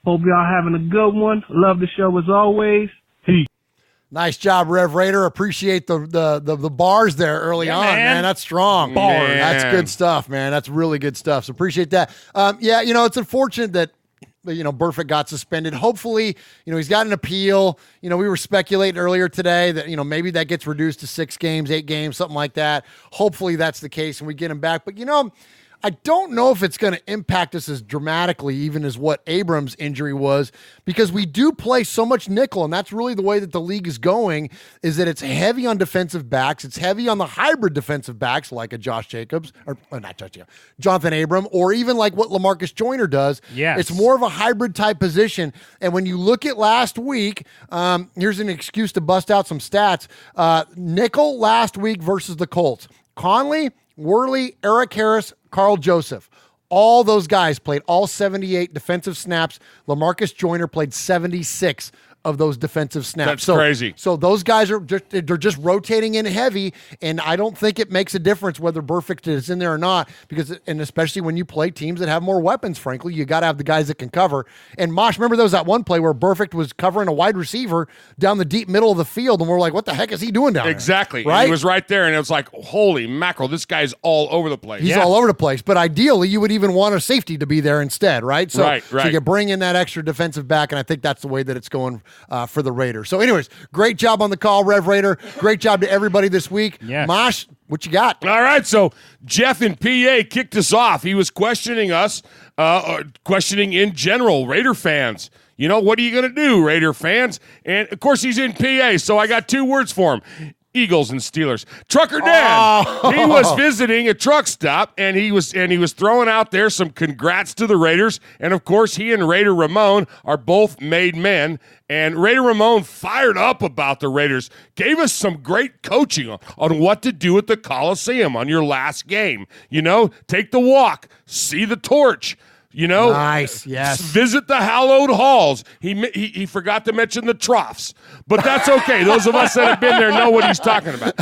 Hope y'all having a good one. Love the show as always. Peace.
Nice job, Rev Raider. Appreciate the bars there early on, man. That's strong.
Bars.
That's good stuff, man. That's really good stuff. So appreciate that. It's unfortunate that Burfict got suspended. Hopefully, he's got an appeal. We were speculating earlier today that, maybe that gets reduced to 6 games, 8 games, something like that. Hopefully that's the case and we get him back. But, I don't know if it's going to impact us as dramatically even as what Abrams' injury was, because we do play so much nickel, and that's really the way that the league is going, is that it's heavy on defensive backs. It's heavy on the hybrid defensive backs like a Josh Jacobs, or not Josh Jacobs, Jonathan Abram, or even like what LaMarcus Joyner does.
Yes.
It's more of a hybrid type position. And when you look at last week, here's an excuse to bust out some stats. Nickel last week versus the Colts. Conley, Worley, Eric Harris, Carl Joseph. All those guys played all 78 defensive snaps. LaMarcus Joyner played 76 of those defensive snaps.
That's crazy.
So those guys they're just rotating in heavy, and I don't think it makes a difference whether Burfict is in there or not, and especially when you play teams that have more weapons, frankly, you got to have the guys that can cover. And Mosh, remember there was that one play where Burfict was covering a wide receiver down the deep middle of the field, and we're like, what the heck is he doing down there?
Exactly.
Right?
And he was right there, and it was like, holy mackerel, this guy's all over the place.
He's all over the place, but ideally you would even want a safety to be there instead, right? So,
right.
So you bring in that extra defensive back, and I think that's the way that it's going for the Raiders. So anyways, great job on the call, Rev Raider. Great job to everybody this week.
Yes.
Mosh, what you got?
All right, so Jeff in PA kicked us off. He was questioning us, questioning in general, Raider fans. What are you going to do, Raider fans? And, of course, he's in PA, so I got 2 words for him. Eagles and Steelers. Trucker Dan, he was visiting a truck stop, and he was throwing out there some congrats to the Raiders. And of course, he and Raider Ramon are both made men. And Raider Ramon fired up about the Raiders, gave us some great coaching on what to do at the Coliseum on your last game. You know, take the walk, see the torch. You know,
nice, yes.
Visit the hallowed halls. He forgot to mention the troughs, but that's okay. Those of us that have been there know what he's talking about.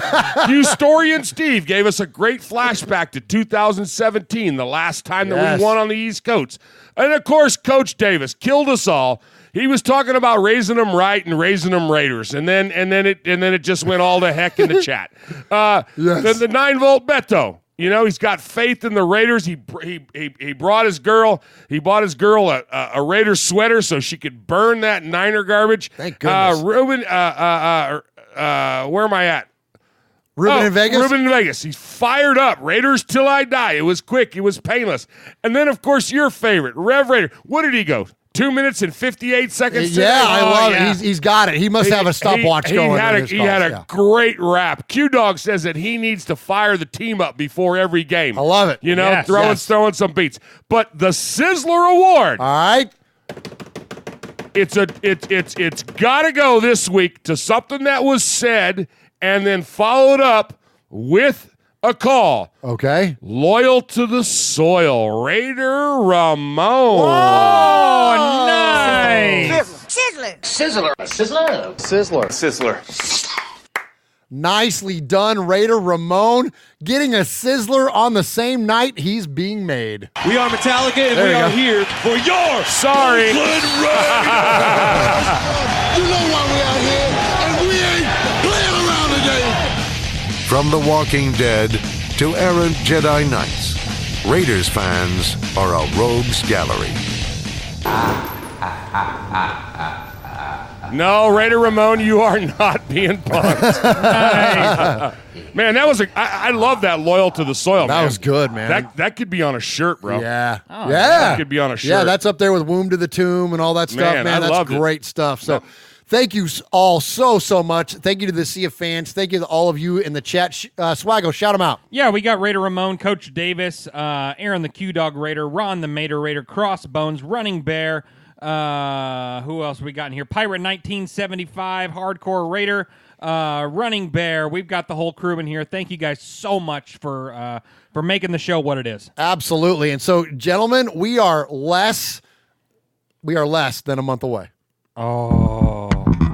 Historian Steve gave us a great flashback to 2017, the last time that we won on the East Coast. And of course, Coach Davis killed us all. He was talking about raising them right and raising them Raiders, and then it just went all to heck in the chat. The 9-volt Beto. You know, he's got faith in the Raiders. He brought his girl. He bought his girl a Raiders sweater so she could burn that Niner garbage.
Thank goodness.
Ruben, where am I at?
Ruben in Vegas?
Ruben in Vegas. He's fired up. Raiders till I die. It was quick. It was painless. And then, of course, your favorite, Rev Raider. What did he go? 2 minutes and 58 seconds today?
Yeah, I love it. He's got it. He must have a stopwatch going.
He had a great rap. Q-Dog says that he needs to fire the team up before every game.
I love it.
You know, throwing some beats. But the Sizzler Award.
All right.
It's got to go this week to something that was said and then followed up with a call.
Okay.
Loyal to the soil, Raider Ramon.
Oh, nice.
Sizzler.
Nicely done, Raider Ramon, getting a sizzler on the same night he's being made.
We are Metallica, and we are here for your
sorry.
Oakland Raiders.
You know why we out here, and we ain't playing around today.
From The Walking Dead to errant Jedi Knights, Raiders fans are a rogues gallery.
No, Raider Ramon, you are not being punked. Man, that was I love that loyal to the soil.
That was good, man.
That could be on a shirt, bro.
Yeah.
Yeah. That could be on a shirt.
Yeah, that's up there with Womb to the Tomb and all that stuff, man.
I
That's
loved
great stuff. So thank you all so much. Thank you to the Sea of Fans. Thank you to all of you in the chat. Swaggo, shout them out.
Yeah, we got Raider Ramon, Coach Davis, Aaron the Q-Dog Raider, Ron the Mater Raider, Crossbones, Running Bear. Who else we got in here? Pirate 1975, Hardcore Raider, Running Bear. We've got the whole crew in here. Thank you guys so much for making the show what it is.
Absolutely. And so, gentlemen, we are less than a month away. We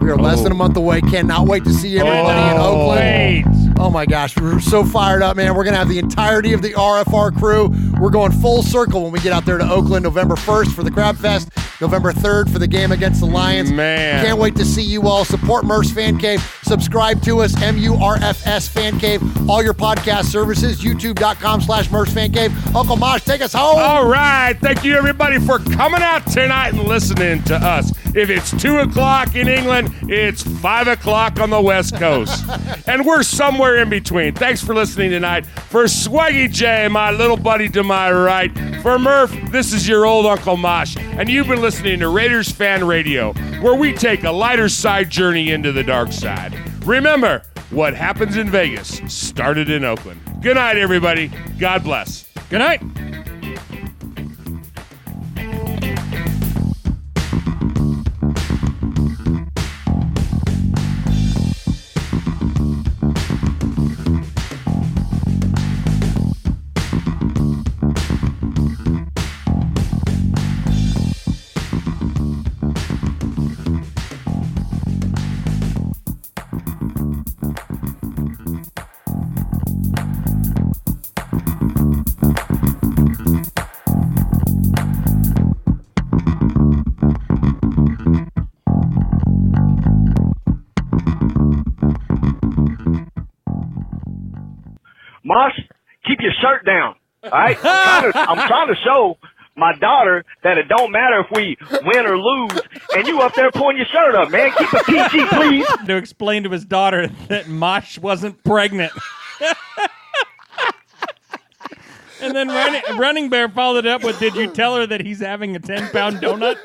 are less than a month away. Cannot wait to see everybody in Oakland.
Wait.
Oh my gosh, we're so fired up, man. We're going to have the entirety of the RFR crew. We're going full circle when we get out there to Oakland November 1st for the Crab Fest, November 3rd for the game against the Lions.
Man.
Can't wait to see you all. Support Murph's Fan Cave. Subscribe to us, MURFS Fan Cave. All your podcast services, youtube.com/Murph's Fan Cave. Uncle Mosh, take us home.
All right. Thank you, everybody, for coming out tonight and listening to us. If it's 2 o'clock in England, it's 5 o'clock on the West Coast. And we're somewhere in between. Thanks for listening tonight. For Swaggy J, my little buddy to my right. For Murph, this is your old Uncle Mosh. And you've been listening to Raiders Fan Radio, where we take a lighter side journey into the dark side. Remember, what happens in Vegas started in Oakland. Good night, everybody. God bless.
Good night.
Mosh, keep your shirt down. All right? I'm trying to show my daughter that it don't matter if we win or lose, and you up there pulling your shirt up, man. Keep it PG, please.
To explain to his daughter that Mosh wasn't pregnant. And then Running Bear followed it up with, did you tell her that he's having a 10-pound donut?